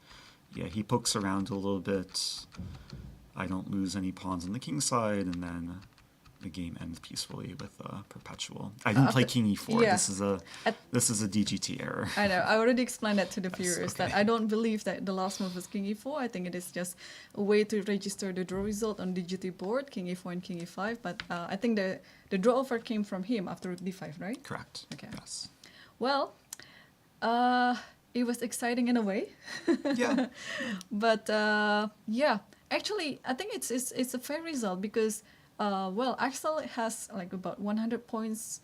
he pokes around a little bit. I don't lose any pawns on the king side, and then the game ends peacefully with perpetual. I didn't play King E4. yeah. This is a DGT error. I know. I already explained that to the viewers that I don't believe that the last move was King E4. I think it is just a way to register the draw result on DGT board, King E4 and King E5. But I think the draw offer came from him after Rook D5, right? Correct. Okay. Yes. Well, it was exciting in a way. Yeah. But yeah, actually, I think it's a fair result because well, Axel has like about 100 points,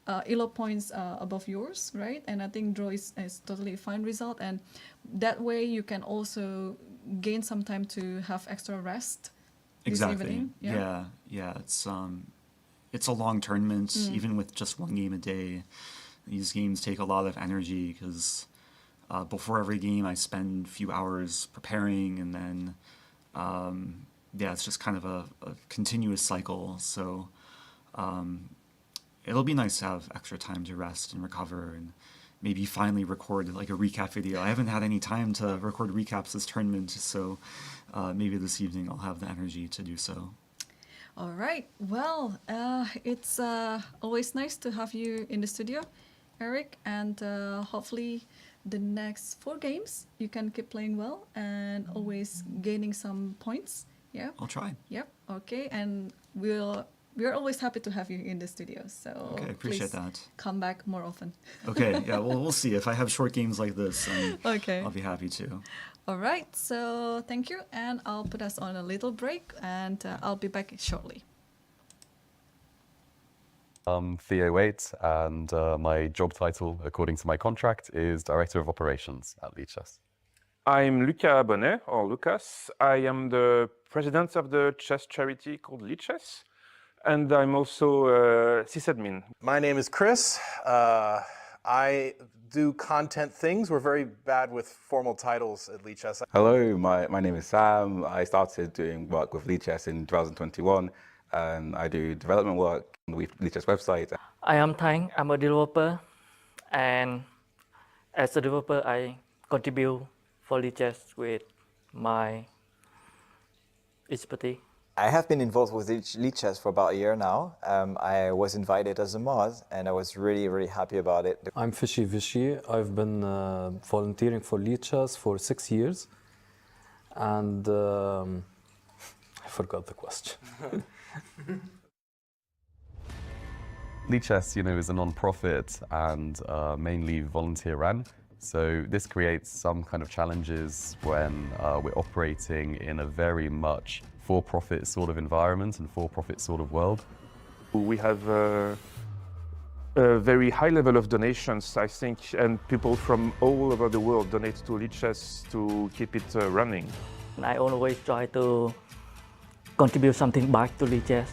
elo points above yours, right? And I think draw is totally a fine result, and that way you can also gain some time to have extra rest. Exactly. This evening. Yeah. It's a long tournament, even with just one game a day. These games take a lot of energy because before every game I spend a few hours preparing, and then yeah, it's just kind of a continuous cycle. So it'll be nice to have extra time to rest and recover, and maybe finally record like a recap video. I haven't had any time to record recaps this tournament, so maybe this evening I'll have the energy to do so. All right. Well, it's always nice to have you in the studio, Eric, and hopefully the next 4 games you can keep playing well and always gaining some points. Yeah. I'll try. Yep. Okay. And we're always happy to have you in the studio. So okay, I appreciate that. Come back more often. Okay. Yeah. Well, we'll see. If I have short games like this, okay, I'll be happy to. All right. So thank you, and I'll put us on a little break, and I'll be back shortly. Theo 8, and my job title, according to my contract, is Director of Operations at Lichess. I'm Luca Bonnet, or Lucas. I am the president of the chess charity called Lichess, and I'm also sysadmin. My name is Chris. I do content things. We're very bad with formal titles at Lichess. Hello, my name is Sam. I started doing work with Lichess in 2021, and I do development work on the Lichess website. I am Thanh. I'm a developer, and as a developer, I contribute for Lichess with my expertise. I have been involved with Lichess for about a year now. I was invited as a mod, and I was really happy about it. I'm Fishy Vishy. I've been volunteering for Lichess for 6 years, and I forgot the question. Lichess, is a non-profit and mainly volunteer-run. So this creates some kind of challenges when we're operating in a very much for-profit sort of environment and for-profit sort of world. We have a very high level of donations, I think, and people from all over the world donate to Lichess to keep it running. I always try to contribute something back to Lichess.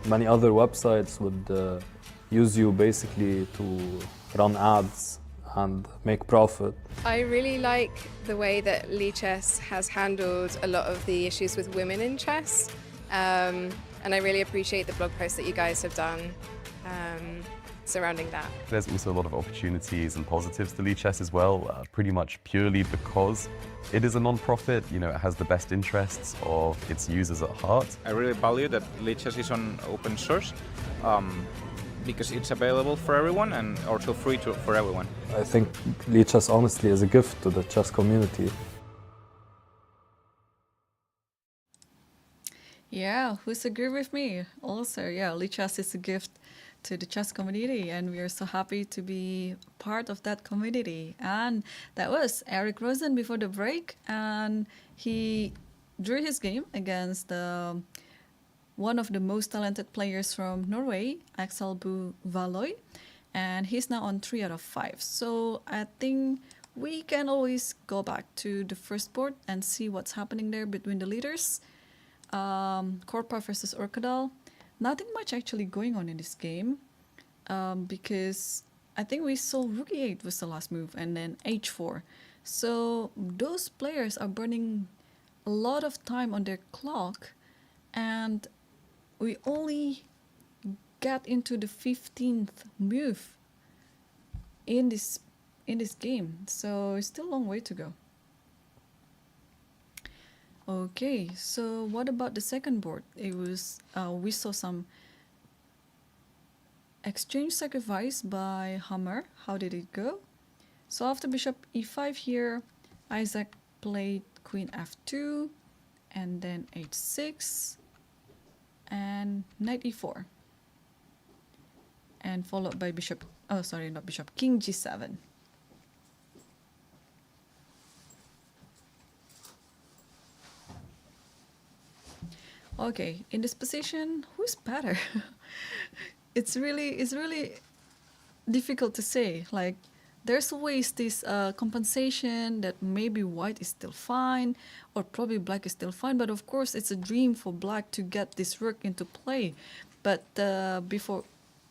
Many other websites would use you basically to run ads and make profit. I really like the way that Lichess has handled a lot of the issues with women in chess, and I really appreciate the blog post that you guys have done surrounding that. There's also a lot of opportunities and positives to Lichess as well, pretty much purely because it is a non-profit. It has the best interests of its users at heart. I really value that Lichess is on open source. Because it's available for everyone and also free for everyone. I think Lichess honestly is a gift to the chess community. Yeah, who's agree with me? Also, yeah, Lichess is a gift to the chess community, and we are so happy to be part of that community. And that was Eric Rosen before the break, and he drew his game against one of the most talented players from Norway, Axel Bu Valoy, and he's now on 3 out of 5. So I think we can always go back to the first board and see what's happening there between the leaders. Korpa versus Orkadal. Nothing much actually going on in this game because I think we saw Rook E8 was the last move and then H4. So those players are burning a lot of time on their clock, and we only get into the 15th move in this game, so it's still a long way to go. Okay, so what about the second board? It was we saw some exchange sacrifice by Hammer. How did it go? So after bishop e5 here, Isaac played queen f2, and then h6, and knight e4. And followed by bishop, oh sorry, not bishop, king g7. Okay, in this position, who's better? It's really difficult to say. Like, there's always this compensation that maybe white is still fine, or probably black is still fine. But of course, it's a dream for black to get this rook into play. But before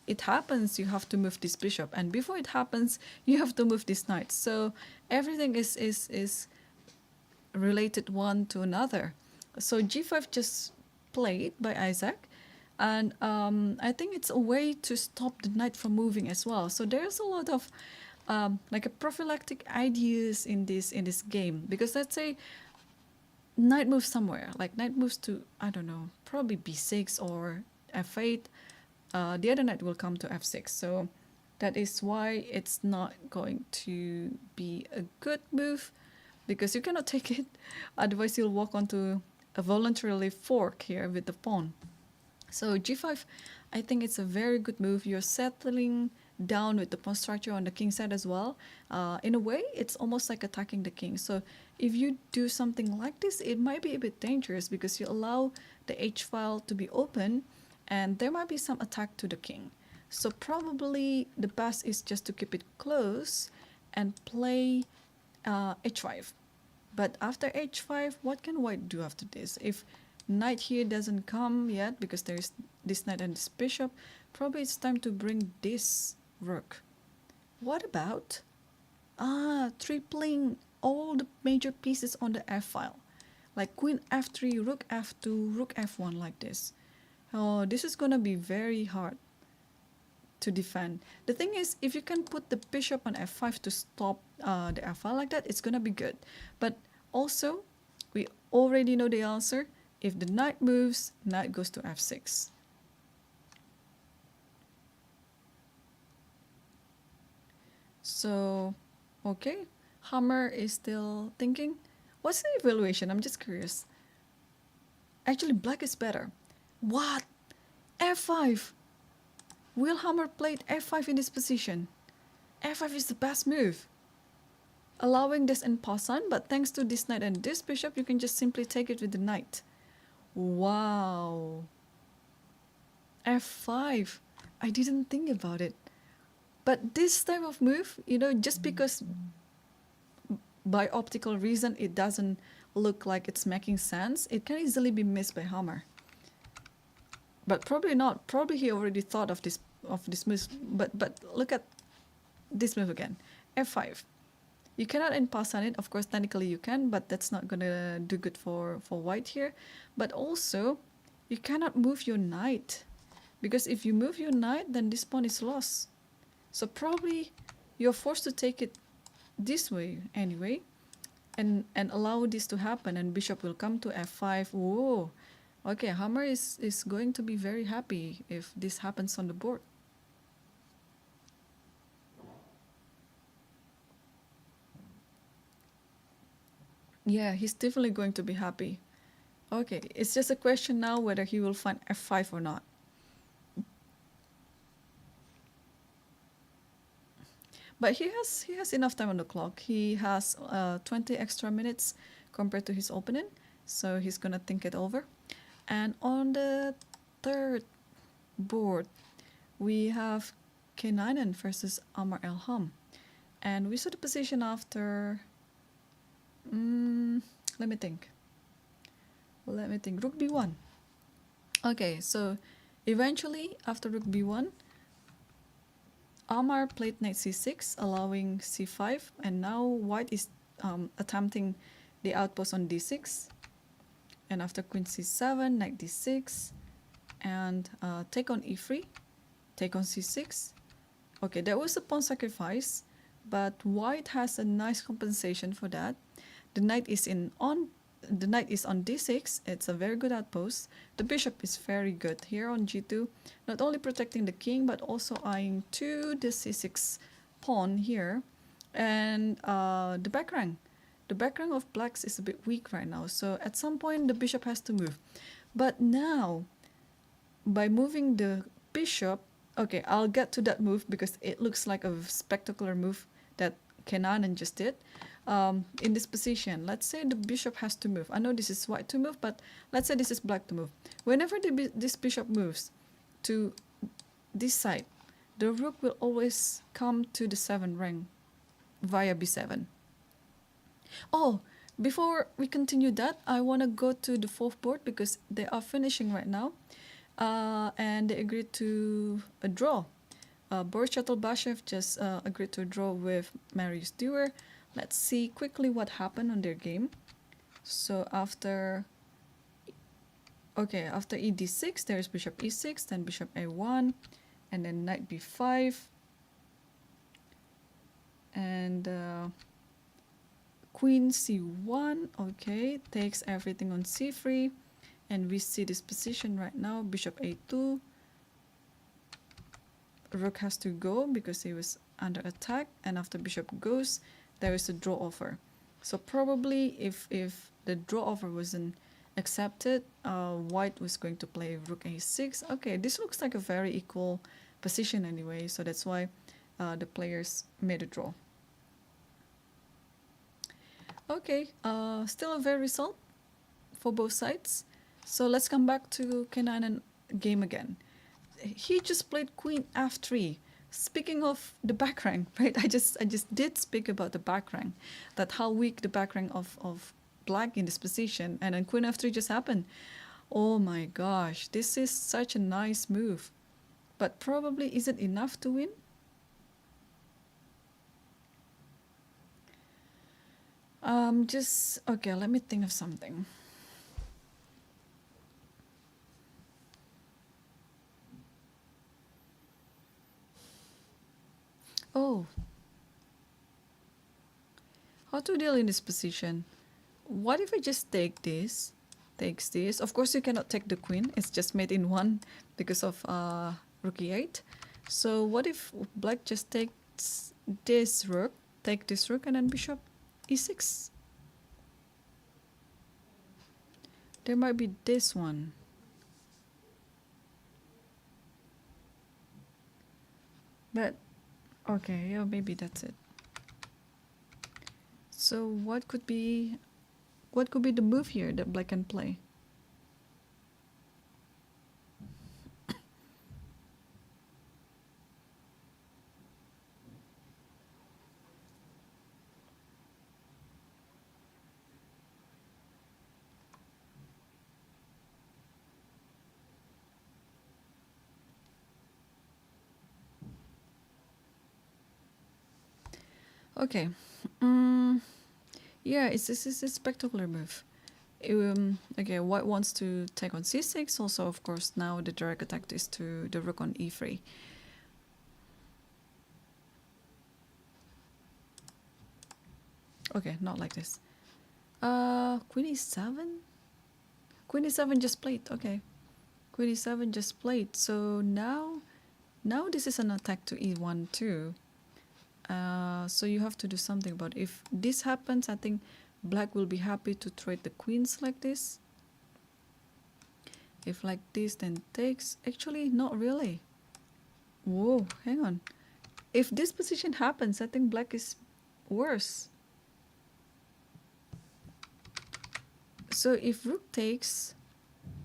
it happens, you have to move this bishop, and before it happens, you have to move this knight. So everything is related one to another. So g5 just played by Isaac, and I think it's a way to stop the knight from moving as well. So there's a lot of like a prophylactic ideas in this game, because let's say knight moves somewhere, like knight moves to, I don't know, probably b6 or f8, the other knight will come to f6. So that is why it's not going to be a good move, because you cannot take it, otherwise you'll walk onto a voluntarily fork here with the pawn. So g5, I think it's a very good move. You're settling down with the pawn structure on the king side as well. In a way, it's almost like attacking the king. So if you do something like this, it might be a bit dangerous, because you allow the h file to be open, and there might be some attack to the king. So probably the best is just to keep it close and play h5. But after h5, what can white do after this? If knight here doesn't come yet, because there's this knight and this bishop, probably it's time to bring this rook. What about tripling all the major pieces on the f file, like queen f3, rook f2, rook f1, like this? Oh, this is gonna be very hard to defend. The thing is, if you can put the bishop on f5 to stop the f file like that, it's gonna be good. But also, we already know the answer. If the knight moves, knight goes to f6. So, okay, Hammer is still thinking. What's the evaluation? I'm just curious. Actually, black is better. What? f5. Will Hammer played f5 in this position? f5 is the best move, allowing this en passant, but thanks to this knight and this bishop, you can just simply take it with the knight. Wow. f5. I didn't think about it. But this type of move, you know, just because by optical reason it doesn't look like it's making sense, it can easily be missed by Hammer. But probably not. Probably he already thought of this move. But look at this move again. f5. You cannot en passant it. Of course, technically you can, but that's not gonna do good for white here. But also, you cannot move your knight, because if you move your knight, then this pawn is lost. So probably you're forced to take it this way anyway, and allow this to happen, and bishop will come to f5. Whoa. Okay, Hammer is going to be very happy if this happens on the board. Yeah, he's definitely going to be happy. Okay, it's just a question now whether he will find f5 or not. But he has enough time on the clock. He has 20 extra minutes compared to his opponent, so he's gonna think it over. And on the third board, we have K9 versus Amar Elham. And we saw the position after, let me think, rook b1. Okay, so eventually after rook b1, Amar played knight c6, allowing c5, and now white is attempting the outpost on d6. And after queen c7, knight d6, and take on e3, take on c6. Okay, that was a pawn sacrifice, but white has a nice compensation for that. The knight is on the knight is on d6. It's a very good outpost. The bishop is very good here on g2, not only protecting the king but also eyeing to the c6 pawn here. And the back rank of blacks is a bit weak right now, so at some point the bishop has to move. But now, by moving the bishop, okay, I'll get to that move because it looks like a spectacular move that Kenanen just did. In this position, let's say the bishop has to move. I know this is white to move, but let's say this is black to move. Whenever this bishop moves to this side, the rook will always come to the 7th rank via b7. Oh, before we continue that, I want to go to the 4th board because they are finishing right now. And they agreed to a draw. Boris Chattelbashev just agreed to a draw with Marius Duer. Let's see quickly what happened on their game. So after e d6, there's bishop e6, then bishop a1, and then knight b5, and queen c1. Okay, takes everything on c3, and we see this position right now. Bishop a2. Rook has to go because he was under attack, and after bishop goes, there is a draw offer. So probably if the draw offer wasn't accepted, white was going to play rook a6. Okay, this looks like a very equal position anyway, so that's why the players made a draw. Okay, still a fair result for both sides. So let's come back to Kenanen game again. He just played queen f3. Speaking of the back rank, right? I just did speak about the back rank, that how weak the back rank of black in this position, and then queen f3 just happened. Oh my gosh, this is such a nice move. But probably, is it enough to win? Okay, let me think of something. Oh, how to deal in this position? What if I just take this, takes this? Of course, you cannot take the queen. It's just made in one because of rook e8. So what if black just takes this rook, take this rook, and then bishop e6? There might be this one. But okay, yeah, maybe that's it. So what could be the move here that black can play? Okay. Yeah, this is a spectacular move. Okay, white wants to take on c6. Also, of course, now the direct attack is to the rook on e3. Okay, not like this. Queen e7? Queen e7 just played, okay. Queen e7 just played. So now this is an attack to e1 too. So you have to do something about it. If this happens, I think black will be happy to trade the queens like this. If like this, then takes. Actually, not really. Whoa, hang on. If this position happens, I think black is worse. So if rook takes,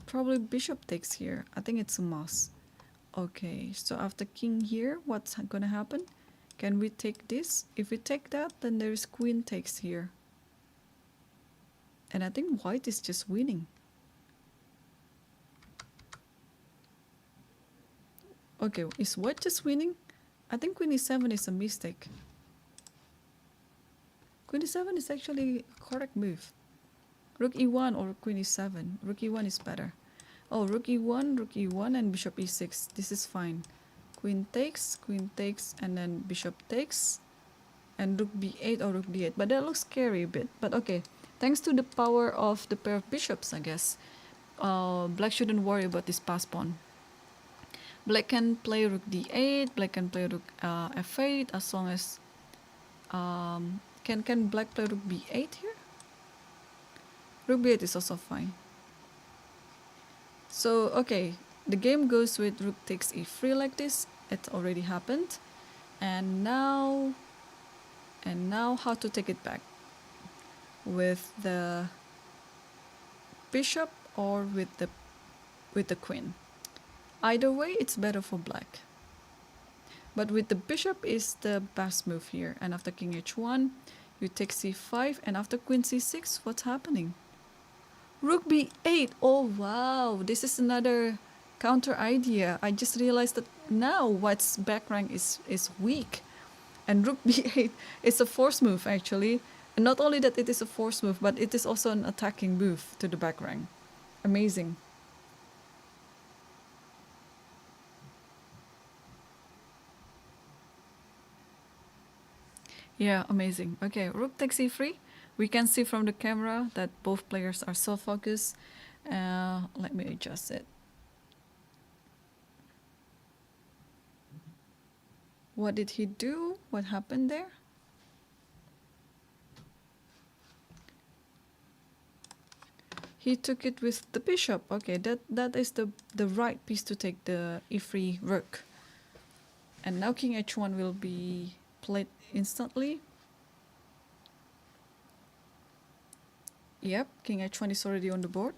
probably bishop takes here. I think it's a must. Okay, so after king here, what's gonna happen? Can we take this? If we take that, then there is queen takes here. And I think white is just winning. Okay, is white just winning? I think queen e7 is a mistake. Queen e7 is actually a correct move. Rook e1 or queen e7. Rook e1 is better. Oh, rook e1, and bishop e6. This is fine. Queen takes, and then bishop takes, and rook b8 or rook d8. But that looks scary a bit. But okay, thanks to the power of the pair of bishops, I guess, black shouldn't worry about this pass pawn. Black can play rook d8, black can play rook f8, as long as... can black play rook b8 here? Rook b8 is also fine. So, okay, the game goes with rook takes e3 like this. It already happened. And now how to take it back? With the bishop or with the queen? Either way, it's better for black. But with the bishop is the best move here. And after king h1, you take c5, and after queen c6, what's happening? Rook b8. Oh wow, this is another counter idea. I just realized that now white's back rank is weak. And rook b8 is a force move actually. And not only that it is a force move, but it is also an attacking move to the back rank. Amazing. Yeah, amazing. Okay, rook takes e3. We can see from the camera that both players are so focused. Let me adjust it. What did he do? What happened there? He took it with the bishop. Okay, that is the right piece to take the e3 rook. And now king h1 will be played instantly. Yep, king h1 is already on the board.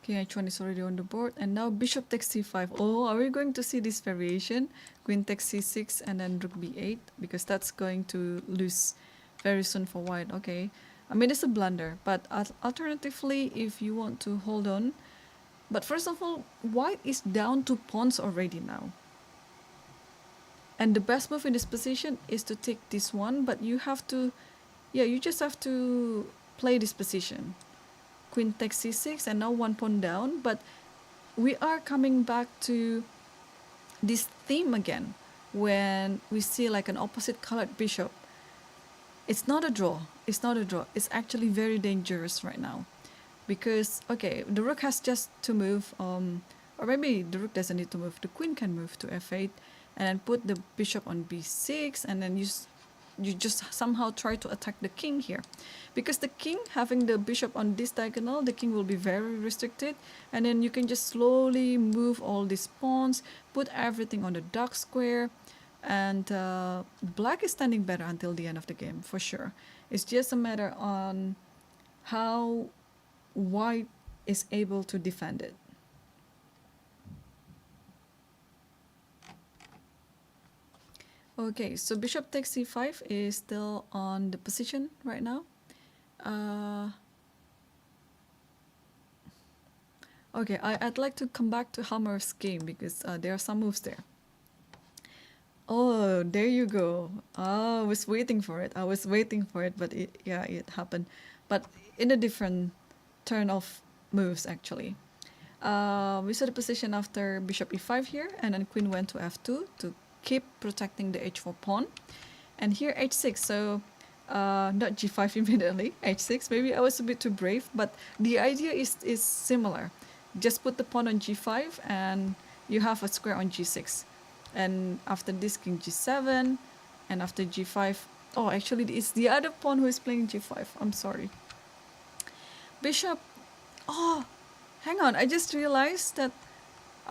King h1 is already on the board, and now bishop takes c5. Oh, are we going to see this variation? Queen takes c6 and then rook b8, because that's going to lose very soon for white. Okay, I mean it's a blunder, but alternatively, if you want to hold on, but first of all, white is down 2 pawns already now. And the best move in this position is to take this one, but you have to, yeah, you just have to play this position. Queen takes c6 and now 1 pawn down, but we are coming back to this theme again when we see like an opposite colored bishop. It's not a draw. It's not a draw. It's actually very dangerous right now. Because, okay, the rook has just to move, or maybe the rook doesn't need to move. The queen can move to f8 and then put the bishop on b6, and then you just somehow try to attack the king here. Because the king, having the bishop on this diagonal, the king will be very restricted, and then you can just slowly move all these pawns, put everything on the dark square, and black is standing better until the end of the game, for sure. It's just a matter on how white is able to defend it. Okay, so bishop takes c5 is still on the position right now. Okay, I'd like to come back to Hammer's game because there are some moves there. Oh, there you go. Oh, I was waiting for it. But it happened. But in a different turn of moves, actually. We saw the position after bishop e5 here, and then queen went to f2 to keep protecting the h4 pawn. And here h6, so not g5 immediately, h6. Maybe I was a bit too brave, but the idea is similar. Just put the pawn on g5 and you have a square on g6. And after this, king g7, and after g5, oh, actually it's the other pawn who is playing g5. I'm sorry. Bishop, oh, hang on, I just realized that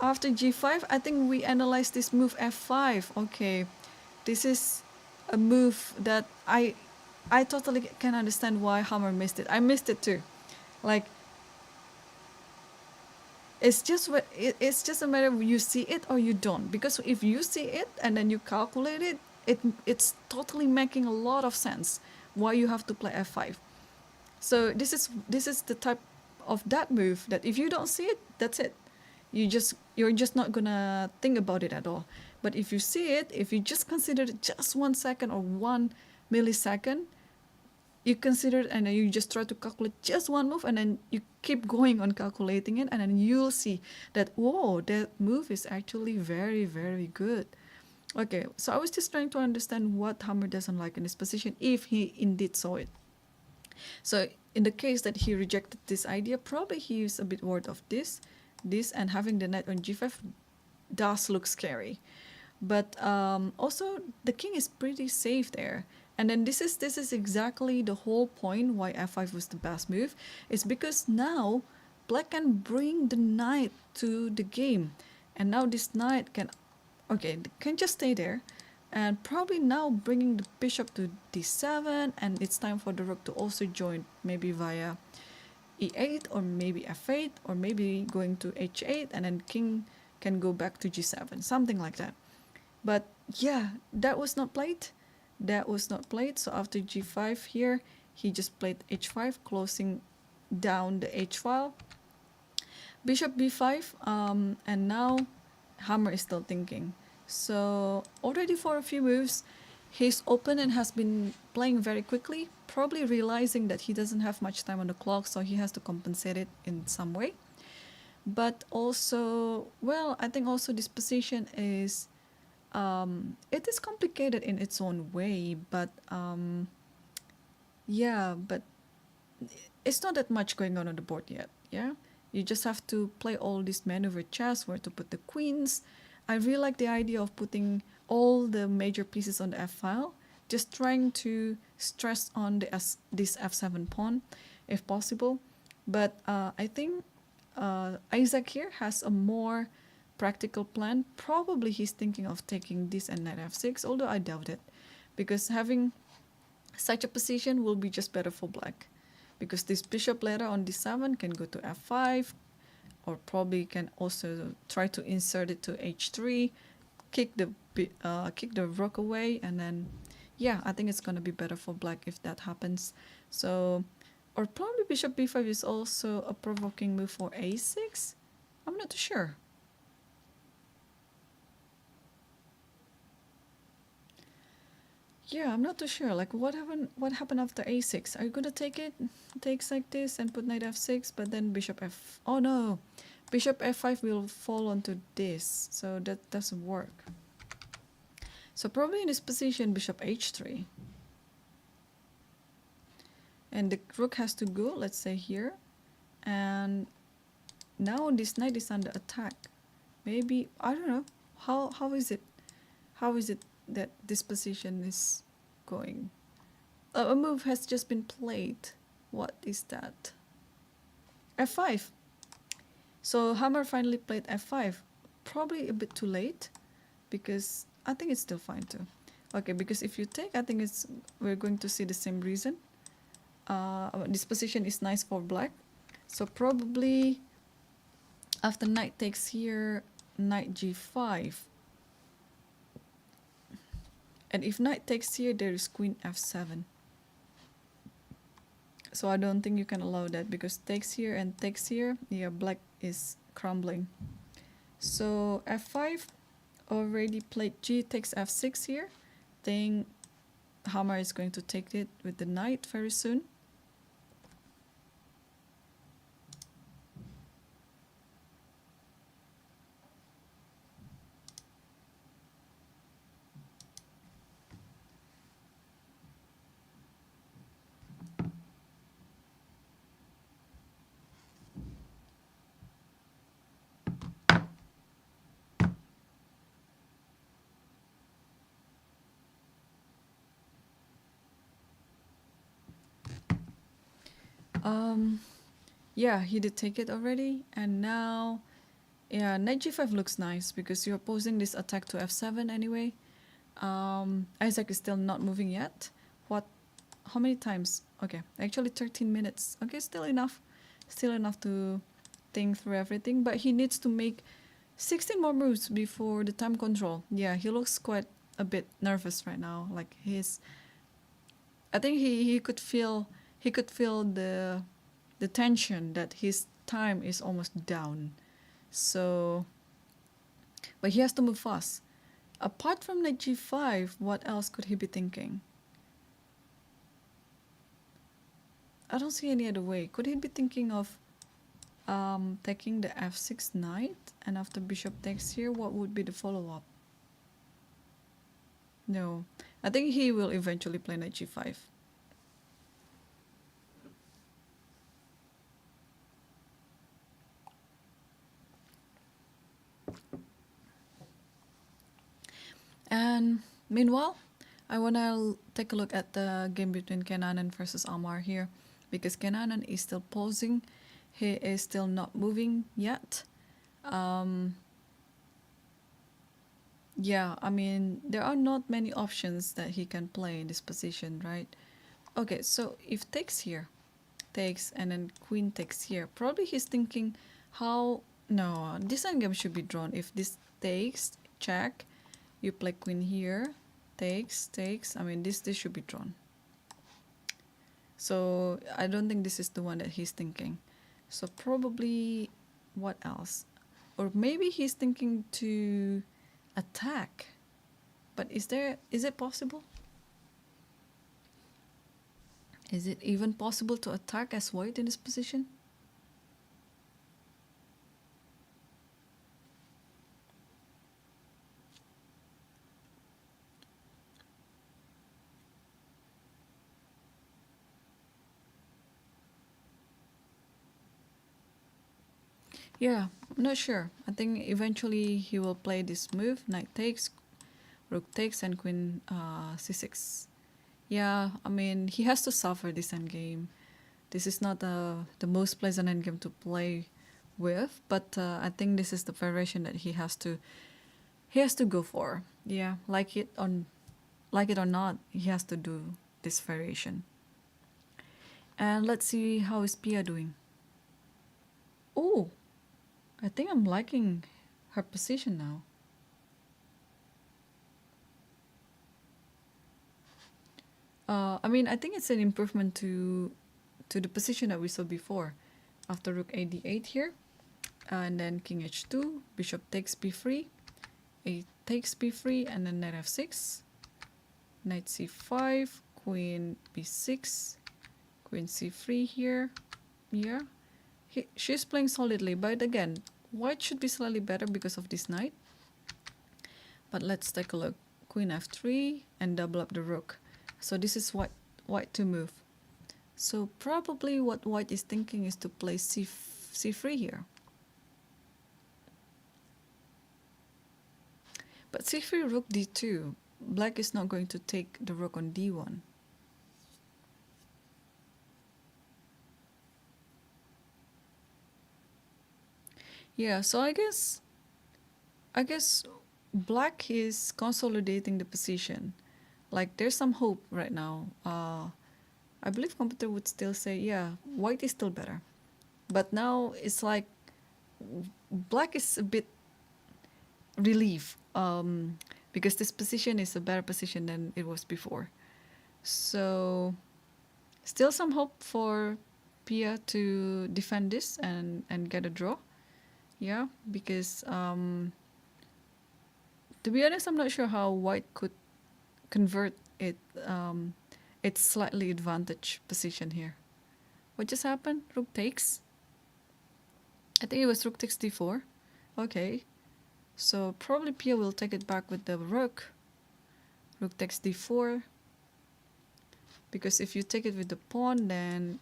after g5, I think we analyzed this move f5. Okay, this is a move that I totally can understand why Hammer missed it. I missed it too. Like, it's just a matter of you see it or you don't. Because if you see it and then you calculate it, it's totally making a lot of sense why you have to play f5. So this is the type of that move that if you don't see it, that's it. You're just not gonna think about it at all. But if you see it, if you just consider it just 1 second or 1 millisecond, you consider and then you just try to calculate just one move, and then you keep going on calculating it, and then you'll see that, whoa, that move is actually very, very good. Okay, so I was just trying to understand what Hammer doesn't like in this position, if he indeed saw it. So in the case that he rejected this idea, probably he is a bit worried of this, and having the knight on g5 does look scary. But also the king is pretty safe there. And then this is exactly the whole point why f5 was the best move. It's because now black can bring the knight to the game. And now this knight can just stay there. And probably now bringing the bishop to d7, and it's time for the rook to also join, maybe via e8 or maybe f8, or maybe going to h8, and then king can go back to g7, something like that. But yeah, that was not played. That was not played. So after g5 here, he just played h5, closing down the h file. Bishop b5, and now Hammer is still thinking. So already for a few moves, his opponent has been playing very quickly, probably realizing that he doesn't have much time on the clock, so he has to compensate it in some way. But also, well, I think also this position is, it is complicated in its own way, but yeah, but it's not that much going on the board yet, yeah? You just have to play all this maneuver chess, where to put the queens. I really like the idea of putting all the major pieces on the f file, just trying to stress on this f7 pawn, if possible. But I think Isaac here has a more practical plan. Probably he's thinking of taking this and knight f6, although I doubt it, because having such a position will be just better for black, because this bishop later on d7 can go to f5, or probably can also try to insert it to h3, kick the rook away, and then yeah, I think it's gonna be better for black if that happens. So, or probably bishop b5 is also a provoking move for a6. I'm not too sure. Yeah, I'm not too sure. Like, what happened after a6? Are you gonna take it? Takes like this and put knight f6, but then bishop f... Oh no! Bishop f5 will fall onto this, so that doesn't work. So probably in this position, bishop h3. And the rook has to go, let's say here. And now this knight is under attack. Maybe, I don't know. How is it? How is it that this position is going? A move has just been played. What is that? f5. So Hammer finally played f5. Probably a bit too late, because I think it's still fine too. Okay, because if you take, I think we're going to see the same reason. This position is nice for black. So probably after knight takes here, knight g5. And if knight takes here, there is queen f7. So I don't think you can allow that, because takes here and takes here, yeah, black is crumbling. So f5, already played g takes f6 here. Think Hammer is going to take it with the knight very soon. Yeah, he did take it already, and now, yeah, knight g5 looks nice because you're posing this attack to f7 anyway. Isaac is still not moving yet. How many times? Okay, actually 13 minutes. Okay, still enough to think through everything, but he needs to make 16 more moves before the time control. Yeah, he looks quite a bit nervous right now. Like I think he could feel the tension that his time is almost down. So, but he has to move fast. Apart from knight g5, what else could he be thinking? I don't see any other way. Could he be thinking of taking the f6 knight, and after bishop takes here, what would be the follow-up? No, I think he will eventually play knight g5. And meanwhile, I want to take a look at the game between Kenanen versus Amar here, because Kenanen is still pausing. He is still not moving yet. Yeah, I mean, there are not many options that he can play in this position, right? Okay, so if takes here, takes, and then queen takes here, probably he's thinking how... No, this endgame should be drawn. If this takes, check, you play queen here, takes, I mean, this should be drawn. So I don't think this is the one that he's thinking. So probably, what else? Or maybe he's thinking to attack. But is it possible? Is it even possible to attack as white in this position? Yeah, I'm not sure. I think eventually he will play this move, knight takes, rook takes, and queen c6. Yeah, I mean, he has to suffer this endgame. This is not the most pleasant endgame to play with, but I think this is the variation that he has to go for. Yeah, like it or not, he has to do this variation. And let's see how is Pia doing. Oh, I think I'm liking her position now. I mean, I think it's an improvement to the position that we saw before. After rook a d8 here, and then king h2, bishop takes b3, a takes b3, and then knight f6, knight c5, queen b6, queen c3 here. Yeah, she's playing solidly, but again, white should be slightly better because of this knight. But let's take a look. Queen f3 and double up the rook. So this is white to move. So probably what white is thinking is to play c3 here. But c3 rook d2. Black is not going to take the rook on d1. Yeah, so I guess black is consolidating the position. Like, there's some hope right now. I believe computer would still say, yeah, white is still better. But now it's like black is a bit relieved, because this position is a better position than it was before. So still some hope for Pia to defend this and get a draw. Yeah, because to be honest, I'm not sure how white could convert its slightly advantage position here. What just happened? Rook takes. I think it was rook takes d4. Okay, so probably Pia will take it back with the rook. Rook takes d4. Because if you take it with the pawn, then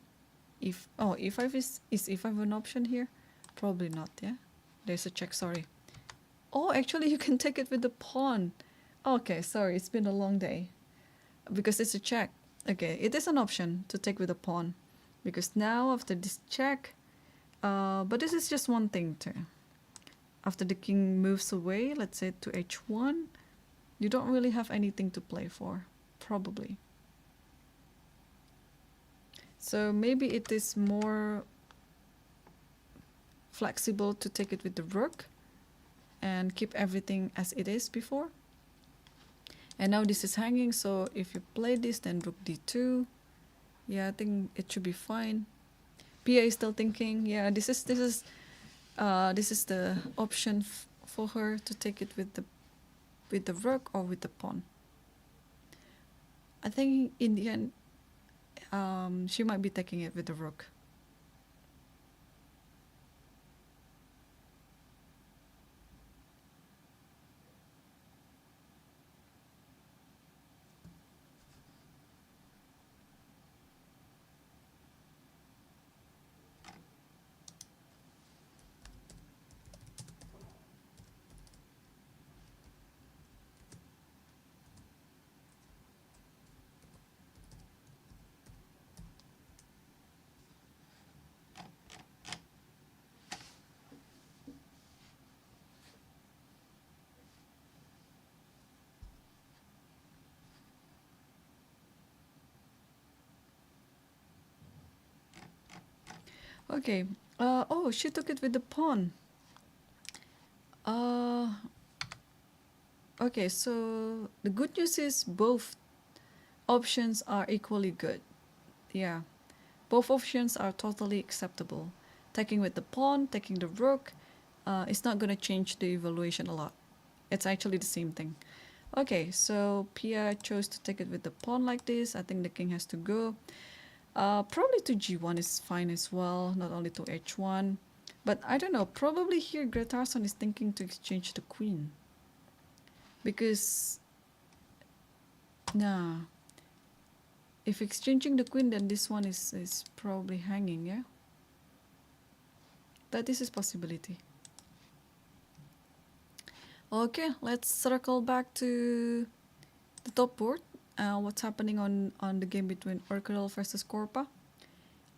e5 is e5 an option here? Probably not. Yeah, there's a check. Sorry. Oh, actually, you can take it with the pawn. Okay, sorry, it's been a long day. Because it's a check. Okay, it is an option to take with a pawn. Because now, after this check... but this is just one thing too. After the king moves away, let's say to h1, you don't really have anything to play for. Probably. So maybe it is more flexible to take it with the rook and keep everything as it is before. And now this is hanging, so if you play this, then rook d2. Yeah, I think it should be fine. Pia is still thinking, yeah, this is the option for her to take it with the rook or with the pawn. I think in the end, she might be taking it with the rook. Okay. Oh, she took it with the pawn. Okay, so the good news is both options are equally good. Yeah, both options are totally acceptable. Taking with the pawn, taking the rook, it's not going to change the evaluation a lot. It's actually the same thing. Okay, so Pia chose to take it with the pawn like this. I think the king has to go. Probably to g1 is fine as well, not only to h1. But I don't know, probably here Gretarsson is thinking to exchange the queen. Because, nah, if exchanging the queen, then this one is probably hanging, yeah? But this is possibility. Okay, let's circle back to the top board. What's happening on the game between Urkel versus Korpa.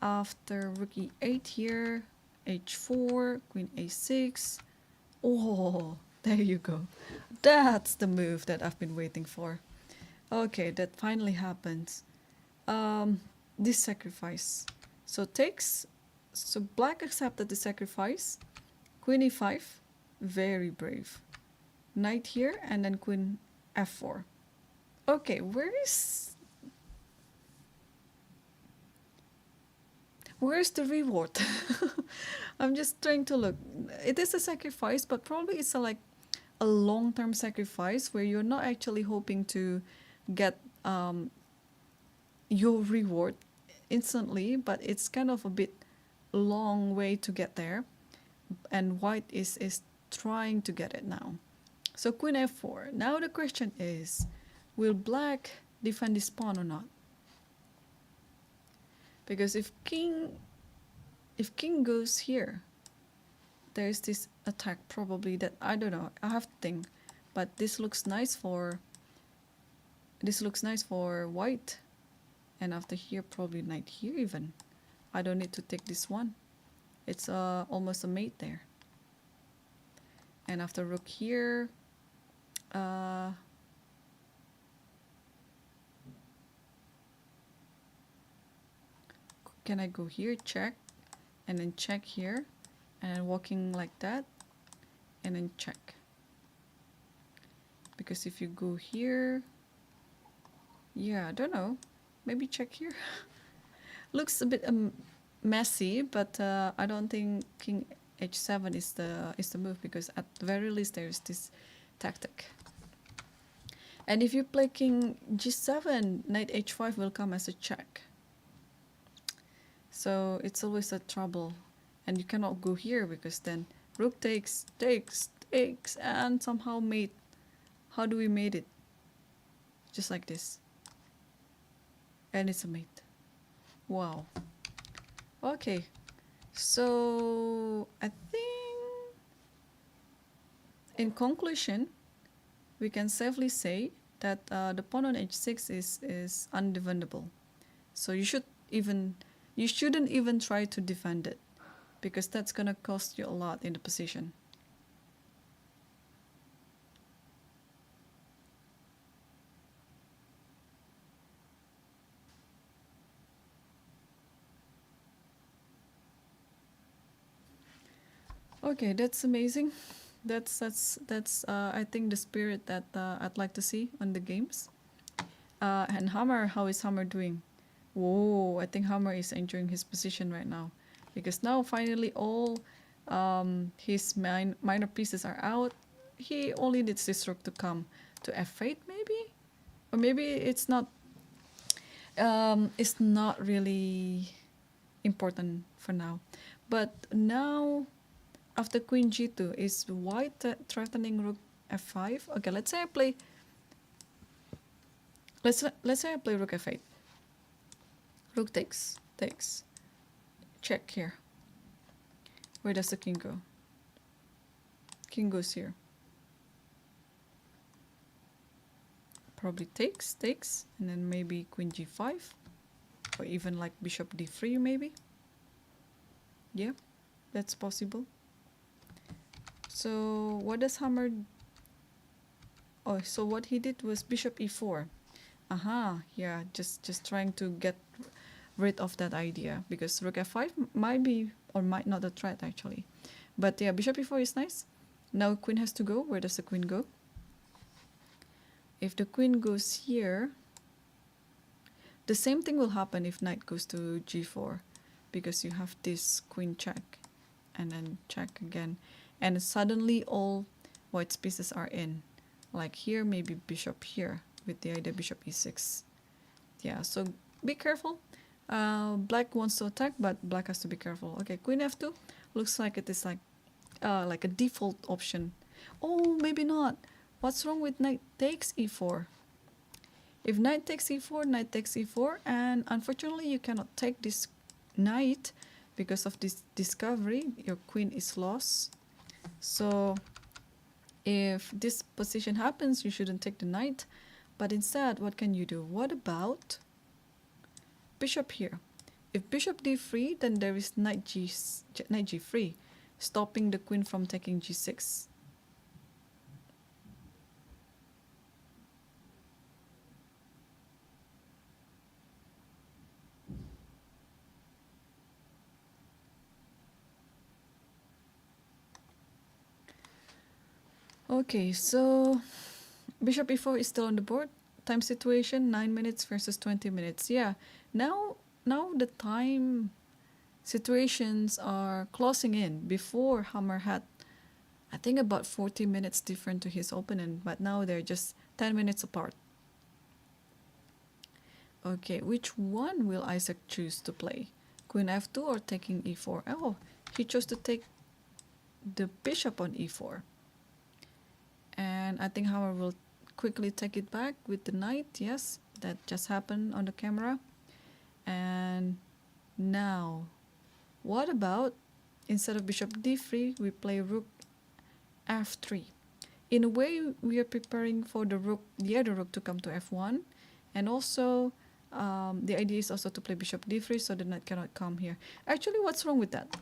After rook e8 here, h4, queen a6. Oh, there you go. That's the move that I've been waiting for. Okay, that finally happens. This sacrifice. So black accepted the sacrifice. Queen e5, very brave. Knight here and then queen f4. Okay, where's the reward? I'm just trying to look. It is a sacrifice, but probably it's like a long-term sacrifice where you're not actually hoping to get your reward instantly, but it's kind of a bit long way to get there, and white is trying to get it now. So queen f4. Now the question is, will black defend this pawn or not? Because if king goes here, there's this attack probably that, I don't know, I have to think, but this looks nice for white, and after here probably knight here even. I don't need to take this one. It's almost a mate there. And after rook here, can I go here, check, and then check here, and then walking like that, and then check? Because if you go here, yeah, I don't know, maybe check here. Looks a bit messy, but I don't think king h7 is the move, because at the very least there's this tactic. And if you play king g7, knight h5 will come as a check. So it's always a trouble, and you cannot go here because then rook takes, and somehow mate. How do we mate it? Just like this. And it's a mate. Wow. Okay. So I think in conclusion, we can safely say that the pawn on h6 is undefendable. So you shouldn't even try to defend it, because that's gonna cost you a lot in the position. Okay, that's amazing. That's I think the spirit that I'd like to see on the games. And Hammer, how is Hammer doing? Whoa, I think Hammer is enjoying his position right now, because now finally all his minor pieces are out. He only needs this rook to come to f8 maybe, or maybe it's not. It's not really important for now. But now, after queen g2, is white threatening rook f5? Okay, let's say I play. Let's say I play rook f8. Rook takes. Check here. Where does the king go? King goes here. Probably takes, and then maybe queen g5, or even like bishop d3 maybe. Yeah, that's possible. So what does Hammer? Oh, so what he did was bishop e4. Aha, yeah, just trying to get rid of that idea, because rook f5 might be or might not a threat actually. But yeah, bishop e4 is nice. Now queen has to go. Where does the queen go? If the queen goes here, the same thing will happen if knight goes to g4, because you have this queen check and then check again, and suddenly all white's pieces are in. Like here, maybe bishop here with the idea bishop e6. Yeah, so be careful. Black wants to attack, but black has to be careful. Okay, queen f2 looks like it is like a default option. Oh, maybe not. What's wrong with knight takes e4? If knight takes e4, knight takes e4, and unfortunately you cannot take this knight because of this discovery. Your queen is lost. So if this position happens, you shouldn't take the knight, but instead, what can you do? What about bishop here? If bishop d3, then there is knight g3, stopping the queen from taking g6. Okay, so bishop e4 is still on the board. Time situation 9 minutes versus 20 minutes. Yeah, now the time situations are closing in. Before, Hammer had, I think, about 40 minutes different to his opponent, but now they're just 10 minutes apart. Okay, which one will Isaac choose to play? Queen f2 or taking e4? Oh, he chose to take the bishop on e4. And I think Hammer will quickly take it back with the knight. Yes, that just happened on the camera. And now, what about, instead of bishop d3, we play rook f3. In a way, we are preparing for the other rook to come to f1. And also, the idea is also to play bishop d3 so the knight cannot come here. Actually, what's wrong with that?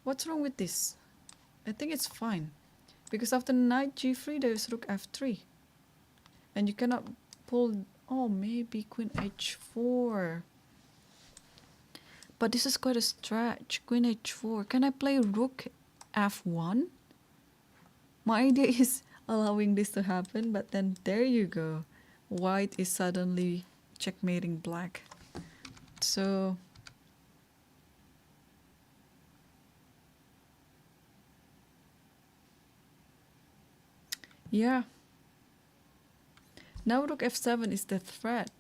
What's wrong with this? I think it's fine. Because after knight g3, there's rook f3. And you cannot pull... Oh, maybe queen h4. But this is quite a stretch. Queen h4. Can I play rook f1? My idea is allowing this to happen, but then there you go. White is suddenly checkmating black. So... yeah. Now rook f7 is the threat.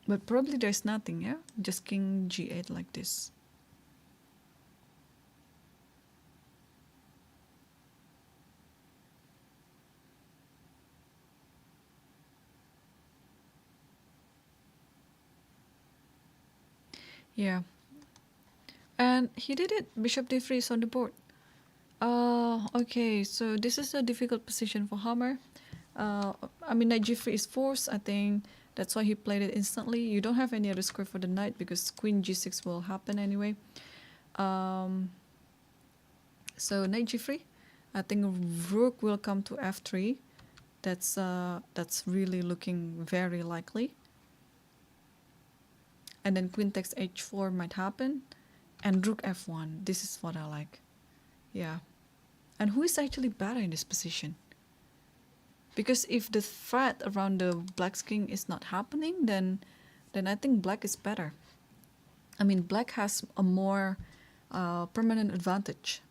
But probably there's nothing, yeah? Just king g8 like this. Yeah. And he did it. Bishop d3 is on the board. Okay, so this is a difficult position for Hammer. I mean, knight g3 is forced. I think that's why he played it instantly. You don't have any other square for the knight because queen g6 will happen anyway. So knight g3. I think rook will come to f3. That's really looking very likely. And then queen takes h4 might happen. And rook f1. This is what I like. Yeah. And who is actually better in this position? Because if the threat around the black's king is not happening, then I think black is better. I mean, black has a more permanent advantage.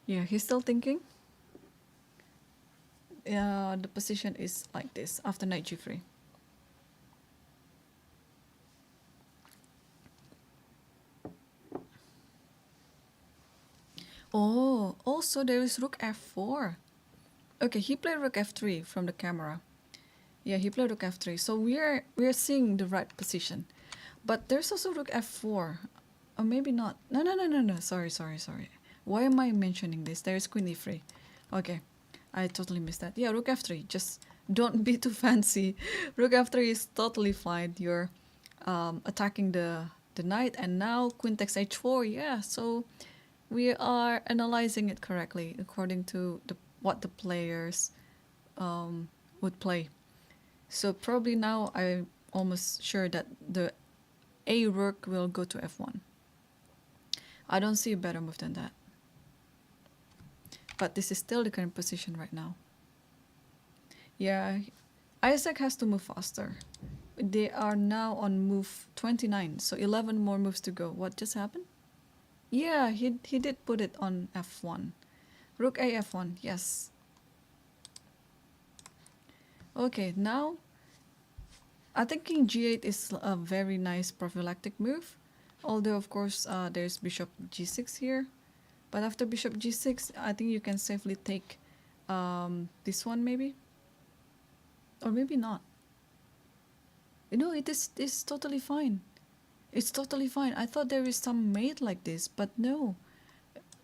Yeah, he's still thinking. The position is like this after knight g3. Oh, also there is rook f4. Okay, he played rook f3 from the camera. Yeah, he played rook f3. So we are seeing the right position. But there's also rook f4. Or maybe not. No. Sorry. Why am I mentioning this? There's queen e3. Okay, I totally missed that. Yeah, rook f3. Just don't be too fancy. Rook f3 is totally fine. You're attacking the knight, and now queen takes h4. Yeah, so we are analyzing it correctly according to what the players would play. So probably now I'm almost sure that the a rook will go to f1. I don't see a better move than that. But this is still the current position right now. Yeah, Isaac has to move faster. They are now on move 29, so 11 more moves to go. What just happened? Yeah, he did put it on f1. Rook a f1, yes. Okay, now I think king g8 is a very nice prophylactic move. Although, of course, there's bishop g6 here. But after bishop g6, I think you can safely take this one maybe. Or maybe not. No, it is totally fine. It's totally fine. I thought there is some mate like this, but no.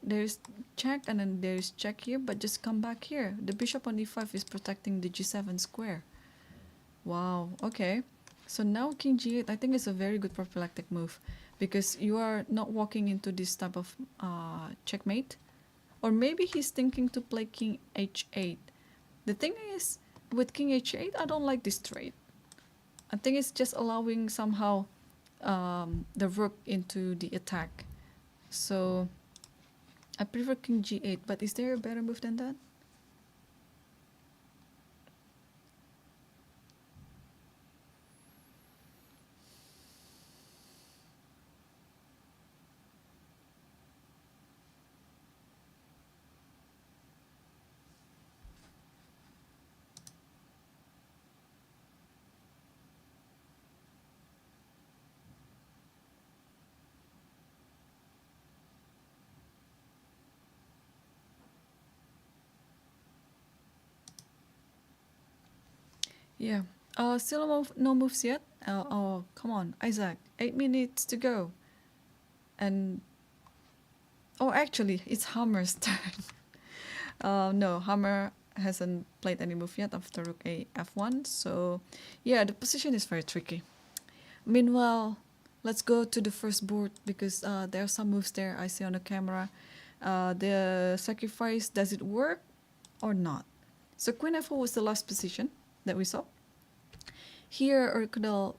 There's check and then there's check here, but just come back here. The bishop on e5 is protecting the g7 square. Wow, okay. So now king g8, I think is a very good prophylactic move because you are not walking into this type of checkmate. Or maybe he's thinking to play king h8. The thing is, with king h8, I don't like this trade. I think it's just allowing somehow the rook into the attack. So I prefer king g8, but is there a better move than that? Yeah. Still no moves yet? Oh, come on, Isaac. 8 minutes to go. And... Oh, actually, it's Hammer's turn. No, Hammer hasn't played any move yet after rook a f1. So, yeah, the position is very tricky. Meanwhile, let's go to the first board because there are some moves there I see on the camera. The sacrifice, does it work or not? So queen f4 was the last position that we saw. Here, Urkadal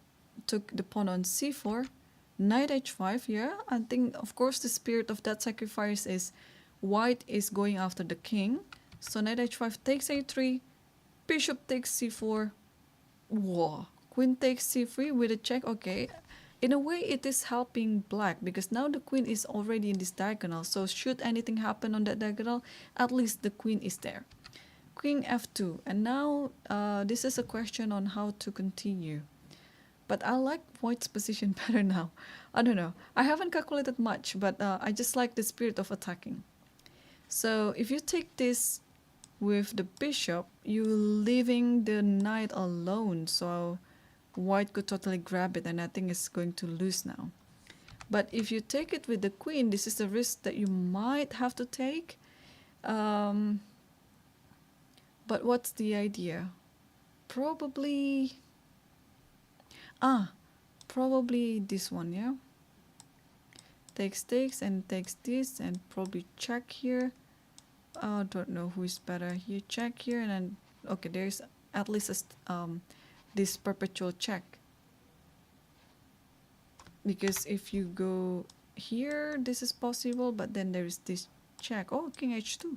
took the pawn on c4, knight h5, yeah. I think, of course, the spirit of that sacrifice is white is going after the king. So knight h5 takes a3, bishop takes c4, whoa, queen takes c3 with a check, okay. In a way, it is helping black because now the queen is already in this diagonal. So should anything happen on that diagonal, at least the queen is there. Queen f2, and now this is a question on how to continue. But I like white's position better now. I don't know. I haven't calculated much, but I just like the spirit of attacking. So if you take this with the bishop, you're leaving the knight alone. So white could totally grab it, and I think it's going to lose now. But if you take it with the queen, this is the risk that you might have to take. But what's the idea? Probably this one, yeah? Takes and takes this and probably check here. I don't know who is better. You check here and then, okay, there's at least this perpetual check. Because if you go here, this is possible, but then there is this check. Oh, king h2.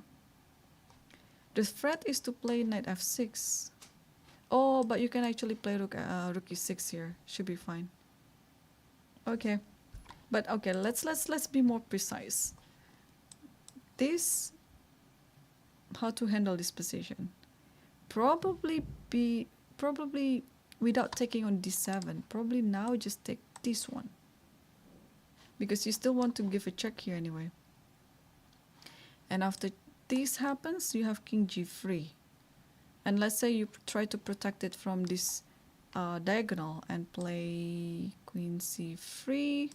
The threat is to play knight f6. Oh, but you can actually play rook e6 here. Should be fine. Okay, but okay, let's be more precise. This to handle this position. Probably without taking on d7. Probably now just take this one, because you still want to give a check here anyway. And after this happens, you have king g3. And let's say you try to protect it from this diagonal and play queen c3.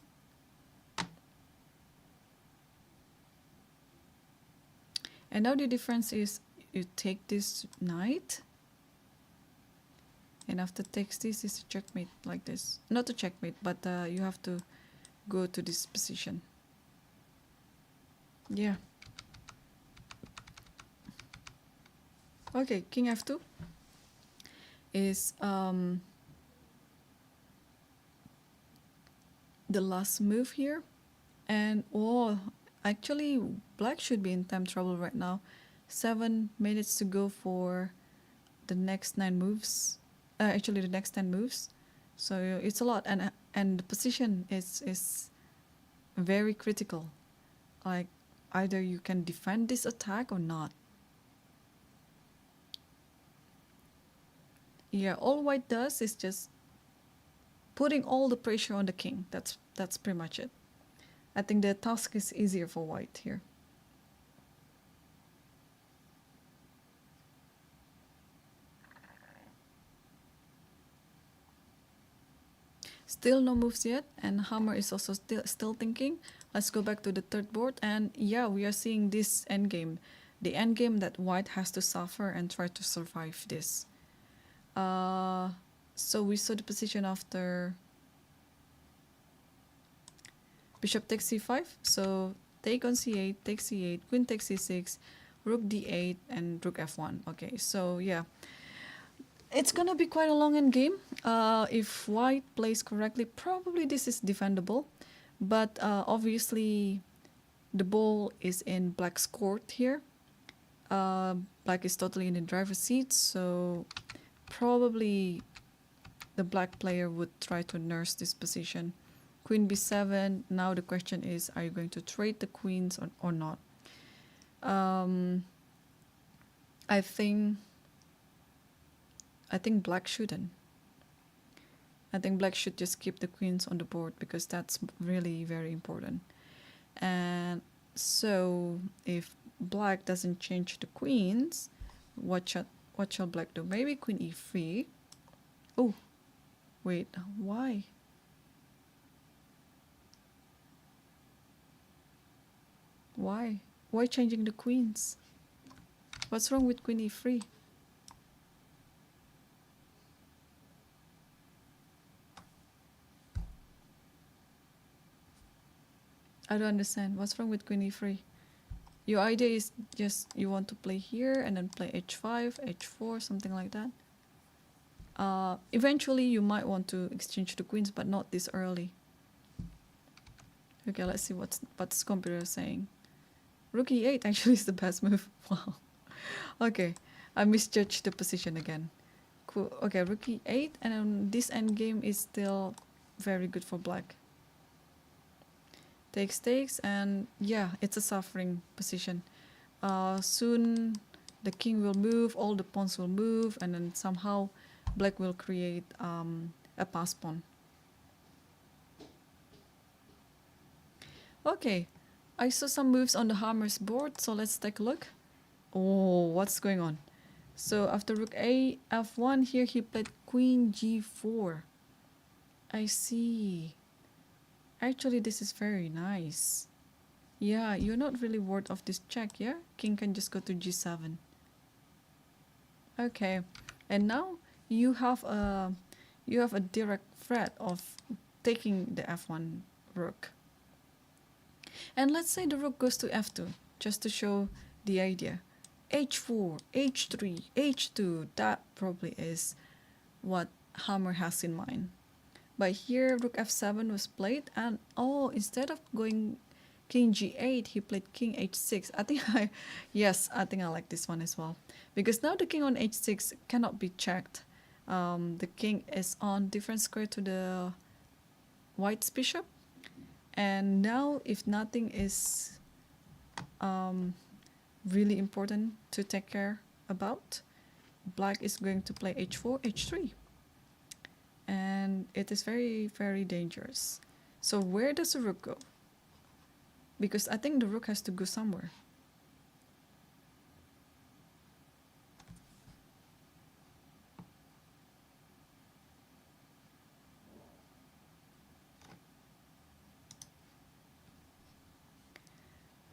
And now the difference is you take this knight, and after takes this is a checkmate like this. Not a checkmate, but you have to go to this position. Yeah. Okay, king f2 is the last move here. And actually black should be in time trouble right now. 7 minutes to go for the next 9 moves. Actually the next 10 moves. So it's a lot, and the position is very critical. Like either you can defend this attack or not. Yeah, all white does is just putting all the pressure on the king. That's pretty much it. I think the task is easier for white here. Still no moves yet, and Hammer is also still thinking. Let's go back to the third board, and yeah, we are seeing this endgame. The endgame that white has to suffer and try to survive this. So we saw the position after bishop takes c5. So take on c8, take c8, queen takes c6, rook d8, and rook f1. Okay, so yeah. It's gonna be quite a long end game. If white plays correctly, probably this is defendable. But obviously, the ball is in black's court here. Black is totally in the driver's seat, so probably the black player would try to nurse this position. Queen b7. Now the question is, are you going to trade the queens or not? I think black shouldn't. I think black should just keep the queens on the board, because that's really very important. And so if black doesn't change the queens, what shall black do? Maybe queen e3. Oh, wait, why? Why? Why changing the queens? What's wrong with queen e3? I don't understand. What's wrong with queen e3? Your idea is just you want to play here and then play h5, h4, something like that. Eventually, you might want to exchange the queens, but not this early. Okay, let's see what's computer saying. Rook e8 actually is the best move. Wow. Okay, I misjudged the position again. Cool. Okay, rook e8, and then this endgame is still very good for black. Takes, and yeah, it's a suffering position. Soon the king will move, all the pawns will move, and then somehow black will create a pass pawn. Okay, I saw some moves on the Hammer's board, so let's take a look. Oh, what's going on? So after rook a f1 here, he played queen g4. I see. Actually, this is very nice. Yeah, you're not really worth of this check, yeah? King can just go to g7. Okay, and now you have a direct threat of taking the f1 rook. And let's say the rook goes to f2, just to show the idea. h4, h3, h2, that probably is what Hammer has in mind. But here rook f7 was played, and instead of going king g8, he played king h6. I think I like this one as well, because now the king on h6 cannot be checked. The king is on different square to the white's bishop, and now if nothing is really important to take care about. Black is going to play h4, h3. And it is very, very dangerous. So where does the rook go? Because I think the rook has to go somewhere.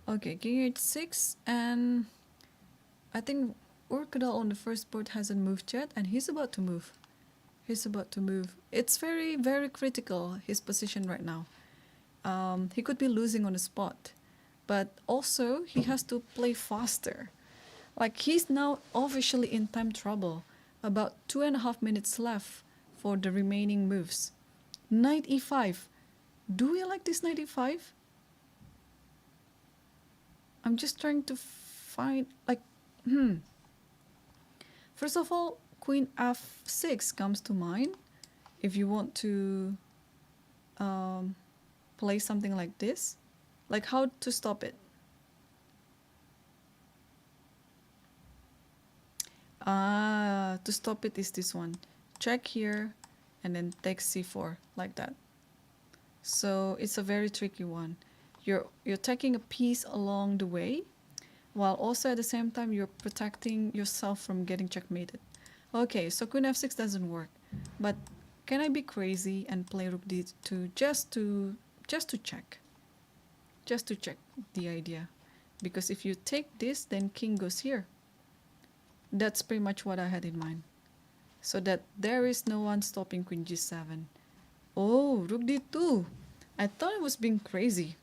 Okay, king h6, and I think Urkadal on the first board hasn't moved yet, and he's about to move. He's about to move. It's very, very critical, his position right now. He could be losing on the spot, but also he has to play faster. Like, he's now officially in time trouble. About 2.5 minutes left for the remaining moves. Knight e5. Do we like this knight e5? I'm just trying to find, like, First of all, queen f6 comes to mind. If you want to play something like this, like how to stop it. To stop it is this one. Check here and then take c4 like that. So it's a very tricky one. You're taking a piece along the way, while also at the same time you're protecting yourself from getting checkmated. Okay, so queen f6 doesn't work, but can I be crazy and play rook d2 just to check? Just to check the idea. Because if you take this, then king goes here. That's pretty much what I had in mind. So that there is no one stopping queen g7. Oh, rook d2. I thought I was being crazy.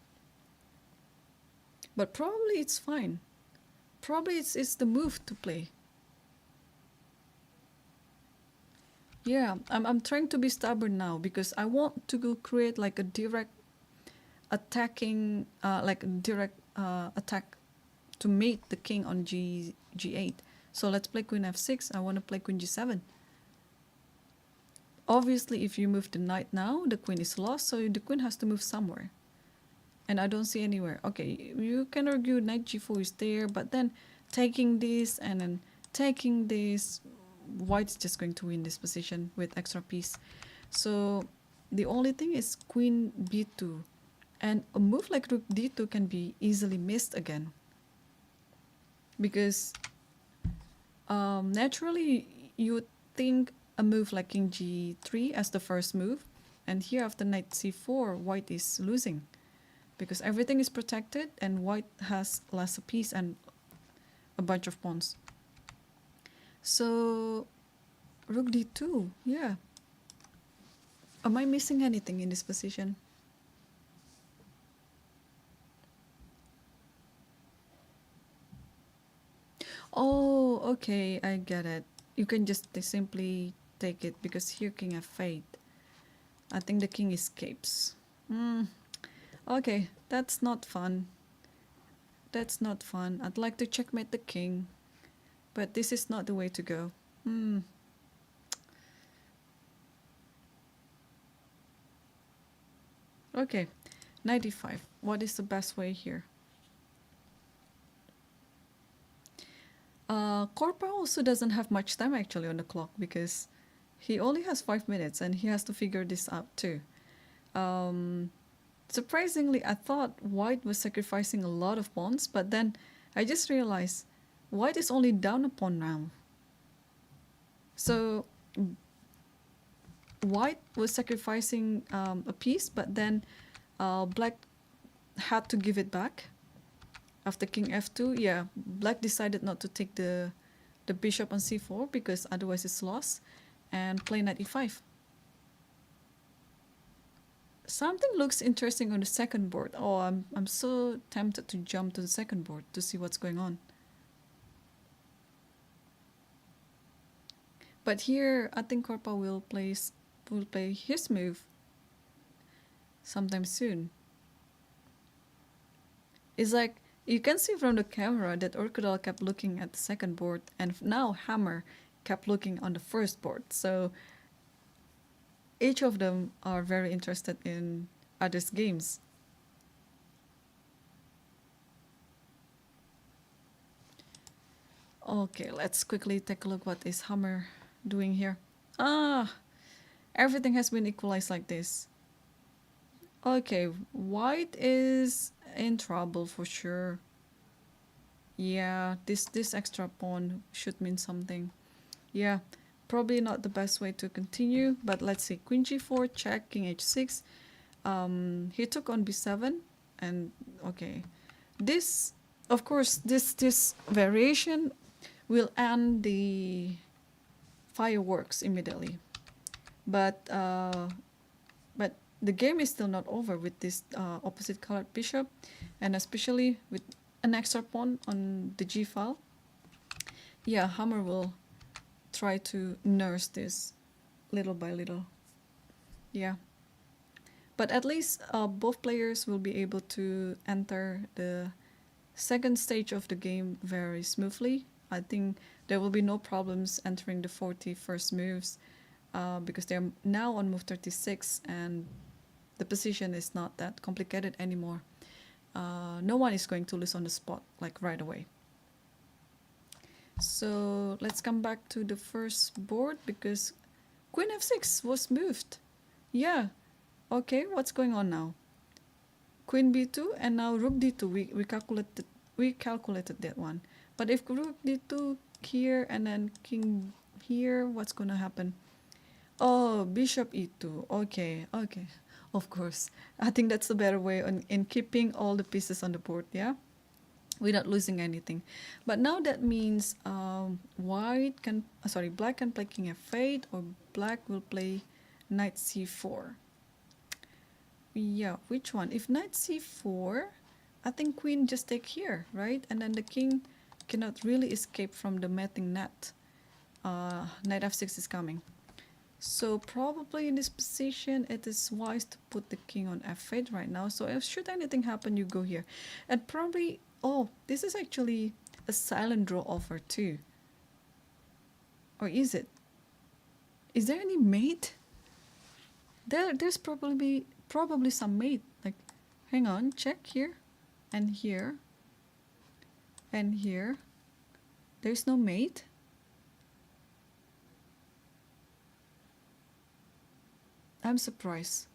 But probably it's fine. Probably it's the move to play. Yeah, I'm trying to be stubborn now because I want to go create like a direct attacking, attack to mate the king on g8. So let's play queen f6. I want to play queen g7. Obviously, if you move the knight now, the queen is lost, so the queen has to move somewhere. And I don't see anywhere. Okay, you can argue knight g4 is there, but then taking this and then taking this, white's just going to win this position with extra piece. So the only thing is queen b2. And a move like rook d2 can be easily missed again. Because naturally you would think a move like king g3 as the first move. And here after knight c4, white is losing. Because everything is protected and white has less a piece and a bunch of pawns. So rook d2, yeah. Am I missing anything in this position? Oh, okay, I get it. You can just simply take it because here king f8. I think the king escapes. Okay, that's not fun. That's not fun. I'd like to checkmate the king, but this is not the way to go. Okay, 95. What is the best way here? Korpa also doesn't have much time actually on the clock because he only has 5 minutes and he has to figure this out too. Surprisingly, I thought white was sacrificing a lot of pawns, but then I just realized white is only down a pawn now. So white was sacrificing a piece, but then black had to give it back. After king f2, yeah, black decided not to take the bishop on c4 because otherwise it's lost, and play knight e5. Something looks interesting on the second board. Oh, I'm so tempted to jump to the second board to see what's going on. But here, I think Korpa will play his move sometime soon. It's like, you can see from the camera that Urkadal kept looking at the second board and now Hammer kept looking on the first board. So each of them are very interested in others' games. Okay, let's quickly take a look what is Hammer doing here. Ah, everything has been equalized like this. Okay, white is in trouble for sure. Yeah, this extra pawn should mean something. Yeah, probably not the best way to continue, but let's see. Queen g4, check, king h6. He took on b7, and okay. This, of course, this variation will end the fireworks immediately. But the game is still not over with this opposite colored bishop, and especially with an extra pawn on the g file. Yeah, Hammer will try to nurse this little by little. Yeah. But at least both players will be able to enter the second stage of the game very smoothly. I think there will be no problems entering the 41st moves because they're now on move 36 and the position is not that complicated anymore. No one is going to lose on the spot like right away. So let's come back to the first board because Queen f6 was moved. Yeah. Okay, what's going on now? Queen b2 and now rook d2. We calculated that one. But if rook d2 here and then king here, what's gonna happen? Oh, bishop e2. Okay, okay. Of course. I think that's the better way in keeping all the pieces on the board, yeah? Without losing anything. But now that means black can play king f8 or black will play knight c4. Yeah, which one? If knight c4, I think queen just take here, right? And then the king cannot really escape from the mating net. Knight f6 is coming. So probably in this position, it is wise to put the king on f8 right now. So if should anything happen, you go here. And probably, oh, this is actually a silent draw offer too. Or is it? Is there any mate? There's probably some mate. Like, hang on, check here, and here, and here. There's no mate. I'm surprised.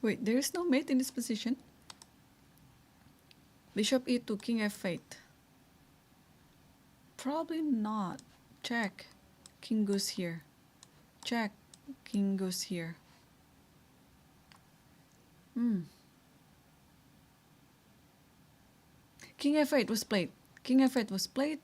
Wait, there is no mate in this position. Bishop e2, king f8. Probably not. Check. King goes here. Check. King goes here. King f8 was played. King f8 was played.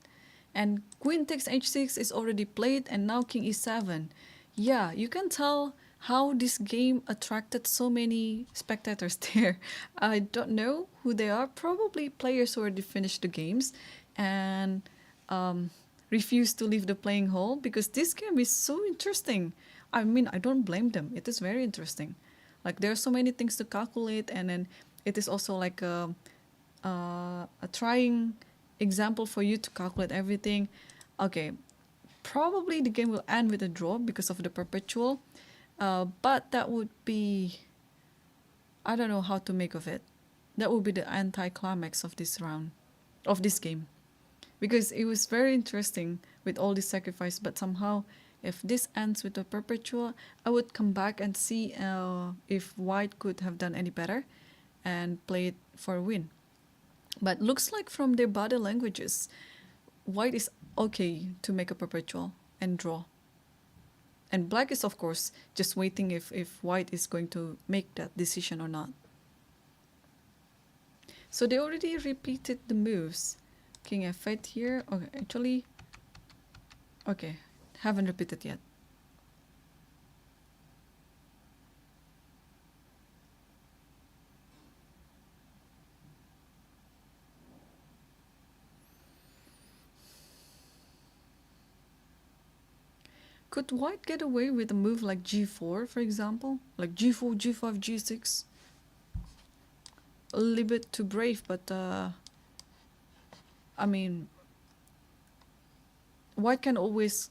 And queen takes h6 is already played. And now king e7. Yeah, you can tell how this game attracted so many spectators there. I don't know who they are. Probably players who already finished the games and refused to leave the playing hall because this game is so interesting. I mean, I don't blame them. It is very interesting. Like there are so many things to calculate, and then it is also like a trying example for you to calculate everything. Okay, probably the game will end with a draw because of the perpetual. But that would be, I don't know how to make of it. That would be the anti-climax of this round, of this game. Because it was very interesting with all this sacrifice, but somehow if this ends with a perpetual, I would come back and see if white could have done any better and play it for a win. But looks like from their body languages, white is okay to make a perpetual and draw. And black is, of course, just waiting if white is going to make that decision or not. So they already repeated the moves. King f8 here. Okay, actually, okay, haven't repeated yet. Could white get away with a move like g4, for example? Like g4, g5, g6? A little bit too brave, but I mean, white can always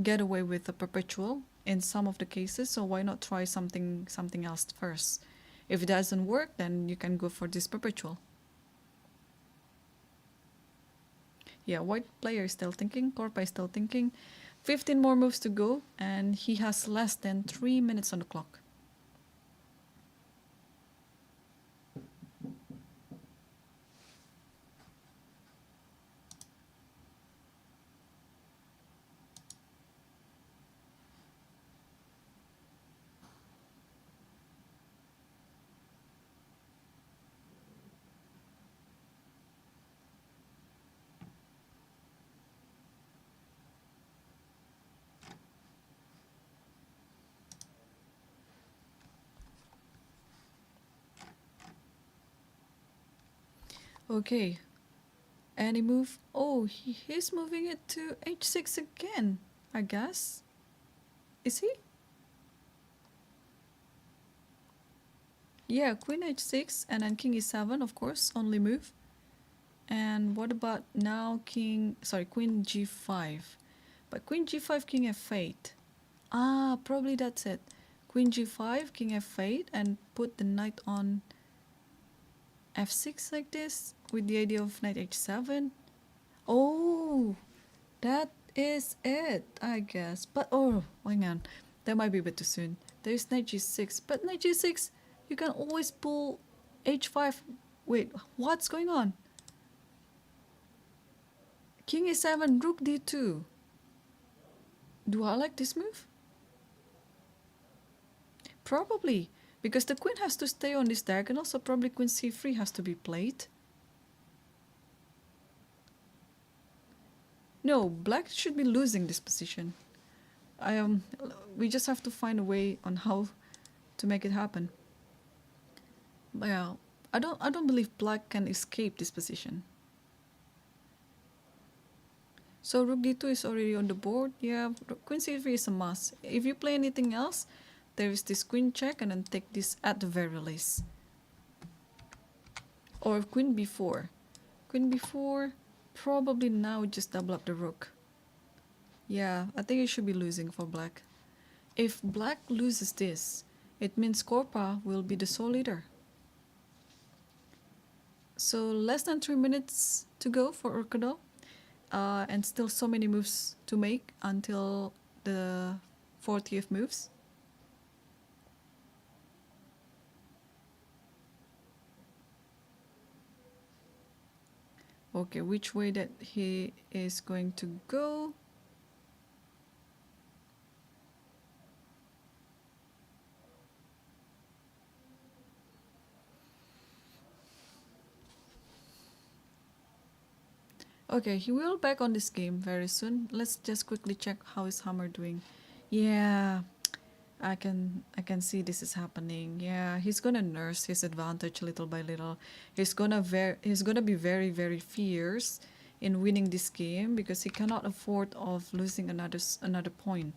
get away with a perpetual in some of the cases, so why not try something else first? If it doesn't work, then you can go for this perpetual. Yeah, white player is still thinking, Korpa is still thinking. 15 more moves to go, and he has less than 3 minutes on the clock. Okay, any move? Oh, he's moving it to h6 again, I guess. Is he? Yeah, queen h6 and then king e7, of course, only move. And what about now queen g5? But queen g5, king f8. Ah, probably that's it. Queen g5, king f8, and put the knight on f6 like this with the idea of knight h7. Oh, that is it, I guess. But oh, hang on, that might be a bit too soon. There's knight g6, but knight g6, you can always pull h5. Wait, what's going on? King a7, rook d2. Do I like this move? Probably, because the queen has to stay on this diagonal, so probably queen c3 has to be played. No, black should be losing this position. We just have to find a way on how to make it happen. But yeah, I don't believe black can escape this position. So rook d2 is already on the board. Yeah, queen c3 is a must. If you play anything else, there is this queen check and then take this at the very least. Or queen b4. Queen b4, probably now just double up the rook. Yeah, I think it should be losing for black. If black loses this, it means Korpa will be the sole leader. So less than 3 minutes to go for Urkadal. And still so many moves to make until the 40th moves. Okay, which way that he is going to go? Okay, he will back on this game very soon. Let's just quickly check how is Hammer doing. Yeah, I can see this is happening. Yeah, he's gonna nurse his advantage little by little. He's gonna be very fierce in winning this game because he cannot afford of losing another point.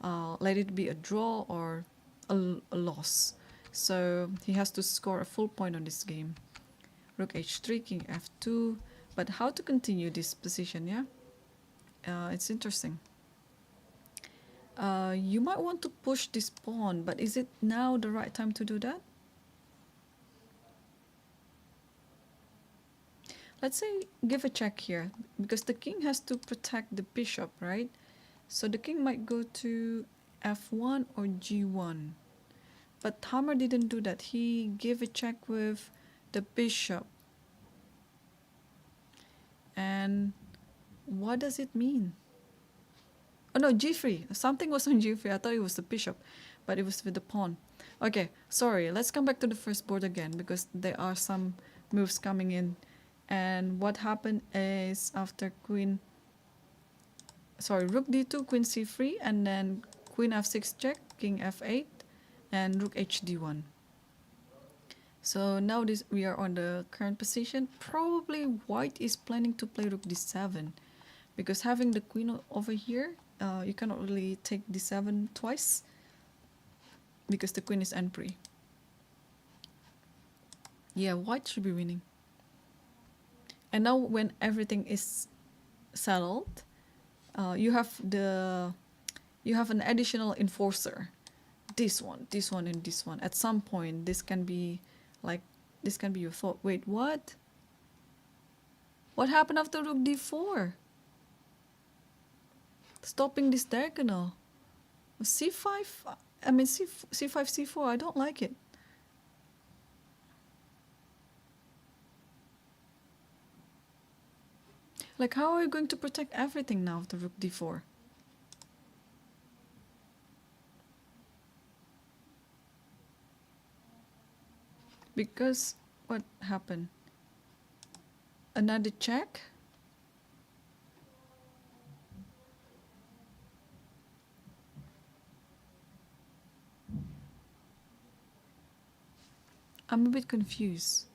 Let it be a draw or a loss. So he has to score a full point on this game. Rook h3, king f2. But how to continue this position, yeah? It's interesting. You might want to push this pawn, but is it now the right time to do that? Let's say give a check here, because the king has to protect the bishop, right? So the king might go to f1 or g1. But Hammer didn't do that. He gave a check with the bishop. And what does it mean? Oh no, g3. Something was on g3. I thought it was the bishop, but it was with the pawn. Okay, sorry. Let's come back to the first board again because there are some moves coming in. And what happened is after rook d2, queen c3, and then queen f6 check, king f8, and rook hd1. So now we are on the current position. Probably white is planning to play rook d7 because having the queen over here, you cannot really take d7 twice because the queen is end-free. Yeah, white should be winning. And now when everything is settled, you have an additional enforcer. This one, and this one. At some point, this can be your thought. Wait, what? What happened after rook d4? Stopping this diagonal. c5. I mean c5, c4. I don't like it. Like, how are you going to protect everything now after rook d4? Because what happened? Another check? I'm a bit confused.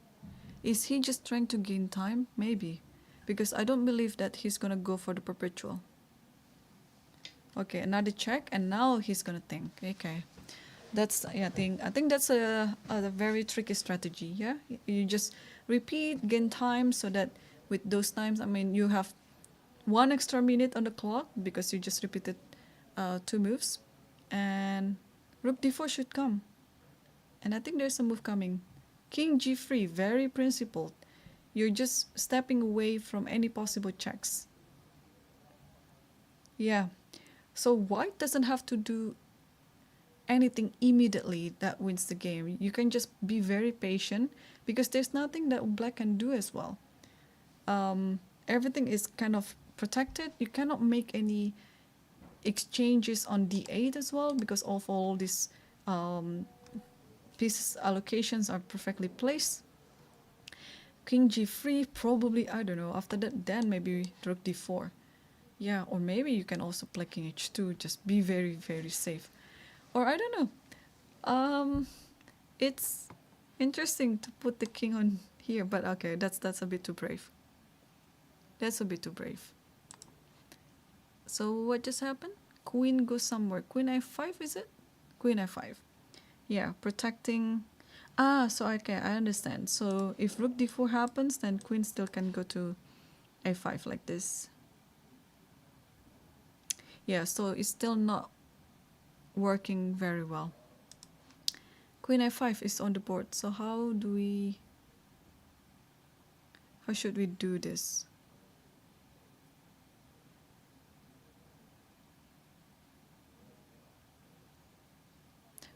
Is he just trying to gain time? Maybe. Because I don't believe that he's gonna go for the perpetual. Okay, another check, and now he's gonna think. Okay. That's, yeah, I think that's a very tricky strategy, yeah? You just repeat, gain time, so that with those times, I mean, you have 1 extra minute on the clock because you just repeated 2 moves. And rook d4 should come. And I think there's a move coming. King g3, very principled. You're just stepping away from any possible checks. Yeah. So white doesn't have to do anything immediately that wins the game. You can just be very patient because there's nothing that black can do as well. Everything is kind of protected. You cannot make any exchanges on d8 as well because of all these pieces allocations are perfectly placed. King g3, probably, I don't know, after that then maybe rook d4. Yeah, or maybe you can also play king h2, just be very, very safe. Or I don't know. It's interesting to put the king on here, but okay, that's a bit too brave. That's a bit too brave. So what just happened? Queen goes somewhere. Queen f5, is it? Queen f5. Yeah, protecting. So okay, I understand. So if rook d4 happens, then queen still can go to a5 like this. Yeah, so it's still not working very well. Queen a5 is on the board. So how should we do this?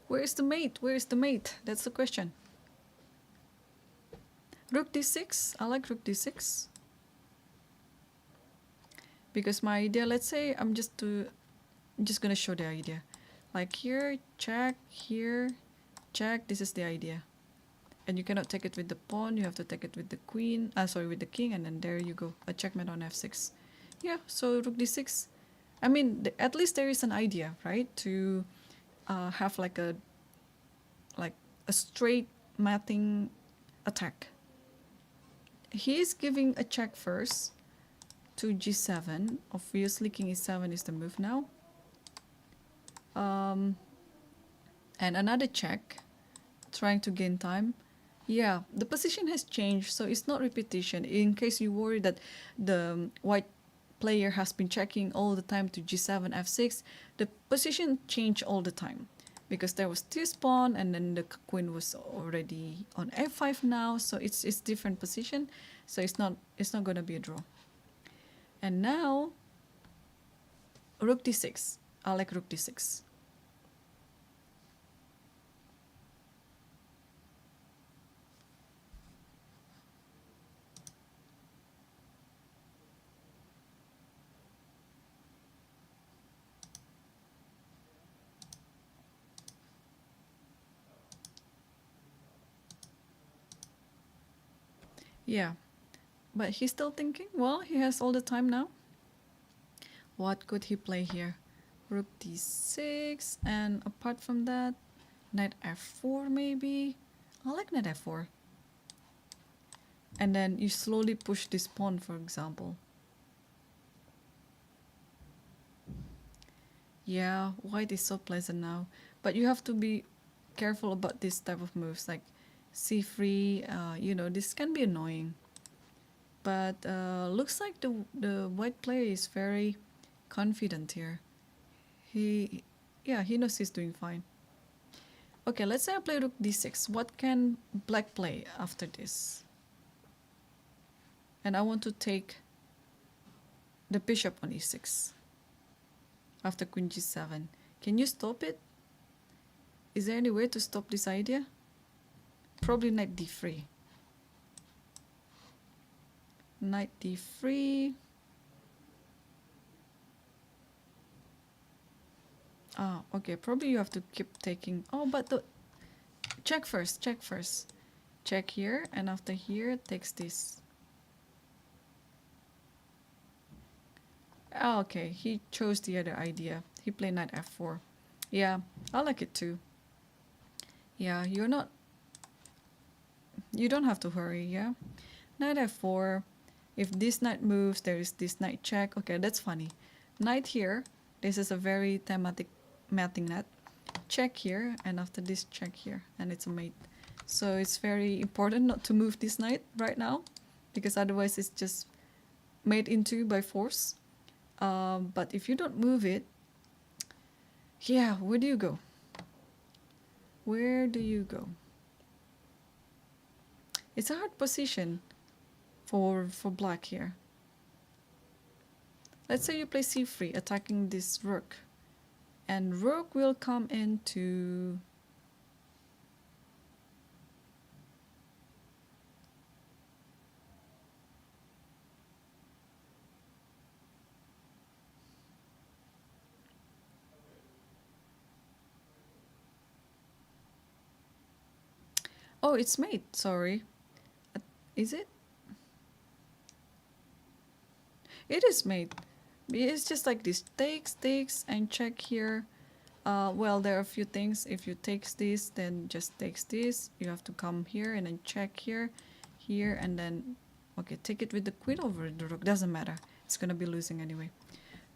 Where is the mate? Where is the mate? That's the question. Rook d6. I like rook d6. Because my idea, let's say I'm just gonna show the idea. Like here, check, here, check. This is the idea. And you cannot take it with the pawn. You have to take it with the queen. With the king. And then there you go. A checkmate on f6. Yeah, so rook d6. I mean, at least there is an idea, right? To have like a straight mating attack. He is giving a check first to g7. Obviously, king e7 is the move now. And another check, trying to gain time. Yeah, the position has changed, so it's not repetition. In case you worry that the white player has been checking all the time to g7, f6, the position changed all the time. Because there was this pawn, and then the queen was already on f5 now, so it's different position, so it's not gonna be a draw. And now rook d6. I like rook d6. Yeah, but he's still thinking. Well, he has all the time now. What could he play here? Rook d6, and apart from that, knight f4 maybe. I like knight f4. And then you slowly push this pawn, for example. Yeah, white is so pleasant now. But you have to be careful about this type of moves, like c3, this can be annoying. But looks like the white player is very confident here. He knows he's doing fine. Okay, let's say I play rook d6. What can black play after this? And I want to take the bishop on e6 after queen g7. Can you stop it? Is there any way to stop this idea? Probably knight d3. Knight d3. Ah, okay, probably you have to keep taking... Oh, but check first, check first. Check here, and after here, takes this. Oh, okay, he chose the other idea. He played knight f4. Yeah, I like it too. Yeah, you don't have to hurry, yeah? Knight f4. If this knight moves, there is this knight check. Okay, that's funny. Knight here. This is a very thematic mating net. Check here, and after this check here, and it's a mate. So it's very important not to move this knight right now, because otherwise it's just made into by force. But if you don't move it, yeah, where do you go? Where do you go? It's a hard position for black here. Let's say you play c3, attacking this rook. And rook will come into... Oh, it's mate, sorry. Is it? It is mate. It's just like this. Takes, and check here. Well, there are a few things. If you takes this, then just takes this. You have to come here and then check here, and then... Okay, take it with the queen over the rook. Doesn't matter. It's gonna be losing anyway.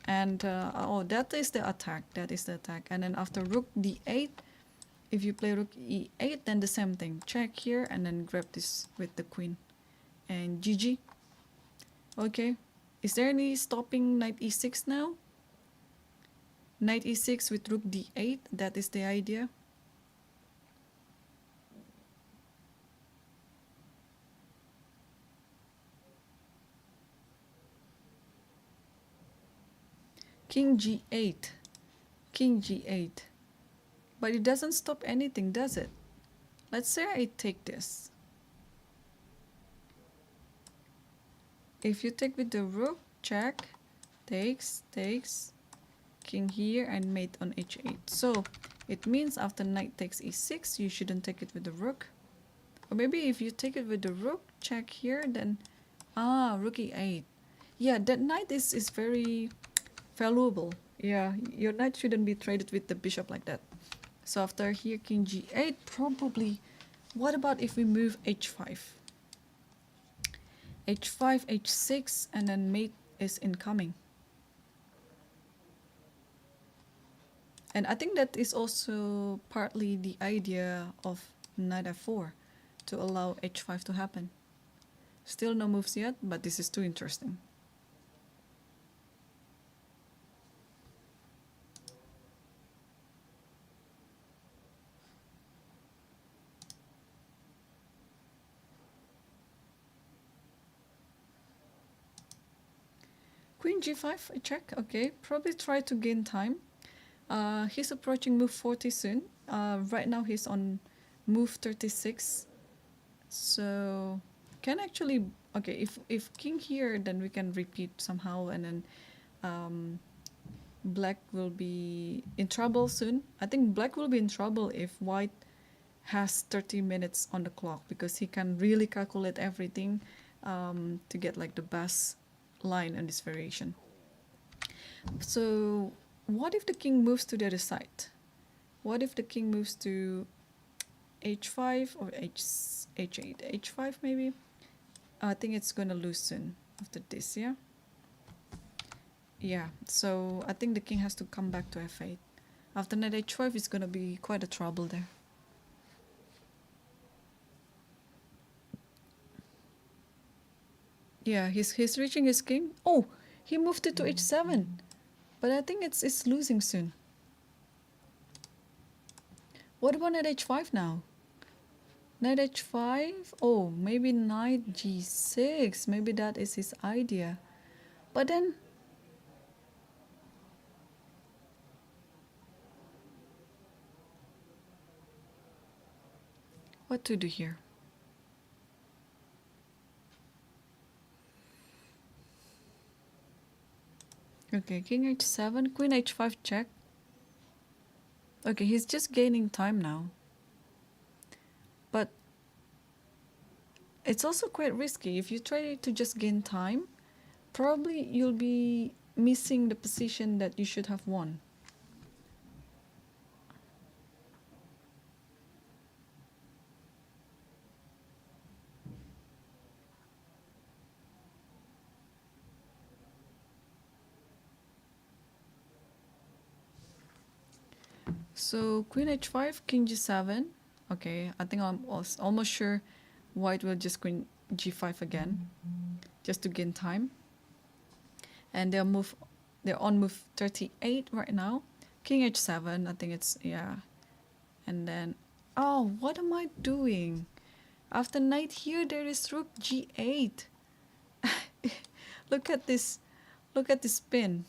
And, oh, that is the attack. That is the attack. And then after rook d8, if you play rook e8, then the same thing. Check here, and then grab this with the queen. And GG. Okay. Is there any stopping knight e6 now? Knight e6 with rook d8, that is the idea. King g8. King g8. But it doesn't stop anything, does it? Let's say I take this. If you take with the rook, check, takes, king here, and mate on h8. So it means after knight takes e6, you shouldn't take it with the rook. Or maybe if you take it with the rook, check here, then rook e8. Yeah, that knight is very valuable. Yeah, your knight shouldn't be traded with the bishop like that. So after here, king g8, probably... What about if we move h5? h5, h6, and then mate is incoming. And I think that is also partly the idea of knight f4, to allow h5 to happen. Still no moves yet, but this is too interesting. Queen g5, check, okay. Probably try to gain time. He's approaching move 40 soon. Right now he's on move 36. So can actually, okay, if king here, then we can repeat somehow, and then black will be in trouble soon. I think black will be in trouble if white has 30 minutes on the clock, because he can really calculate everything to get like the best line on this variation. So what if the king moves to the other side? What if the king moves to h5 or h8? h5 maybe? I think it's gonna lose soon after this, yeah? Yeah, so I think the king has to come back to f8. After knight h5, it's gonna be quite a trouble there. Yeah, he's reaching his king. Oh, he moved it to h7. But I think it's losing soon. What about knight h5 now? Knight h5? Oh, maybe knight g6. Maybe that is his idea. But then... what to do here? Okay, king h7, queen h5 check. Okay, he's just gaining time now. But it's also quite risky. If you try to just gain time, probably you'll be missing the position that you should have won. So queen h5, king g7. Okay, I think I'm almost sure white will just queen g5 again, just to gain time. And they're on move 38 right now. King h7, I think it's, yeah. And then, oh, what am I doing? After knight here, there is rook g8. Look at this pin.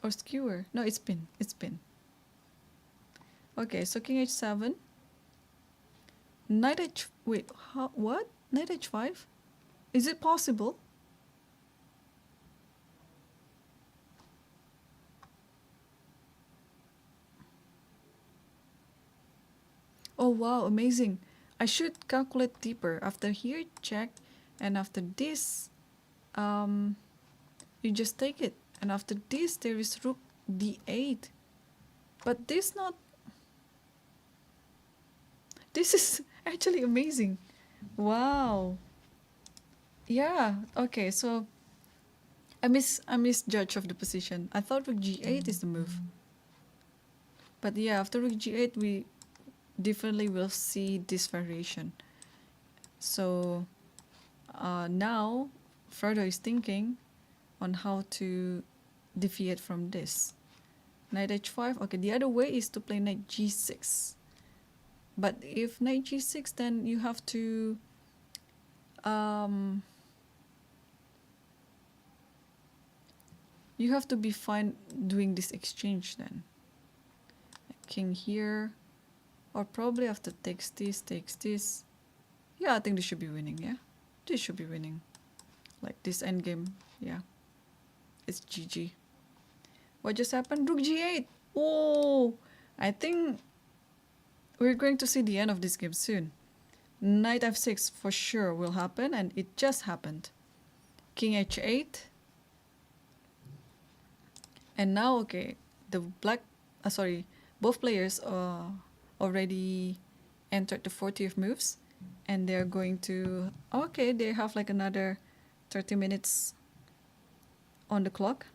Or skewer. No, it's pin. It's pin. Okay, so king h7. Knight h... wait, what? Knight h5? Is it possible? Oh wow, amazing. I should calculate deeper. After here, check. And after this, you just take it. And after this, there is rook d8. But this not... this is actually amazing. Wow. Yeah, okay, so I misjudged of the position. I thought rook g8 is the move. But yeah, after rook g8, we definitely will see this variation. So now Frodo is thinking on how to deviate from this. Knight h5. Okay, the other way is to play knight g6. But if knight g6, then you have to be fine doing this exchange then. King here, or probably after takes this. Yeah, I think this should be winning, yeah? This should be winning. Like this endgame, yeah. It's GG. What just happened? Rook g8! Oh! I think we're going to see the end of this game soon. Knight f6 for sure will happen, and it just happened. King h8. And now, okay, the both players already entered the 40th moves, and they're going to, okay, they have like another 30 minutes on the clock.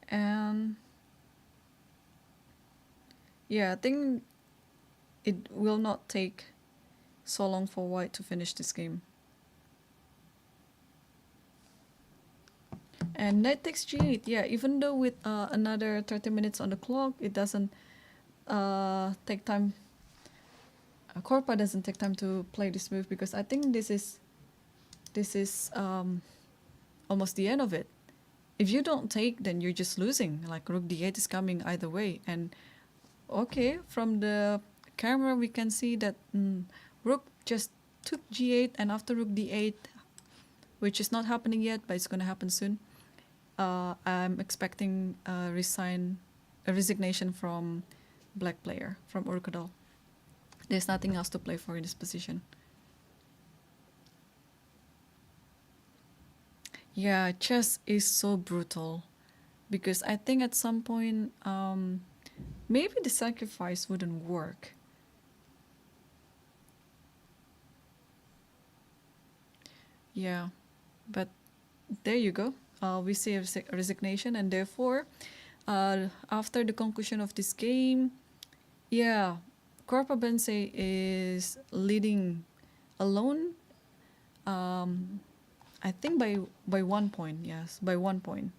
And yeah, I think it will not take so long for white to finish this game. And knight takes g8. Yeah, even though with another 30 minutes on the clock, it doesn't take time. Korpa doesn't take time to play this move, because I think this is almost the end of it. If you don't take, then you're just losing. Like rook d8 is coming either way. And okay, from the camera we can see that rook just took g8, and after rook d8, which is not happening yet, but it's going to happen soon, I'm expecting a resignation from black player, from Urkadal. There's nothing else to play for in this position. Yeah, chess is so brutal because I think at some point maybe the sacrifice wouldn't work. Yeah, but there you go. We see a resignation, and therefore, after the conclusion of this game, yeah, Korpa Bensei is leading alone. I think by 1 point. Yes, by 1 point.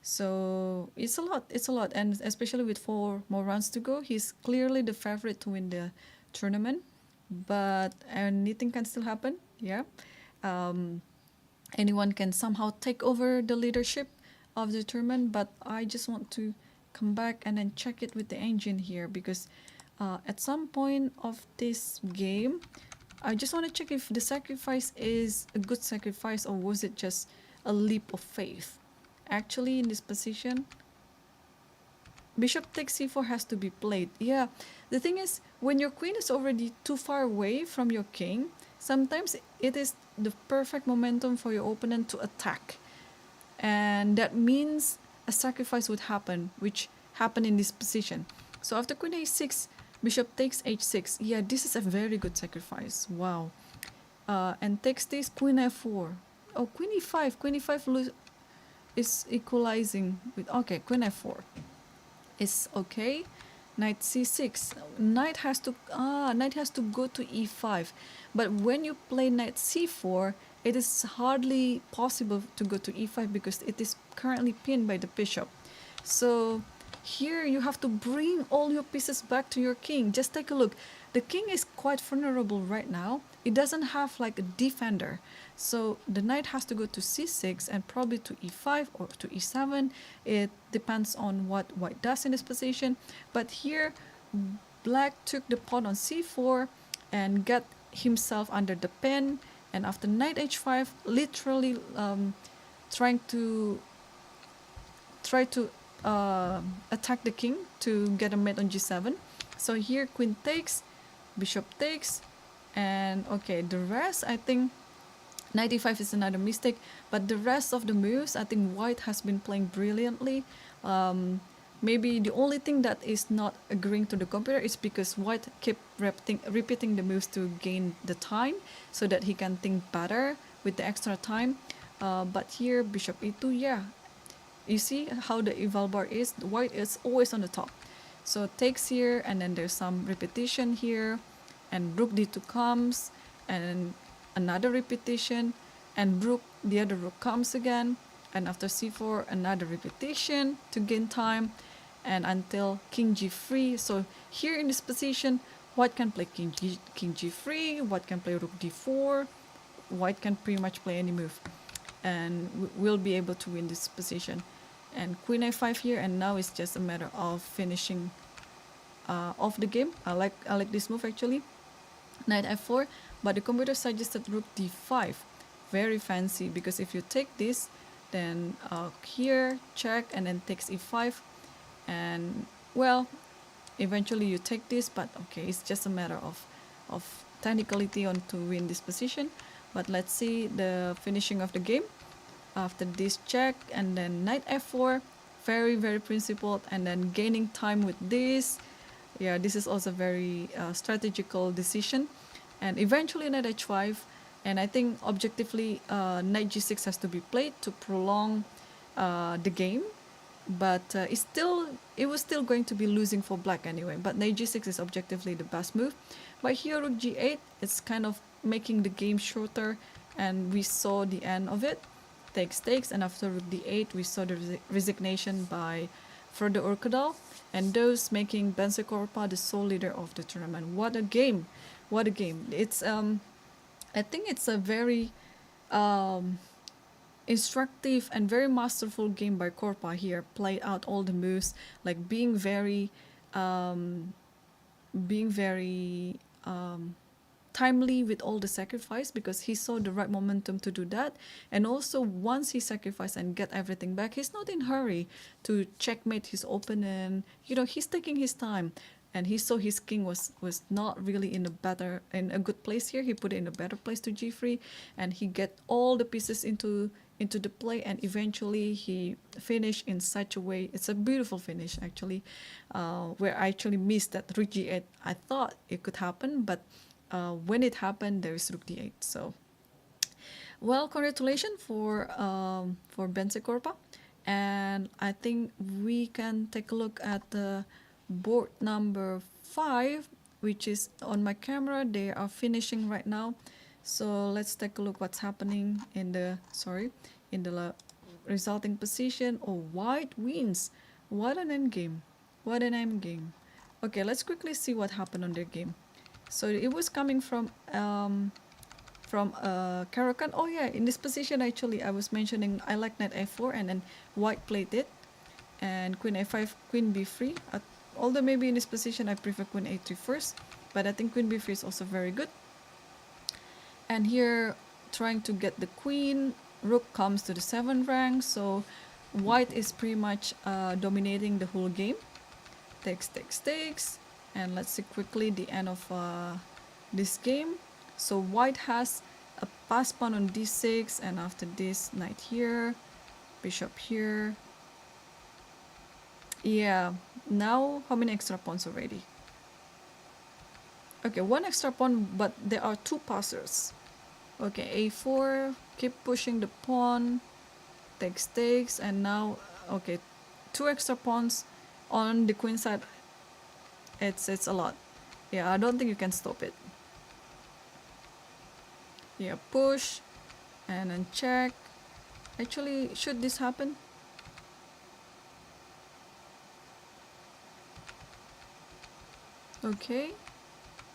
So it's a lot. It's a lot, and especially with 4 more rounds to go, he's clearly the favorite to win the tournament. But anything can still happen. Yeah. Um, Anyone can somehow take over the leadership of the tournament, but I just want to come back and then check it with the engine here because at some point of this game, I just want to check if the sacrifice is a good sacrifice or was it just a leap of faith. Actually, in this position, bishop takes c4 has to be played. Yeah, the thing is, when your queen is already too far away from your king, sometimes it is the perfect momentum for your opponent to attack. And that means a sacrifice would happen, which happened in this position. So after queen a6, bishop takes h6. Yeah, this is a very good sacrifice. Wow. And takes this, queen f4. Oh, queen e5. Queen e5 is equalizing with, okay, queen f4. Is okay. Knight c6. Knight has to go to e5. But when you play knight c4, it is hardly possible to go to e5 because it is currently pinned by the bishop. So here you have to bring all your pieces back to your king. Just take a look. The king is quite vulnerable right now. It doesn't have like a defender. So the knight has to go to c6 and probably to e5 or to e7. It depends on what white does in this position. But here, black took the pawn on c4 and got himself under the pin. And after knight h5, literally try to attack the king to get a mate on g7. So here queen takes, bishop takes, and okay, the rest I think knight e5 is another mistake, but the rest of the moves I think white has been playing brilliantly. Maybe the only thing that is not agreeing to the computer is because white kept repeating the moves to gain the time so that he can think better with the extra time. But here bishop e2, yeah, you see how the eval bar is. White is always on the top. So takes here, and then there's some repetition here, and rook d2 comes, and another repetition, and the other rook comes again, and after c4 another repetition to gain time, and until king g3. So here in this position, white can play king g3, white can play rook d4, white can pretty much play any move, and will be able to win this position. And queen a5 here, and now it's just a matter of finishing off the game. I like this move actually. Knight f4, but the computer suggested rook d5. Very fancy, because if you take this, then here check, and then takes e5, and well, eventually you take this, but okay, it's just a matter of technicality on to win this position. But let's see the finishing of the game. After this check, and then knight f4, very very principled, and then gaining time with this. Yeah, this is also very strategical decision, and eventually knight h5. And I think objectively knight g6 has to be played to prolong the game, but it was still going to be losing for black anyway. But knight g6 is objectively the best move. But here rook g8, it's kind of making the game shorter, and we saw the end of it. Takes, and after rook d8 we saw the resignation by Frode Orkedal, and those making Bensei Korpa the sole leader of the tournament. What a game! What a game! It's I think it's a very instructive and very masterful game by Korpa here. Played out all the moves, like being very timely with all the sacrifice, because he saw the right momentum to do that. And also once he sacrificed and get everything back, he's not in hurry to checkmate his opponent. You know, he's taking his time, and he saw his king was not really in a good place here. He put it in a better place to g3, and he get all the pieces into into the play, and eventually he finished in such a way. It's a beautiful finish actually, where I actually missed that rook g8. I thought it could happen, but when it happened, there is rook d8. So, well, congratulations for Bensekorpa, and I think we can take a look at the board number 5, which is on my camera. They are finishing right now. So let's take a look what's happening in the resulting position. Oh, white wins. What an end game. What an end game. Okay, let's quickly see what happened on their game. So it was coming from Caro-Kann. Oh yeah, in this position actually I was mentioning I like knight a4, and then white played it, and queen a5, queen b3. Although maybe in this position I prefer queen a3 first, but I think queen b3 is also very good. And here, trying to get the queen, rook comes to the 7th rank, so white is pretty much dominating the whole game. Takes, and let's see quickly the end of this game. So white has a pass pawn on d6, and after this, knight here, bishop here. Yeah, now how many extra pawns already? Okay, 1 extra pawn, but there are 2 passers. Okay, a4, keep pushing the pawn, takes, and now, okay, 2 extra pawns on the queen side. It's a lot. Yeah, I don't think you can stop it. Yeah, push, and then check. Actually, should this happen? Okay.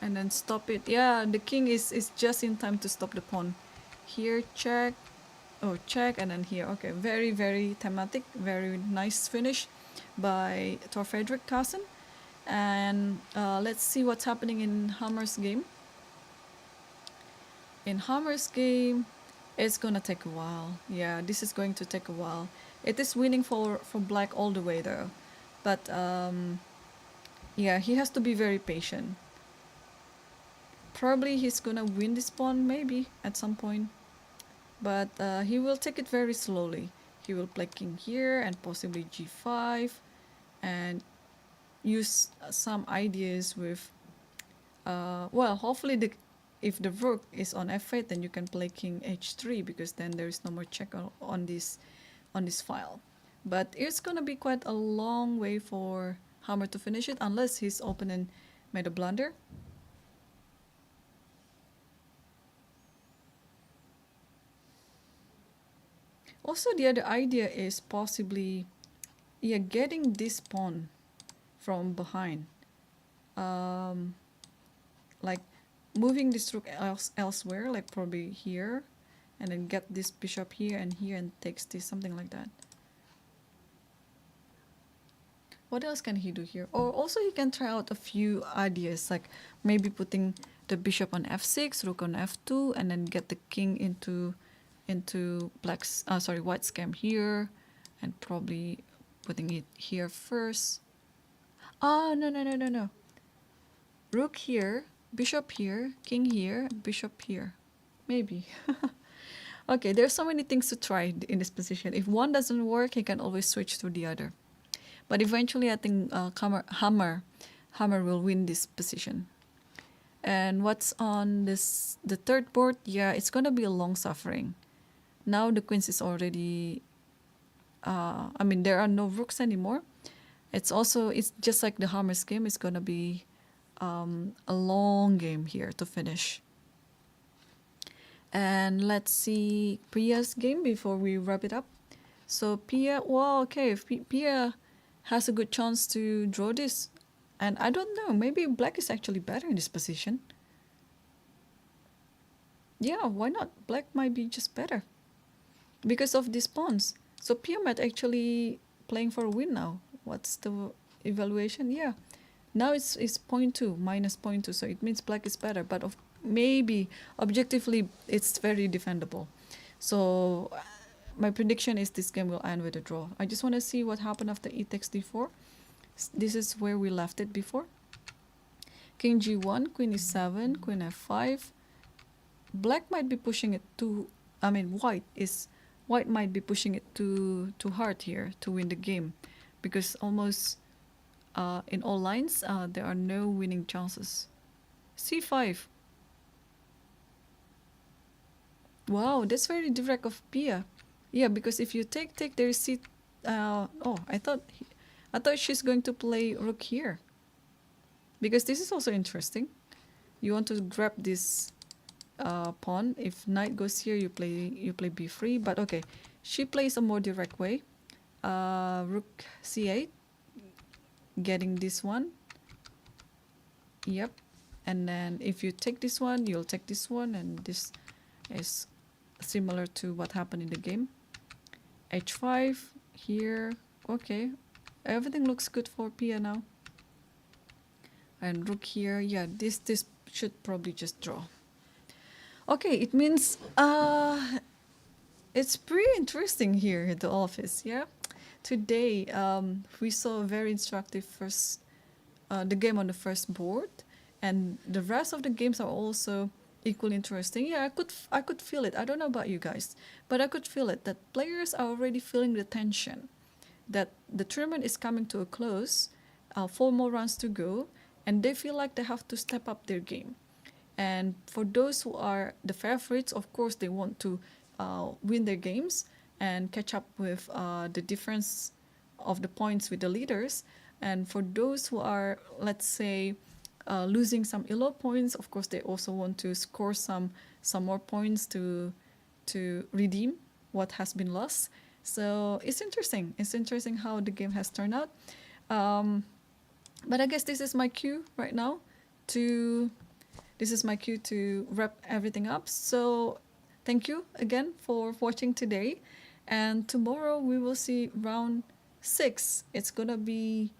And then stop it. Yeah, the king is just in time to stop the pawn. Here, check. Oh, check, and then here. Okay, very, very thematic. Very nice finish by Tor Fredrik Carson. And let's see what's happening in Hammer's game. In Hammer's game, it's gonna take a while. Yeah, this is going to take a while. It is winning for black all the way though. But yeah, he has to be very patient. Probably he's gonna win this pawn, maybe, at some point. But he will take it very slowly. He will play king here and possibly g5 and use some ideas with... well, hopefully if the rook is on f8, then you can play king h3, because then there is no more check on this file. But it's gonna be quite a long way for Hammer to finish it, unless his opponent made a blunder. Also, the other idea is possibly, yeah, getting this pawn from behind. Like moving this rook elsewhere, like probably here, and then get this bishop here and takes this, something like that. What else can he do here? Or also he can try out a few ideas, like maybe putting the bishop on f6, rook on f2, and then get the king into white's camp here, and probably putting it here first. No. Rook here, bishop here, king here, bishop here. Maybe. Okay, there's so many things to try in this position. If one doesn't work, he can always switch to the other. But eventually, I think Hammer will win this position. And what's on the third board? Yeah, it's gonna be a long suffering. Now the queens is already... I mean, there are no rooks anymore. It's just like the Hammer's game. It's gonna be a long game here to finish. And let's see Priya's game before we wrap it up. So Priya, well, okay, Priya has a good chance to draw this. And I don't know, maybe black is actually better in this position. Yeah, why not? Black might be just better because of these pawns. So Priya might actually playing for a win now. What's the evaluation? Yeah, now it's 0.2, minus 0.2, so it means black is better, but maybe objectively it's very defendable. So my prediction is this game will end with a draw. I just want to see what happened after e takes d4. This is where we left it before. King g1, queen e7, queen f5. Black might be pushing it to... I mean, white is White might be pushing it too hard here to win the game, because almost in all lines there are no winning chances. C5. Wow, that's very direct of Pia. Yeah, because if you take there is C. Oh, I thought she's going to play rook here, because this is also interesting. You want to grab this pawn. If knight goes here, you play b3. But okay, she plays a more direct way. Rook c8, getting this one. Yep. And then if you take this one, you'll take this one, and this is similar to what happened in the game. H5 here. Okay, everything looks good for Pia now. And rook here. Yeah, this should probably just draw. Okay, it means it's pretty interesting here at the office. Yeah, today we saw a very instructive the game on the first board, and the rest of the games are also equally interesting. Yeah, I could feel it. I don't know about you guys, but I could feel it that players are already feeling the tension, that the tournament is coming to a close, 4 more rounds to go, and they feel like they have to step up their game. And for those who are the favorites, of course, they want to win their games and catch up with the difference of the points with the leaders. And for those who are, let's say, losing some elo points, of course, they also want to score some more points to redeem what has been lost. So it's interesting. It's interesting how the game has turned out. But I guess this is my cue right now to wrap everything up. So thank you again for watching today. And tomorrow we will see round 6. It's gonna be,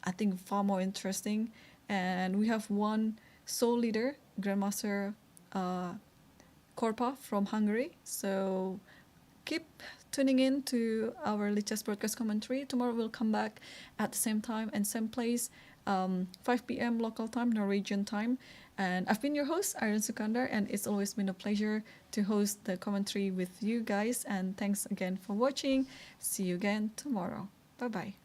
I think, far more interesting. And we have one sole leader, Grandmaster Korpa from Hungary. So keep tuning in to our Lichess broadcast commentary. Tomorrow we'll come back at the same time and same place, 5 p.m. local time, Norwegian time. And I've been your host, Irene Sukandar, and it's always been a pleasure to host the commentary with you guys. And thanks again for watching. See you again tomorrow. Bye-bye.